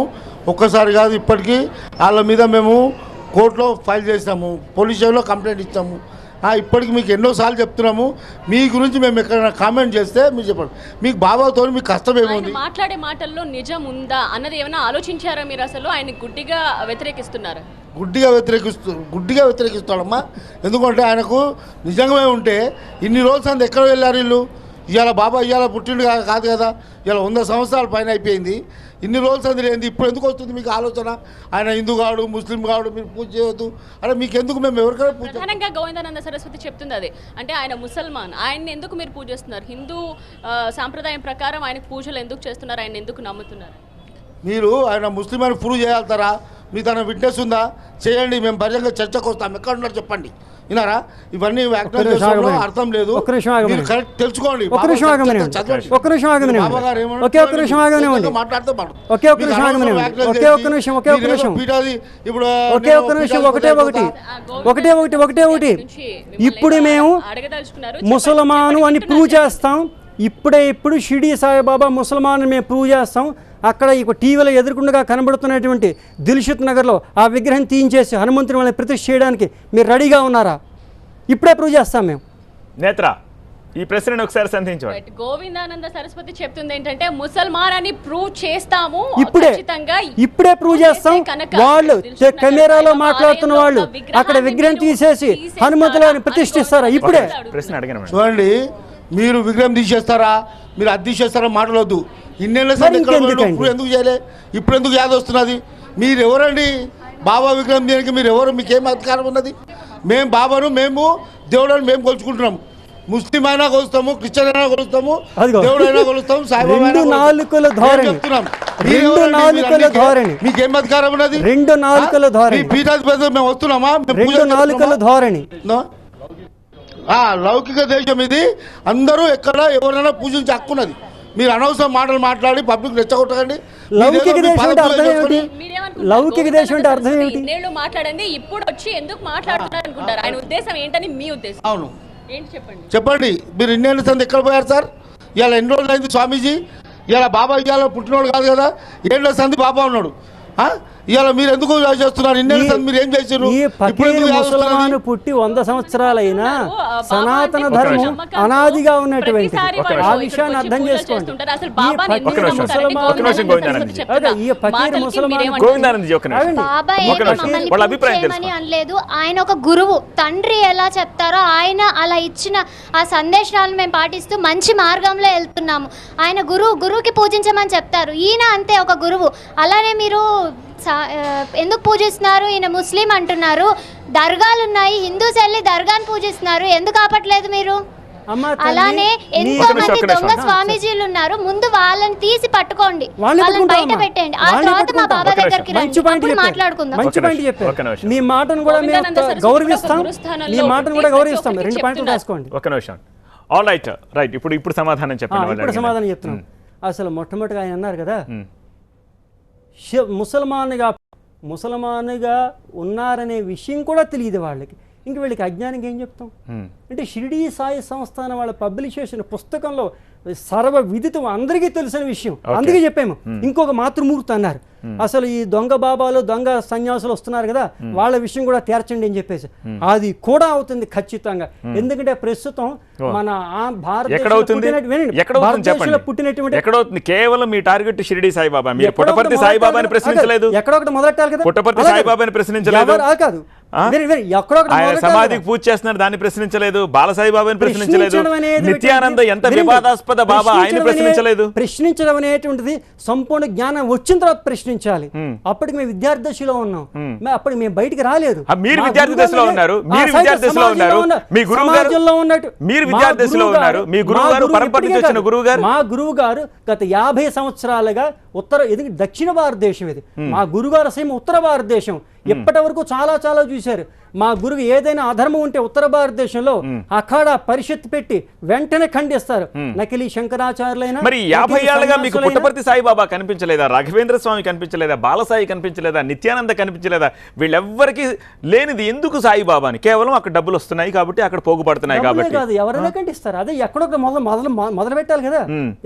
K: ఒక్కసారి కాదు, ఇప్పటికీ వాళ్ళ మీద మేము కోర్టులో ఫైల్ చేసినాము, పోలీస్ స్టేషన్లో కంప్లైంట్ ఇచ్చాము. ఇప్పటికి మీకు ఎన్నోసార్లు చెప్తున్నాము, మీ గురించి మేము ఎక్కడైనా కామెంట్ చేస్తే మీరు చెప్పండి, మీకు బాబాతో మీకు కష్టం ఏముంది?
J: మాట్లాడే మాటల్లో నిజం ఉందా అన్నది ఏమైనా ఆలోచించారా మీరు? అసలు ఆయన గుడ్డిగా వ్యతిరేకిస్తున్నారా?
K: గుడ్డిగా వ్యతిరేకిస్తాడమ్మా. ఎందుకంటే ఆయనకు నిజంగా ఉంటే ఇన్ని రోజులు అంత ఎక్కడ వెళ్ళారు వీళ్ళు? ఇవాళ బాబా ఇవాళ పుట్టిండు కాదు కదా, ఇవాళ 100 సంవత్సరాల పైన అయిపోయింది. ఇన్ని రోజులు సంది ఏంది, ఇప్పుడు ఎందుకు వస్తుంది మీకు ఆలోచన? ఆయన హిందూ కాడు, ముస్లిం కాడు, మీరు పూజ చేయొద్దు అంటే మీకు ఎందుకు? మేము ఎవరికైనా పూజ.
J: ప్రధానంగా గోవిందానంద సరస్వతి చెప్తుంది అదే, అంటే ఆయన ముసల్మాన్, ఆయన్ని ఎందుకు మీరు పూజిస్తున్నారు? హిందూ సాంప్రదాయం ప్రకారం ఆయనకు పూజలు ఎందుకు చేస్తున్నారు? ఆయన ఎందుకు నమ్ముతున్నారు?
K: మీరు ఆయన ముస్లిం అని ప్రూవ్ చేయగలుగుతారా? మీ తన విట్నెస్ ఉందా? చేయండి, మేము బహిరంగ చర్చకు వస్తాం. ఎక్కడ ఉన్నారు చెప్పండి, వినారా? ఇవన్నీ అర్థం లేదు, తెలుసుకోండి.
C: ఇప్పుడు మేము ముసల్మాను అని ప్రూవ్ చేస్తాం. ఇప్పుడు షిరిడి సాయిబాబా ముసల్మాన్ మేము ప్రూవ్ చేస్తాం. అక్కడ ఇక టీవీలో ఎదుర్కొండగా కనబడుతున్నటువంటి దిల్షుక్ నగర్లో ఆ విగ్రహం తీయించేసి హనుమంతుని వాళ్ళని ప్రతిష్ఠ చేయడానికి మీరు రెడీగా ఉన్నారా? ఇప్పుడే ప్రూవ్ చేస్తాం మేము.
A: నేత్ర, ఈ ప్రశ్నను ఒకసారి సంధించండి.
J: గోవిందానంద సరస్వతి చెప్తుంది ఏంటంటే ముసల్మాన్ అని ప్రూవ్ చేస్తాము,
C: ఇప్పుడే ప్రూవ్ చేస్తాం. వాళ్ళు కెమెరాలో మాట్లాడుతున్న వాళ్ళు అక్కడ విగ్రహం తీసేసి హనుమంతులని ప్రతిష్ఠిస్తారా? ఇప్పుడే
A: ప్రశ్న అడిగిన
K: చూడండి, మీరు విగ్రహం తీసేస్తారా, మీరు అది తీసేస్తారా మాట్లాడవద్దు. ఇన్నేళ్ళ ఎందుకు చేయలే, ఇప్పుడు ఎందుకు యాద వస్తున్నది? మీరు ఎవరండి బాబా విగ్రహం చేయడానికి? మీరు ఎవరు? మీకేం అధికారం ఉన్నది? మేము బాబాను, మేము దేవుడని మేము కొలుచుకుంటున్నాం. ముస్లిం అయినా కొలుస్తాము, క్రిస్టియన్ అయినా కొలుస్తాము, దేవుడు అయినా కొలుస్తాము, సాయిబాబా మీకేం అధికారం ఉన్నది? పీఠాధిపతి మేము వస్తున్నామా? లౌకిక దేశం ఇది. అందరూ ఎక్కడ ఎవరైనా పూజించే హక్కున్నది. మీరు అనవసరం మాటలు మాట్లాడి పబ్లిక్ రెచ్చగొట్టకండి.
C: లౌకిక దేశం అంటే అర్థం ఏమిటి? లౌకిక దేశం అంటే అర్థం ఏమిటి?
J: మాట్లాడండి, ఇప్పుడు వచ్చి ఎందుకు మాట్లాడుతున్నారు అనుకుంటారు? ఆయన ఉద్దేశం ఏంటని మీ ఉద్దేశం?
K: అవును, చెప్పండి. మీరు ఇన్నేళ్ళ సంది ఎక్కడ పోయారు సార్? ఇవాళ ఎన్ని రోజులు అయింది స్వామీజీ? ఇవాళ బాబా ఇవాళ పుట్టినోడు కాదు కదా, ఏళ్ళ సంది బాబా ఉన్నాడు. ఇవాళ మీరు ఎందుకు చేస్తున్నారు? ఇన్నేళ్ళ సంది మీరు ఏం చేశారు?
C: ముసల్మాను పుట్టి 100 సంవత్సరాలైనా సనాతన ధర్మం అనాదిగా ఉన్నటువంటి ఆ విషయాన్ని అర్థం చేసుకోండి.
L: అనలేదు, ఆయన ఒక గురువు. తండ్రి ఎలా చెప్తారో ఆయన అలా ఇచ్చిన ఆ సందేశాలను మేము పాటిస్తూ మంచి మార్గంలో వెళ్తున్నాము. ఆయన గురువుకి పూజించమని చెప్తారు. ఈయన అంతే ఒక గురువు. అలానే మీరు ఎందుకు పూజిస్తున్నారు? ఈయన ముస్లిం అంటున్నారు, దర్గాలు ఉన్నాయి, హిందూస్ వెళ్ళి దర్గాను పూజిస్తున్నారు, ఎందుకు ఆపట్లేదు మీరు? అలానే ఎంతో మంది దొంగ స్వామీజీలు ఉన్నారు, ముందు వాళ్ళని తీసి పట్టుకోండి, వాళ్ళని బయట పెట్టండి, ఆ తర్వాత మా బాబా దగ్గరికి రండి, మాట్లాడుకుందాం.
C: మీ మాటను కూడా గౌరవిస్తాం, మీ మాటను కూడా గౌరవిస్తాం. 2 పాయింట్లు రాసుకోండి.
A: ఒక నిమిషం. All right, right. ఇప్పుడు సమాధానం చెప్పండి.
C: ఇప్పుడు సమాధానం చెప్తున్నాం. అసలు మొట్టమొదటిగా ఆయన అన్నారు కదా, ముసల్మాన్గా ఉన్నారనే విషయం కూడా తెలియదు వాళ్ళకి. ఇంక వీళ్ళకి అజ్ఞానంగా ఏం చెప్తాం అంటే, షిరిడీ సాయి సంస్థానం వాళ్ళ పబ్లిష్ చేసిన పుస్తకంలో సర్వ విదితం అందరికీ తెలిసిన విషయం, అందుకే చెప్పాము. ఇంకొక మాతృమూర్తి అన్నారు. అసలు ఈ దొంగ బాబాలు దొంగ సన్యాసులు వస్తున్నారు కదా, వాళ్ళ విషయం కూడా తీర్చండి అని చెప్పేసి. అది కూడా అవుతుంది ఖచ్చితంగా. ఎందుకంటే ప్రస్తుతం మన భారతదేశంలో పుట్టినటువంటి
A: కేవలం మీ టార్గెట్ షిరిడీ సాయిబాబా. మీరు పుట్టపర్తి సాయిబాబాని ప్రశ్నించలేదు,
C: ఎక్కడొకటి మొదలెట్టాలి కదా.
A: పుట్టపర్తి సాయిబాబాని ప్రశ్నించలేదు,
C: కాదు
A: ఆయన సమాధికి పూజ చేస్తున్నారు దాన్ని ప్రశ్నించలేదు, బాలసాయిబాబాని ప్రశ్నించలేదు, నిత్యానంద ఎంత వివాదాస్పద బాబా ఆయన ప్రశ్నించలేదు.
C: ప్రశ్నించడం అనేటువంటిది సంపూర్ణ జ్ఞానం వచ్చిన తర్వాత ప్రశ్నించాలి. అప్పటికి మేము విద్యార్థి దశలో ఉన్నాం, అప్పటికి మేము బయటికి రాలేదు.
A: మీరు విద్యార్థి దశలో ఉన్నారు, మీరు విద్యార్థి దశలో ఉన్నారు, మీ గురువు గారు ఉన్నట్టు మీరు విద్యార్థి దశలో ఉన్నారు. మీ గురువు గారు పరంపర నుంచి వచ్చిన గురువు గారు,
C: మా గురువు గారు గత 50 సంవత్సరాలుగా దక్షిణ భారతదేశం ఇది. మా గురుగారు సేమ్ ఉత్తర భారతదేశం. ఇప్పటి వరకు చాలా చూశారు. మా గురువు ఏదైనా అధర్మం ఉంటే ఉత్తర భారతదేశంలో అఖాడా పరిషత్ పెట్టి వెంటనే ఖండిస్తారు. నకిలీ శంకరాచార్యులైనా.
A: మరి 50 ఏళ్ళగా మీకు పుట్టపర్తి సాయిబాబా కనిపించలేదా? రాఘవేంద్ర స్వామి కనిపించలేదా? బాలసాయి కనిపించలేదా? నిత్యానంద కనిపించలేదా? వీళ్ళెవ్వరికి లేనిది ఎందుకు సాయిబాబాని? కేవలం అక్కడ డబ్బులు వస్తున్నాయి కాబట్టి, అక్కడ పోగుపడుతున్నాయి కాబట్టి
C: కాదు. ఎవరైనా ఖండిస్తారు. అదే ఎక్కడొకటి మొదలు పెట్టాలి కదా,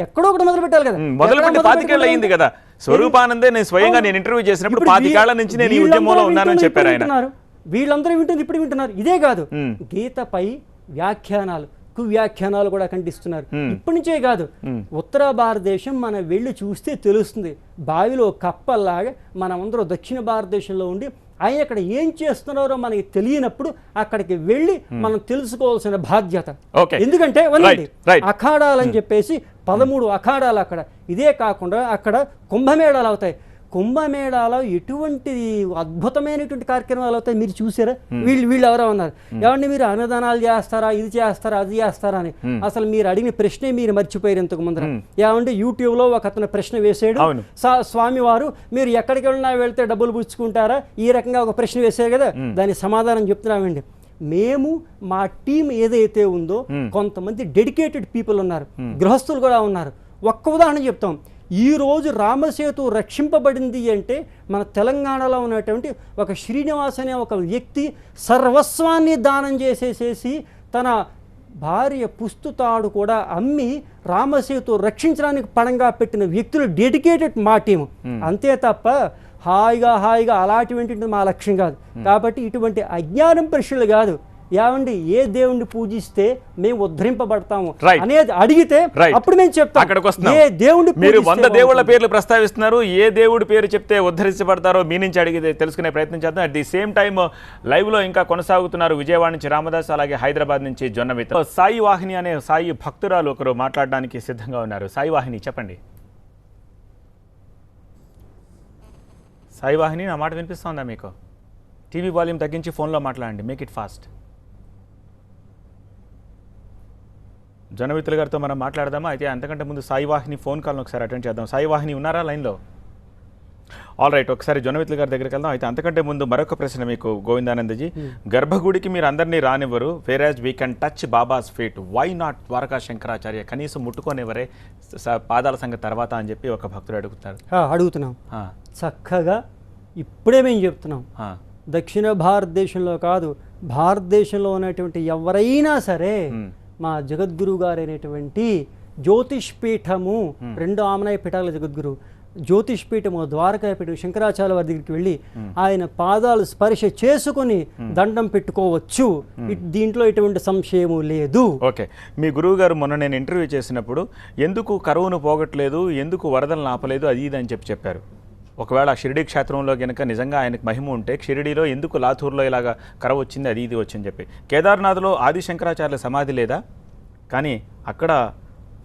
C: ఎక్కడో ఒకటి మొదలు పెట్టాలి కదా.
A: మొదలుపెట్టి 25 ఏళ్ళు అయింది కదా. స్వరూపానందే నేను స్వయంగా ఇంటర్వ్యూ చేసినప్పుడు 25 ఏళ్ల నుంచి నేను ఈ ఉద్యమంలో ఉన్నానని చెప్పారు ఆయన.
C: వీళ్ళందరూ ఇప్పుడు వింటున్నారు. ఇదే కాదు, గీతపై వ్యాఖ్యానాలు కువ్యాఖ్యానాలు కూడా ఖండిస్తున్నారు. ఇప్పటి నుంచే కాదు, ఉత్తర భారతదేశం మనం వెళ్ళి చూస్తే తెలుస్తుంది. బావిలో కప్పల్లాగా మనమందరూ దక్షిణ భారతదేశంలో ఉండి ఆయన అక్కడ ఏం చేస్తున్నారో మనకి తెలియనప్పుడు అక్కడికి వెళ్ళి మనం తెలుసుకోవాల్సిన బాధ్యత. ఎందుకంటే అఖాడాలని చెప్పేసి 13 అఖాడాలు అక్కడ. ఇదే కాకుండా అక్కడ కుంభమేళాలు అవుతాయి. కుంభమేళాలో ఎటువంటి అద్భుతమైనటువంటి కార్యక్రమాలు అవుతాయి మీరు చూసారా? వీళ్ళు ఎవరో ఉన్నారు, ఏమంటే మీరు అన్నదానాలు చేస్తారా, ఇది చేస్తారా, అది చేస్తారా అని. అసలు మీరు అడిగిన ప్రశ్నే మీరు మర్చిపోయారు ఇంతకు ముందర. ఏమంటే యూట్యూబ్లో ఒక అతను ప్రశ్న వేసాడు, స్వామి వారు మీరు ఎక్కడికి వెళ్ళినా వెళ్తే డబ్బులు పుచ్చుకుంటారా, ఈ రకంగా ఒక ప్రశ్న వేసారు కదా. దాని సమాధానం చెప్తున్నామండి. మేము మా టీం ఏదైతే ఉందో కొంతమంది డెడికేటెడ్ పీపుల్ ఉన్నారు, గృహస్థులు కూడా ఉన్నారు. ఒక్క ఉదాహరణ చెప్తాం. ఈరోజు రామసేతు రక్షింపబడింది అంటే మన తెలంగాణలో ఉన్నటువంటి ఒక శ్రీనివాస్ అనే ఒక వ్యక్తి సర్వస్వాన్ని దానం చేసేసేసి తన భార్య పుస్తుతాడు కూడా అమ్మి రామసేతు రక్షించడానికి పణంగా పెట్టిన వ్యక్తులు డెడికేటెడ్ మా టీము. అంతే తప్ప హాయిగా అలాంటివి మా లక్ష్యం కాదు. కాబట్టి ఇటువంటి అజ్ఞానం ప్రశ్నలు కాదు. ఏమండి ఏ దేవుణ్ణి పూజిస్తే మేము ఉద్ధరింపబడతాము అనేది అడిగితే అప్పుడు మేము చెప్తాం.
A: అక్కడికి వస్తున్నాం.
C: ఏ దేవుణ్ణి
A: మీరు 100 దేవుళ్ళ పేర్లు ప్రస్తావిస్తున్నారు, ఏ దేవుడి పేరు చెప్తే ఉద్ధరించబడతారో మీ నుంచి అడిగితే తెలుసుకునే ప్రయత్నం చేద్దాం. At the same time live లో ఇంకా కొనసాగుతున్నారు విజయవాడ నుంచి రామదాస్, అలాగే హైదరాబాద్ నుంచి జొన్నమిత్ర. సాయి వాహిని అనే సాయి భక్తురాలు ఒకరు మాట్లాడడానికి సిద్ధంగా ఉన్నారు. సాయి వాహిని చెప్పండి. సాయి వాహిని, నా మాట వినిపిస్తుందా మీకు? టీవీ వాల్యూమ్ తగ్గించి ఫోన్లో మాట్లాడండి, మేక్ ఇట్ ఫాస్ట్. జొన్నమిత్రుల గారితో మనం మాట్లాడదామా? అయితే అంతకంటే ముందు సాయి వాహిని ఫోన్ కాల్ని ఒకసారి అటెండ్ చేద్దాం. సాయి వాహిని ఉన్నారా లైన్లో? ఆల్ రైట్, ఒకసారి జొన్నమిత్రుల గారి దగ్గరికి వెళ్దాం. అయితే అంతకంటే ముందు మరొక ప్రశ్న మీకు గోవిందానందజీ. గర్భగుడికి మీరు అందరినీ రానివ్వరు, whereas we can touch Baba's feet, why not Dwarka Shankaracharya, కనీసం ముట్టుకోనివ్వరే పాదాల సంగతి తర్వాత అని చెప్పి ఒక భక్తుడు
C: అడుగుతున్నాం. చక్కగా ఇప్పుడే మేము చెప్తున్నాం, దక్షిణ భారతదేశంలో కాదు, భారతదేశంలో ఉన్నటువంటి ఎవరైనా సరే మా జగద్గురు గారు అయినటువంటి జ్యోతిష్ పీఠము, 2 ఆమనాయ పీఠాల జగద్గురు జ్యోతిష్ పీఠము ద్వారకాపీఠం శంకరాచార్య వారి దగ్గరికి వెళ్ళి ఆయన పాదాలు స్పర్శ చేసుకుని దండం పెట్టుకోవచ్చు. దీంట్లో ఎటువంటి సంశయము లేదు.
A: ఓకే, మీ గురువు గారు మొన్న నేను ఇంటర్వ్యూ చేసినప్పుడు ఎందుకు కరువును పోగొట్టలేదు, ఎందుకు వరదలను ఆపలేదు, అది ఇది అని చెప్పారు. ఒకవేళ షిరిడీ క్షేత్రంలో కనుక నిజంగా ఆయనకు మహిమ ఉంటే షిరిడీలో ఎందుకు లాతూర్లో ఇలాగా కరవ వచ్చింది, అది ఇది వచ్చింది చెప్పి. కేదార్నాథ్లో ఆది శంకరాచార్యుల సమాధి లేదా? కానీ అక్కడ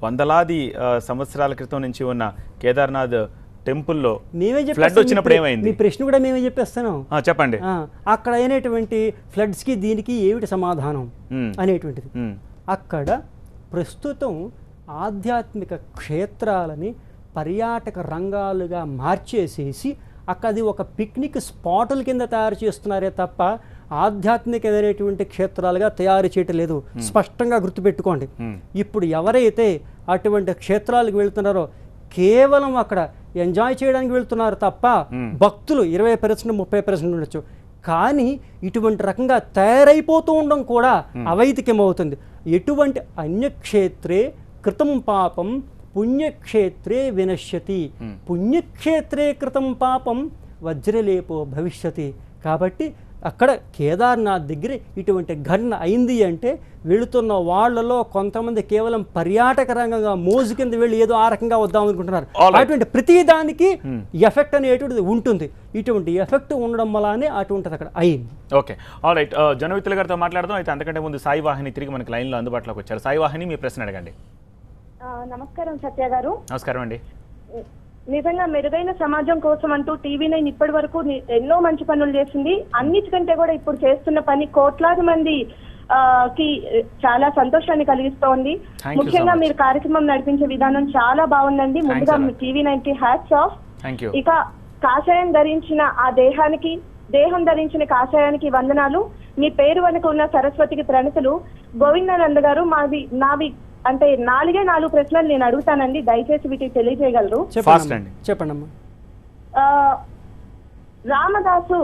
A: వందలాది సంవత్సరాల క్రితం నుంచి ఉన్న కేదార్నాథ్ టెంపుల్లో ఫ్లడ్ వచ్చినప్పుడు ఏమైంది?
C: మీ ప్రశ్న కూడా మేమే చెప్పేస్తాను,
A: చెప్పండి.
C: అక్కడ అయినటువంటి ఫ్లడ్స్కి దీనికి ఏమిటి సమాధానం అనేటువంటిది. అక్కడ ప్రస్తుతం ఆధ్యాత్మిక క్షేత్రాలని పర్యాటక రంగాలుగా మార్చేసేసి అక్కడ అది ఒక పిక్నిక్ స్పాటుల కింద తయారు చేస్తున్నారే తప్ప ఆధ్యాత్మికమైనటువంటి క్షేత్రాలుగా తయారు చేయటం లేదు. స్పష్టంగా గుర్తుపెట్టుకోండి. ఇప్పుడు ఎవరైతే అటువంటి క్షేత్రాలకు వెళ్తున్నారో కేవలం అక్కడ ఎంజాయ్ చేయడానికి వెళ్తున్నారు తప్ప భక్తులు 20% 30% ఉండొచ్చు. కానీ ఇటువంటి రకంగా తయారైపోతూ ఉండడం కూడా అవైదికమవుతుంది. ఎటువంటి అన్యక్షేత్రే కృతం పాపం పుణ్యక్షేత్రే వినశ్యతి, పుణ్యక్షేత్రే కృతం పాపం వజ్రలేపో భవిష్యతి. కాబట్టి అక్కడ కేదార్నాథ్ దగ్గర ఇటువంటి ఘటన అయింది అంటే వెళుతున్న వాళ్ళలో కొంతమంది కేవలం పర్యాటక రంగంగా మోజు కింద వెళ్ళి ఏదో ఆ రకంగా వద్దాం అనుకుంటున్నారు. అటువంటి ప్రతి దానికి ఎఫెక్ట్ అనేటువంటిది ఉంటుంది. ఇటువంటి ఎఫెక్ట్ ఉండడం వల్లనే అటువంటిది అక్కడ అయింది.
A: ఓకే, ఆల్ రైట్, జొన్నమిత్రుల గారితో మాట్లాడదాం. అయితే అంతకంటే ముందు సాయి వాహిని తిరిగి మనకి లైన్లో అందుబాటులోకి వచ్చారు. సాయి వాహిని, మీ ప్రశ్న అడగండి.
M: నమస్కారం సత్య గారు.
A: నమస్కారం అండి.
M: నిజంగా మెరుగైన సమాజం కోసం అంటూ టీవీ9 ఇప్పటి వరకు ఎన్నో మంచి పనులు చేసింది. అన్నిటికంటే కూడా ఇప్పుడు చేస్తున్న పని కోట్లాది మంది కి చాలా సంతోషాన్ని కలిగిస్తోంది. ముఖ్యంగా మీరు కార్యక్రమం నడిపించే విధానం చాలా బాగుందండి. ముందుగా టీవీ9 కి హ్యాట్స్ ఆఫ్. ఇక కాషాయం ధరించిన ఆ దేహం ధరించిన కాషాయానికి వందనాలు. మీ పేరు వెనుక ఉన్న సరస్వతికి ప్రణతులు. గోవిందానంద గారు, నావి అంటే 4 ప్రశ్నలు నేను అడుగుతానండి, దయచేసి వీటికి తెలియజేయగలరు?
C: చెప్పండి.
M: రామదాసు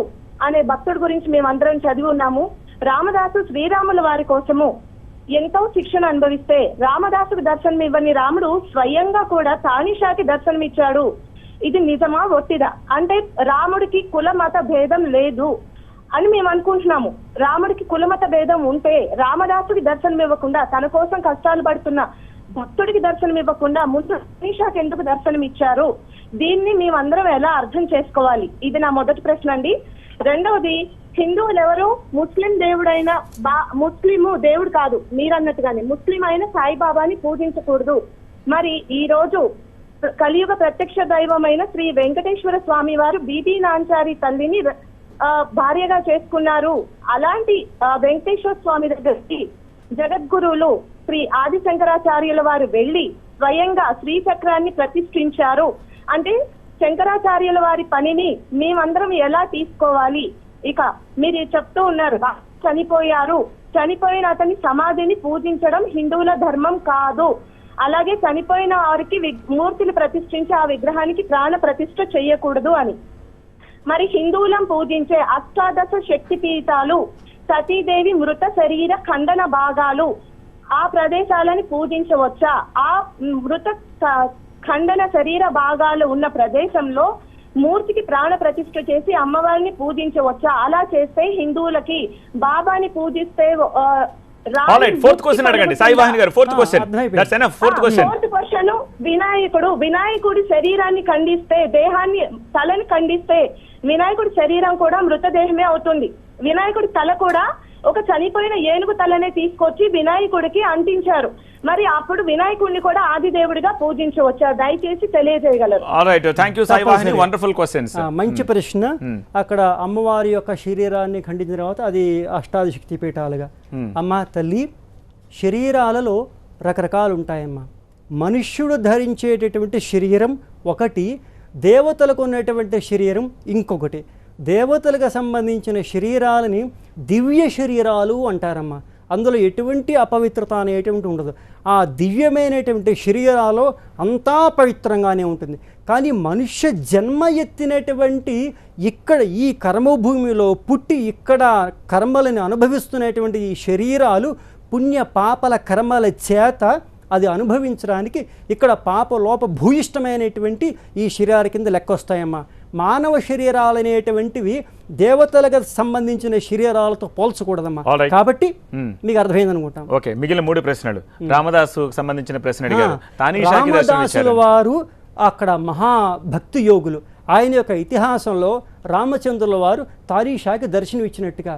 M: అనే భక్తుడి గురించి మేమందరం చదివి ఉన్నాము. రామదాసు శ్రీరాముల వారి కోసము ఎంతో శిక్షణ అనుభవిస్తే రామదాసుకు దర్శనం ఇవ్వని రాముడు స్వయంగా కూడా తానిషాకి దర్శనం ఇచ్చాడు. ఇది నిజమా ఒట్టిదా? అంటే రాముడికి కుల మత భేదం లేదు అని మేము అనుకుంటున్నాము. రాముడికి కులమత భేదం ఉంటే రామదాసుకి దర్శనం ఇవ్వకుండా, తన కోసం కష్టాలు పడుతున్న భక్తుడికి దర్శనం ఇవ్వకుండా ముందు తానిషాకి ఎందుకు దర్శనం ఇచ్చారు? దీన్ని మేమందరం ఎలా అర్థం చేసుకోవాలి? ఇది నా మొదటి ప్రశ్న అండి. రెండవది, హిందువులు ఎవరు ముస్లిం దేవుడైన ముస్లిము దేవుడు కాదు, మీరన్నట్టుగానే ముస్లిం అయిన సాయిబాబాని పూజించకూడదు. మరి ఈ రోజు కలియుగ ప్రత్యక్ష దైవమైన శ్రీ వెంకటేశ్వర స్వామి వారు బీబీ నాంచారి తల్లిని భార్యగా చేసుకున్నారు. అలాంటి వెంకటేశ్వర స్వామి దగ్గరికి జగద్గురువులు శ్రీ ఆది శంకరాచార్యుల వారు వెళ్లి స్వయంగా శ్రీచక్రాన్ని ప్రతిష్ఠించారు. అంటే శంకరాచార్యుల వారి పనిని మేమందరం ఎలా తీసుకోవాలి? ఇక మీరు చెప్తూ ఉన్నారు చనిపోయారు, చనిపోయిన అతని సమాధిని పూజించడం హిందువుల ధర్మం కాదు. అలాగే చనిపోయిన వారికి మూర్తిని ప్రతిష్ఠించి ఆ విగ్రహానికి ప్రాణ ప్రతిష్ఠ చేయకూడదు అని. మరి హిందువులం పూజించే అష్టాదశ శక్తి పీఠాలు, సతీదేవి మృత శరీర ఖండన భాగాలు, ఆ ప్రదేశాలని పూజించవచ్చా? ఆ మృత ఖండన శరీర భాగాలు ఉన్న ప్రదేశంలో మూర్తికి ప్రాణ ప్రతిష్ఠ చేసి అమ్మవారిని పూజించవచ్చా? అలా చేస్తే హిందువులకి బాబాని పూజిస్తే
A: ఫోర్త్ క్వశ్చన్ అడగండి సాయి వాహిని గారు. Fourth question.
M: ఫోర్త్ క్వశ్చన్, వినాయకుడి శరీరాన్ని ఖండిస్తే, దేహాన్ని తలని ఖండిస్తే వినాయకుడి శరీరం కూడా మృతదేహమే అవుతుంది. వినాయకుడి తల కూడా ఒక చనిపోయిన ఏనుగు తలనే తీసుకొచ్చి వినాయకుడికి అంటించారు. మరి అప్పుడు వినాయకుడిని కూడా ఆదిదేవుడిగా పూజించవచ్చా? దయచేసి తెలియజేయగలరు.
C: మంచి ప్రశ్న. అక్కడ అమ్మవారి యొక్క శరీరాన్ని ఖండించిన తర్వాత అది అష్టాదశ శక్తి పీఠాలుగా. అమ్మ తల్లి, శరీరాలలో రకరకాలు ఉంటాయమ్మా. మనుష్యుడు ధరించేటటువంటి శరీరం ఒకటి, దేవతలకు ఉన్నటువంటి శరీరం ఇంకొకటి. దేవతలకు సంబంధించిన శరీరాలని దివ్య శరీరాలు అంటారమ్మా. అందులో ఎటువంటి అపవిత్రత అనేటువంటి ఉండదు. ఆ దివ్యమైనటువంటి శరీరాలు అంతా పవిత్రంగానే ఉంటుంది. కానీ మనుష్య జన్మ ఎత్తినటువంటి ఇక్కడ ఈ కర్మభూమిలో పుట్టి ఇక్కడ కర్మలను అనుభవిస్తున్నటువంటి ఈ శరీరాలు పుణ్య పాపల కర్మల చేత అది అనుభవించడానికి ఇక్కడ పాప లోప భూయిష్టమైనటువంటి ఈ శరీరాల కింద లెక్కొస్తాయమ్మా. మానవ శరీరాలు అనేటువంటివి దేవతలకు సంబంధించిన శరీరాలతో పోల్చకూడదమ్మా. కాబట్టి మీకు అర్థమైంది అనుకుంటాం.
A: ఓకే, మిగిలిన 3 ప్రశ్నలు రామదాసు సంబంధించిన ప్రశ్న అడిగారు.
C: రామదాసుల వారు అక్కడ మహాభక్తి యోగులు. ఆయన యొక్క ఇతిహాసంలో రామచంద్రుల వారు తారీషాకి దర్శనం ఇచ్చినట్టుగా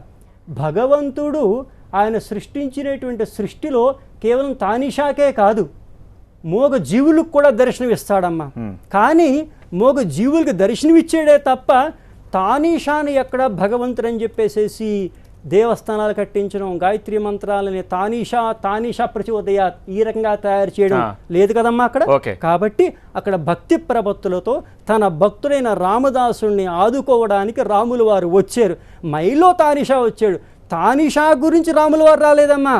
C: భగవంతుడు ఆయన సృష్టించినటువంటి సృష్టిలో కేవలం తానీషాకే కాదు, మోగ జీవులకు కూడా దర్శనం ఇస్తాడమ్మా. కానీ మోగ జీవులకు దర్శనం ఇచ్చాడే తప్ప తానీషాని ఎక్కడ భగవంతుడు అని చెప్పేసేసి దేవస్థానాలు కట్టించడం, గాయత్రి మంత్రాలని తానీషా ప్రచోదయ ఈ రకంగా తయారు చేయడం లేదు కదమ్మా అక్కడ. కాబట్టి అక్కడ భక్తి ప్రపత్తులతో తన భక్తుడైన రామదాసుని ఆదుకోవడానికి రాముల వారు వచ్చారు. మైలో తానీషా వచ్చాడు. తానీషా గురించి రాముల వారు రాలేదమ్మా,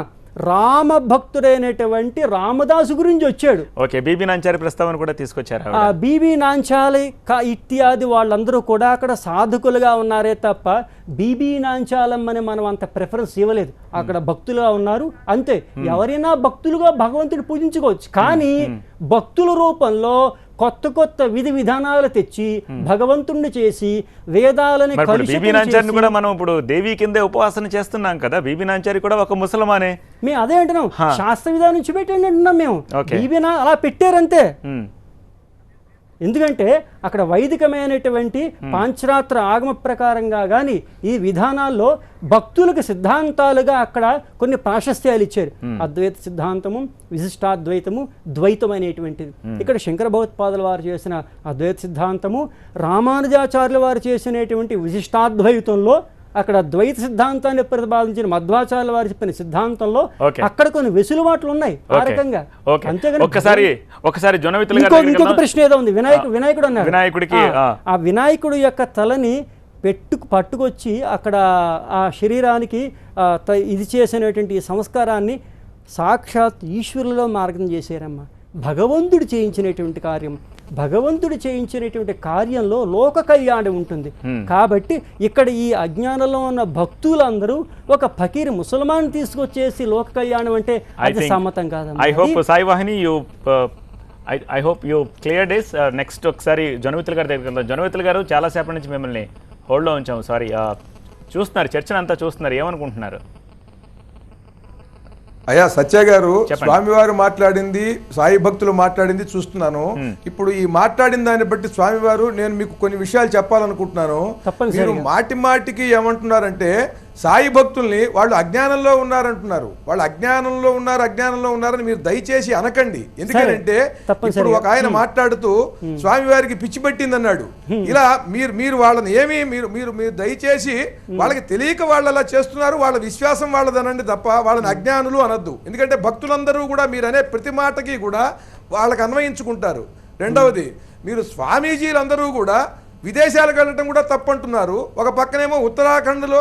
C: రామ భక్తుడైనటువంటి రామదాసు గురించి వచ్చాడు.
A: ఓకే, బీబీ నాంచారి ప్రస్తావన కూడా తీసుకొచ్చారు.
C: బీబీ నాంచాలి ఇత్యాది వాళ్ళందరూ కూడా అక్కడ సాధకులుగా ఉన్నారే తప్ప బీబీ నాంచాలమ్మని మనం అంత ప్రిఫరెన్స్ ఇవ్వలేదు. అక్కడ భక్తులుగా ఉన్నారు అంతే. ఎవరైనా భక్తులుగా భగవంతుడు పూజించుకోవచ్చు. కానీ భక్తుల రూపంలో కొత్త కొత్త విధి విధానాలు తెచ్చి భగవంతుణ్ణి చేసి వేదాలని
A: బీబీ నాంచారిని కూడా మనం ఇప్పుడు దేవి కిందే ఉపాసన చేస్తున్నాం కదా. బీబీ నాంచారి కూడా ఒక ముసల్మానే.
C: మేము అదే అంటున్నాం, శాస్త్ర విధానం నుంచి పెట్టండి అంటున్నాం మేము. బీబీ అలా పెట్టారంతే. ఎందుకంటే అక్కడ వైదికమైనటువంటి పాంచరాత్ర ఆగమ ప్రకారంగా కానీ ఈ విధానాల్లో భక్తులకు సిద్ధాంతాలుగా అక్కడ కొన్ని ప్రాశస్త్యాలు ఇచ్చారు. అద్వైత సిద్ధాంతము, విశిష్టాద్వైతము, ద్వైతం అనేటువంటిది. ఇక్కడ శంకర భగవత్పాదుల వారు చేసిన అద్వైత సిద్ధాంతము, రామానుజాచార్యుల వారు చేసినటువంటి విశిష్టాద్వైతంలో అక్కడ ద్వైత సిద్ధాంతాన్ని ప్రతిపాదించిన మధ్వాచార్యుల వారు చెప్పిన సిద్ధాంతంలో అక్కడ కొన్ని వెసులుబాట్లు ఉన్నాయి ఆ రకంగా. ఇంకొక ప్రశ్న ఏదో ఉంది, వినాయకుడు అన్నారు. ఆ వినాయకుడు యొక్క తలని పట్టుకొచ్చి అక్కడ ఆ శరీరానికి ఇది చేసినటువంటి సంస్కారాన్ని సాక్షాత్ ఈశ్వరులో మార్గం చేశారమ్మా. భగవంతుడు చేయించినటువంటి కార్యం, భగవంతుడు చేయించినటువంటి కార్యంలో లోక కళ్యాణం ఉంటుంది. కాబట్టి ఇక్కడ ఈ అజ్ఞానంలో ఉన్న భక్తులందరూ ఒక ఫకీర్ ముసల్మాన్ తీసుకొచ్చేసి లోక కళ్యాణం అంటే అది సమ్మతం కాదు.
A: I hope you clear days. Next ఒకసారి జొనవితుల గారి దగ్గరికి వెళ్దాం. జొనవితుల గారు, చాలాసేపటి నుంచి మిమ్మల్ని హోల్డ్లో ఉంచాము. సారీ, చూస్తున్నారు, చర్చను అంతా చూస్తున్నారు, ఏమనుకుంటున్నారు?
D: అయ్యా సత్య గారు, స్వామివారు మాట్లాడింది, సాయి భక్తులు మాట్లాడింది చూస్తున్నాను. ఇప్పుడు ఈ మాట్లాడిన దాన్ని బట్టి స్వామివారు, నేను మీకు కొన్ని విషయాలు చెప్పాలనుకుంటున్నాను. మీరు మాటి మాటికి ఏమంటున్నారంటే సాయి భక్తుల్ని వాళ్ళు అజ్ఞానంలో ఉన్నారంటున్నారు. వాళ్ళు అజ్ఞానంలో ఉన్నారని మీరు దయచేసి అనకండి. ఎందుకంటే ఇప్పుడు ఒక ఆయన మాట్లాడుతూ స్వామివారికి పిచ్చి పట్టింది అన్నాడు. ఇలా మీరు వాళ్ళని ఏమి మీరు దయచేసి వాళ్ళకి తెలియక వాళ్ళు అలా చేస్తున్నారు, వాళ్ళ విశ్వాసం వాళ్ళదనండి తప్ప వాళ్ళని అజ్ఞానులు అనొద్దు. ఎందుకంటే భక్తులందరూ కూడా మీరు అనే ప్రతి మాటకి కూడా వాళ్ళకి అన్వయించుకుంటారు. రెండవది, మీరు స్వామీజీలందరూ కూడా విదేశాలకు వెళ్ళటం కూడా తప్పంటున్నారు. ఒక పక్కనేమో ఉత్తరాఖండ్లో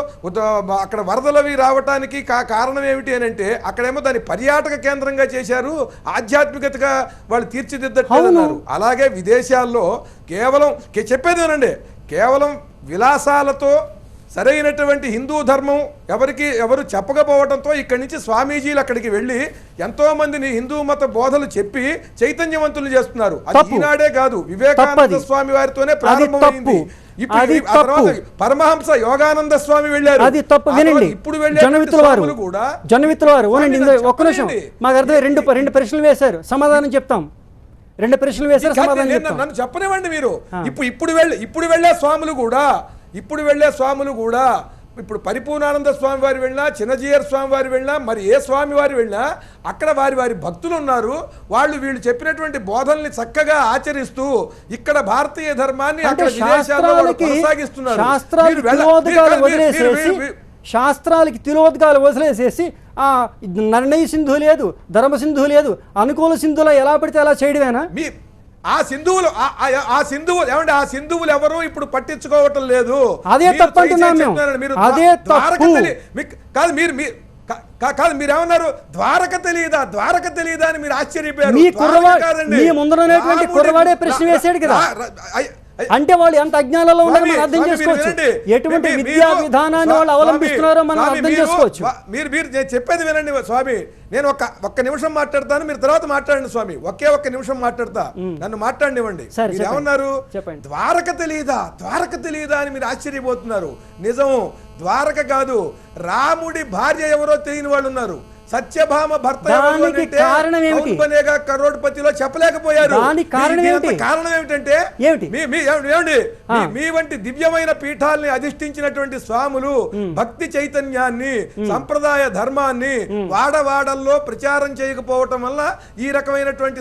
D: అక్కడ వరదలవి రావటానికి కారణం ఏమిటి అని అంటే అక్కడేమో దాన్ని పర్యాటక కేంద్రంగా చేశారు, ఆధ్యాత్మికతగా వాళ్ళు తీర్చిదిద్దట్లేదన్నారు. అలాగే విదేశాల్లో కేవలం చెప్పేదేనండి, కేవలం విలాసాలతో సరైనటువంటి హిందూ ధర్మం ఎవరు చెప్పకపోవడంతో ఇక్కడి నుంచి స్వామీజీలు అక్కడికి వెళ్ళి ఎంతో మందిని హిందూ మత బోధలు చెప్పి చైతన్యవంతులు చేస్తున్నారు. అది ఈనాడే కాదు, వివేకానంద స్వామి వారితోనే ప్రారంభమైంది. ఇప్పుడు పరమహంస యోగానంద స్వామి వెళ్ళారు.
C: అది తప్పు. వినండి,
D: ఇప్పుడు
C: జనమిత్రుల వారు ఒక్క నిమిషం, మాకు అర్థం. రెండు ప్రశ్నలు వేశారు, సమాధానం చెప్తాం. రెండు ప్రశ్నలు వేశారు, సమాధానం చెప్తాం.
D: నన్ను చెప్పనివ్వండి. మీరు ఇప్పుడు వెళ్ళే స్వాములు కూడా ఇప్పుడు పరిపూర్ణానంద స్వామి వారు వెళ్ళినా, చిన్నజీయర్ స్వామి వారు వెళ్ళినా, మరి ఏ స్వామి వారు వెళ్ళినా అక్కడ వారి భక్తులు ఉన్నారు. వీళ్ళు చెప్పినటువంటి బోధనల్ని చక్కగా ఆచరిస్తూ ఇక్కడ భారతీయ ధర్మాన్ని అక్కడ విదేశాల్లో కొనసాగిస్తున్నారు.
C: శాస్త్రాలకి తిలోదకాలు వదిలేసేసి నిర్ణయ సింధు లేదు, ధర్మ సింధు లేదు, అనుకూల సింధులో ఎలా పడితే అలా చేయడమేనా?
D: ఆ సింధువులు ఎవరు ఇప్పుడు పట్టించుకోవటం లేదు.
C: అదే తప్పు అంటున్నాం మేము. అదే తప్పు
D: కాదు. మీరేమన్నారు? ద్వారక తెలియదా అని మీరు ఆశ్చర్యపోయారు.
C: మీ ముందరనేటువంటి కుర్రవాడే ప్రశ్న వేసాడు కదా. అంటే వాళ్ళు ఎంత అజ్ఞానంలో ఉన్నారో మనం అర్థం చేసుకోవచ్చు. ఎటువంటి విద్యా విధానాన్ని వాళ్ళు అవలంబిస్తున్నారో మనం అర్థం చేసుకోవచ్చు.
D: మీరు చెప్పేది వినండి స్వామి. నేను ఒక్క నిమిషం మాట్లాడతాను, మీరు తర్వాత మాట్లాడండి స్వామి. ఒక్క నిమిషం మాట్లాడతా, నన్ను మాట్లాడనివ్వండి. మీరు ఏమన్నారు? ద్వారక తెలియదా అని మీరు ఆశ్చర్యపోతున్నారు. నిజం, ద్వారక కాదు, రాముడి భార్య ఎవరో తెలియని వాళ్ళు ఉన్నారు. సత్యభామ భర్త కరోడ్పతిలో చెప్పలేకపోయారు. కారణం ఏమిటంటే మీ వంటి దివ్యమైన పీఠాల్ని అధిష్ఠించినటువంటి స్వాములు భక్తి చైతన్యాన్ని, సంప్రదాయ ధర్మాన్ని వాడవాడల్లో ప్రచారం చేయకపోవటం వల్ల ఈ రకమైనటువంటి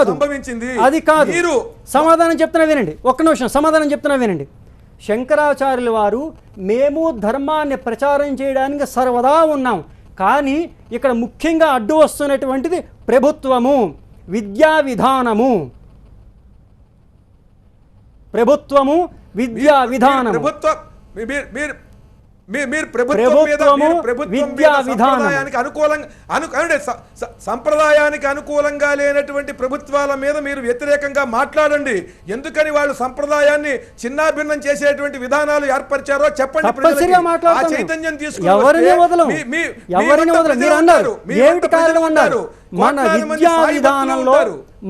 D: సంభవించింది.
C: అది కాదు. మీరు సమాధానం చెప్తున్నా వినండి, ఒక్క నిమిషం సమాధానం చెప్తున్నా వినండి. శంకరాచార్యుల వారు మేము ధర్మాన్ని ప్రచారం చేయడానికి సర్వదా ఉన్నాం, కానీ ఇక్కడ ముఖ్యంగా అడ్డు వస్తున్నటువంటిది ప్రభుత్వము, విద్యా విధానము.
D: సంప్రదాయానికి అనుకూలంగా లేనటువంటి ప్రభుత్వాల మీద మీరు వ్యతిరేకంగా మాట్లాడండి. ఎందుకని వాళ్ళు సంప్రదాయాన్ని చిన్నాభిన్నం చేసేటువంటి విధానాలు ఏర్పరిచారో చెప్పండి. చైతన్యం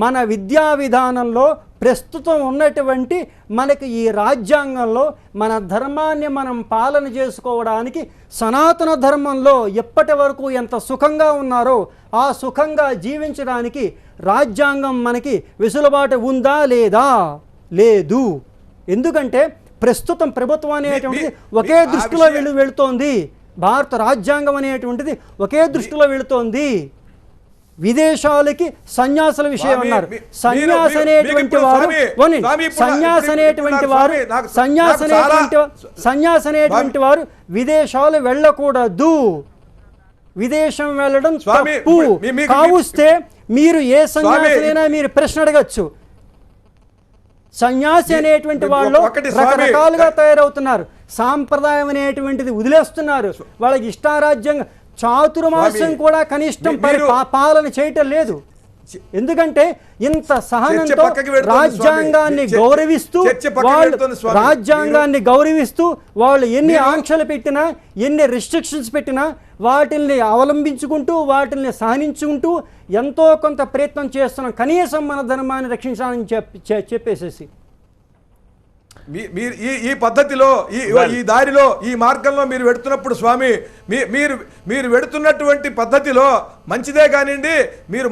C: మన విద్యా విధానంలో ప్రస్తుతం ఉన్నటువంటి మనకి ఈ రాజ్యాంగంలో మన ధర్మాన్ని మనం పాలన చేసుకోవడానికి సనాతన ధర్మంలో ఎప్పటి వరకు ఎంత సుఖంగా ఉన్నారో ఆ సుఖంగా జీవించడానికి రాజ్యాంగం మనకి వెసులుబాటు ఉందా లేదా? లేదు. ఎందుకంటే ప్రస్తుతం ప్రభుత్వం అనేటువంటిది ఒకే దృష్టిలో వెళుతోంది. భారత రాజ్యాంగం అనేటువంటిది ఒకే దృష్టిలో వెళుతోంది. విదేశాలకి సన్యాసుల విషయం అన్నారు. సన్యాసి అనేటువంటి వారు విదేశాలు వెళ్ళకూడదు. విదేశం వెళ్ళడం తప్పు. కావుస్తే మీరు ఏ సన్యాసినైనా మీరు ప్రశ్న అడగచ్చు. సన్యాసి అనేటువంటి వాళ్ళు రకరకాలుగా తయారవుతున్నారు. సాంప్రదాయం అనేటువంటిది వదిలేస్తున్నారు. వాళ్ళకి ఇష్టారాజ్యంగా చాతుర్మాసం కూడా కనిష్టం పాలన చేయటం లేదు. ఎందుకంటే ఇంత సహనంతో రాజ్యాంగాన్ని గౌరవిస్తూ వాళ్ళు ఎన్ని ఆంక్షలు పెట్టినా, ఎన్ని రిస్ట్రిక్షన్స్ పెట్టినా వాటిల్ని అవలంబించుకుంటూ, వాటిల్ని సహనించుకుంటూ ఎంతో కొంత ప్రయత్నం చేస్తున్నాం. కనీసం మన ధర్మాన్ని రక్షించాలని చెప్పేసేసి
D: ఈ పద్ధతిలో ఈ దారిలో ఈ మార్గంలో మీరు వెడుతున్నప్పుడు స్వామి, మీరు వెడుతున్నటువంటి పద్ధతిలో మంచిదే కానివ్వండి. మీరు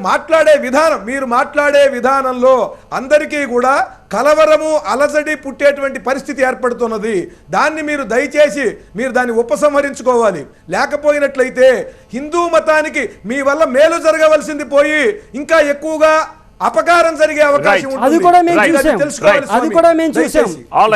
D: మాట్లాడే విధానంలో అందరికీ కూడా కలవరము, అలజడి పుట్టేటువంటి పరిస్థితి ఏర్పడుతున్నది. దాన్ని మీరు దయచేసి దాన్ని ఉపసంహరించుకోవాలి. లేకపోయినట్లయితే హిందూ మతానికి మీ వల్ల మేలు జరగవలసింది పోయి ఇంకా ఎక్కువగా అపకారం జరిగే అవకాశం ఉంటుంది.
C: అది కూడా మేము చూసాం.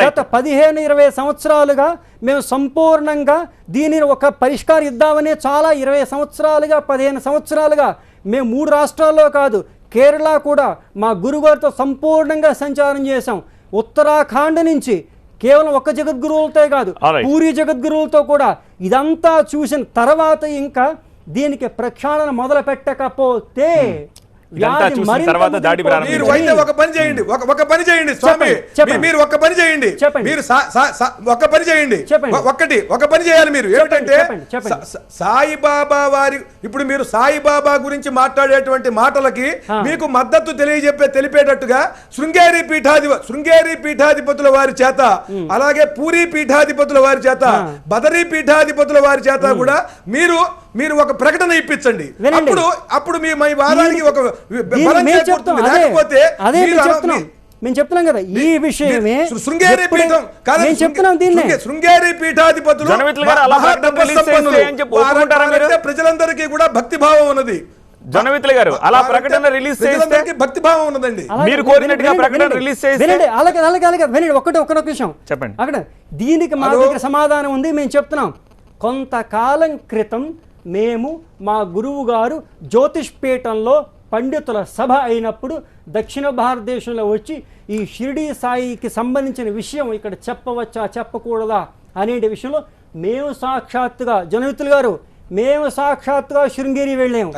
C: గత 15-20 సంవత్సరాలుగా మేము సంపూర్ణంగా దీనిని ఒక పరిష్కారం ఇద్దామని చాలా 20 సంవత్సరాలుగా 15 సంవత్సరాలుగా మేము 3 రాష్ట్రాల్లో కాదు, కేరళ కూడా మా గురుగారితో సంపూర్ణంగా సంచారం చేశాం. ఉత్తరాఖండ్ నుంచి కేవలం ఒక్క జగద్గురువులతో కాదు, పూరి జగద్గురువులతో కూడా ఇదంతా చూసిన తర్వాత ఇంకా దీనికి ప్రక్షాళన మొదలు పెట్టకపోతే
A: ఇదంతా చూసిన
C: మరింత
A: తర్వాత దాడి
C: ముదిరిపోతుంది.
A: ప్రారంభించారు.
D: మీరు అయితే ఒక పని చేయండి, ఒక పని చేయండి స్వామి,
C: చెప్పండి.
D: మీరు ఒక పని చేయండి,
C: చెప్పండి.
D: మీరు ఒక పని చేయండి,
C: చెప్పండి.
D: ఒక పని చేయాలి మీరు. ఏమిటంటే
C: చెప్పండి.
D: సాయిబాబా వారి, ఇప్పుడు మీరు సాయిబాబా గురించి మాట్లాడేటువంటి మాటలకి మీకు మద్దతు తెలిపేటట్టుగా శృంగేరి పీఠాధిపతుల వారి చేత, అలాగే పూరీ పీఠాధిపతుల వారి చేత, బదరీ పీఠాధిపతుల వారి చేత కూడా మీరు ఒక ప్రకటన ఇప్పించండి. అప్పుడు మీ వాదానికి ఒక బలం చేకూరుతుంది. లేకపోతే
C: మేము చెప్తున్నాం కదా ఈ విషయమే
D: శృంగేరి పీఠం
C: మేము చెప్తున్నాం దీన్ని.
D: శృంగేరి పీఠాధిపతులు ప్రజలందరికీ కూడా భక్తి భావం ఉన్నది.
A: జనమిత్రులు గారు అలా ప్రకటన రిలీజ్ చేస్తే
D: భక్తి భావం ఉన్నదండి.
A: మీరు కోరినట్టుగా ప్రకటన రిలీజ్ చేస్తే
C: వినండి ఒక్క నిమిషం
A: చెప్పండి.
C: అక్కడ దీనికి మా దగ్గర సమాధానం ఉంది. మేము చెప్తున్నాం, కొంతకాలం క్రితం మేము మా గురువు గారు జ్యోతిష్ పీఠంలో పండితుల సభ అయినప్పుడు దక్షిణ భారతదేశంలో వచ్చి ఈ షిరిడీ సాయికి సంబంధించిన విషయం ఇక్కడ చెప్పవచ్చా చెప్పకూడదా అనే విషయంలో మేము సాక్షాత్తుగా జనమిత్రులు గారు మేము సాక్షాత్తుగా శృంగేరి వెళ్ళాము.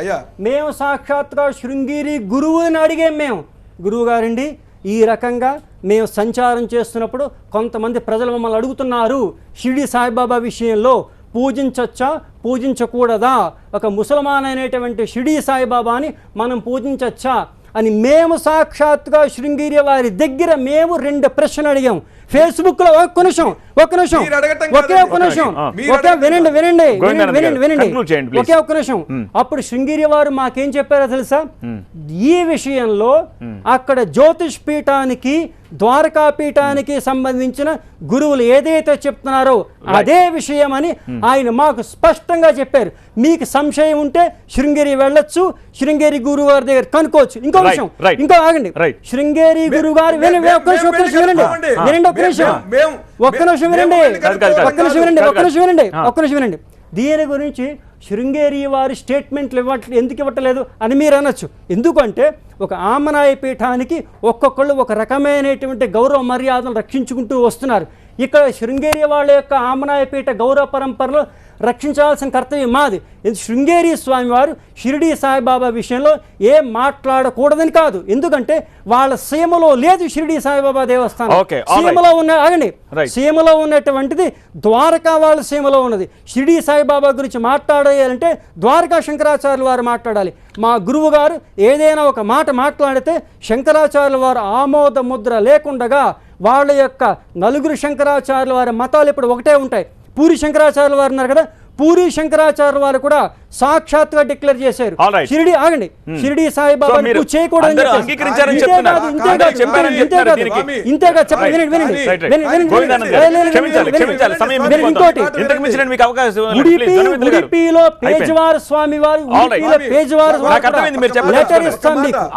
C: మేము సాక్షాత్తుగా శృంగేరి గురువుని అడిగాం. మేము గురువు గారండి ఈ రకంగా మేము సంచారం చేస్తున్నప్పుడు కొంతమంది ప్రజలు మమ్మల్ని అడుగుతున్నారు, షిరిడీ సాయిబాబా విషయంలో పూజించచ్చా పూజించకూడదా, ఒక ముసల్మాన్ అనేటువంటి షిరిడీ సాయిబాబాని మనం పూజించచ్చా అని మేము సాక్షాత్తుగా శృంగేరి వారి దగ్గర మేము 2 ప్రశ్నలు అడిగాం. ఫేస్బుక్ లో ఒక్క నిమిషం ఒకే ఒక్క నిమిషం. అప్పుడు శృంగేరి వారు మాకేం చెప్పారో తెలుసా, ఈ విషయంలో అక్కడ జ్యోతిష్ పీఠానికి ద్వారకా పీఠానికి సంబంధించిన గురువులు ఏదైతే చెప్తున్నారో అదే విషయం అని ఆయన మాకు స్పష్టంగా చెప్పారు. మీకు సంశయం ఉంటే శృంగేరి వెళ్ళొచ్చు, శృంగేరి గురువు గారి దగ్గర కనుక్కోవచ్చు. ఇంకో విషయం, ఇంకో ఆగండి, శృంగేరి గురువు గారు వినండి దీని గురించి శృంగేరి వారి స్టేట్మెంట్లు ఎందుకు ఇవ్వట్లేదు అని మీరు అనొచ్చు. ఎందుకంటే ఒక ఆమనాయ పీఠానికి ఒక్కొక్కళ్ళు ఒక రకమైనటువంటి గౌరవ మర్యాదలు రక్షించుకుంటూ వస్తున్నారు. ఇక్కడ శృంగేరి వాళ్ళ యొక్క ఆమనాయ పీఠ గౌరవ పరంపరలో రక్షించాల్సిన కర్తవ్యం మాది. శృంగేరి స్వామి వారు షిరిడీ సాయిబాబా విషయంలో ఏం మాట్లాడకూడదని కాదు, ఎందుకంటే వాళ్ళ సీమలో లేదు షిరిడీ సాయిబాబా దేవస్థానం. సీమలో ఉన్న ఆగండి, సీమలో ఉన్నటువంటిది ద్వారకా వాళ్ళ సీమలో ఉన్నది. షిరిడీ సాయిబాబా గురించి మాట్లాడాలంటే ద్వారకా శంకరాచార్యుల వారు మాట్లాడాలి. మా గురువు గారు ఏదైనా ఒక మాట మాట్లాడితే శంకరాచార్యుల వారు ఆమోద ముద్ర లేకుండగా వాళ్ళ యొక్క 4 శంకరాచార్యుల వారి మతాలు ఇప్పుడు ఒకటే ఉంటాయి. పూరి శంకరాచార్యుల వారు ఉన్నారు కదా, పూరి శంకరాచార్యుల వారు కూడా సాక్షాత్తుగా డిక్లేర్ చేశారు షిరిడి ఆగండి షిరిడి సాయిబాబా చేయకూడదని
A: ఉడిపిలో పేజవార్ స్వామి వారు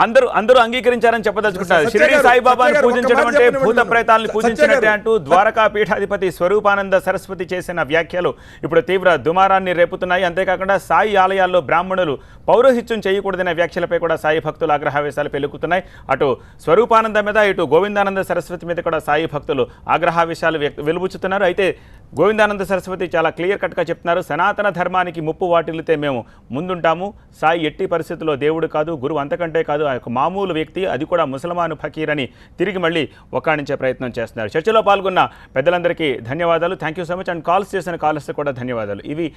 A: అందరూ అంగీకరించారని చెప్పదలుచుకుంటారు. షిరిడి సాయిబాబాను పూజించడం అంటే భూత ప్రేతాలను పూజించినట్టే అంటూ ద్వారకా పీఠాధిపతి స్వరూపానంద సరస్వతి చేసిన వ్యాఖ్యలు ఇప్పుడు తీవ్ర దుమారాన్ని రేపుతున్నాయి. అంతేకాకుండా సాయి ఆలయాల్లో బ్రాహ్మణులు పౌరోహిత్యం చేయకూడదనే వ్యాఖ్యలపై కూడా సాయి భక్తులు ఆగ్రహావేశాలు పెలుగుతున్నాయి. అటు స్వరూపానంద మీద ఇటు గోవిందానంద సరస్వతి మీద కూడా సాయి భక్తులు ఆగ్రహావేశాలు వెలుబుచ్చుతున్నారు. అయితే గోవిందానంద సరస్వతి చాలా క్లియర్ కట్గా చెప్తున్నారు, సనాతన ధర్మానికి ముప్పు వాటిల్లితే మేము ముందుంటాము. సాయి ఎట్టి పరిస్థితుల్లో దేవుడు కాదు, గురువు అంతకంటే కాదు, ఆ యొక్క మామూలు వ్యక్తి, అది కూడా ముసల్మాను ఫకీర్ అని తిరిగి మళ్ళీ ఒక్కాణించే ప్రయత్నం చేస్తున్నారు. చర్చలో పాల్గొన్న పెద్దలందరికీ ధన్యవాదాలు. Thank you so much. And calls చేసిన కాలర్స్ కూడా ధన్యవాదాలు. ఇవి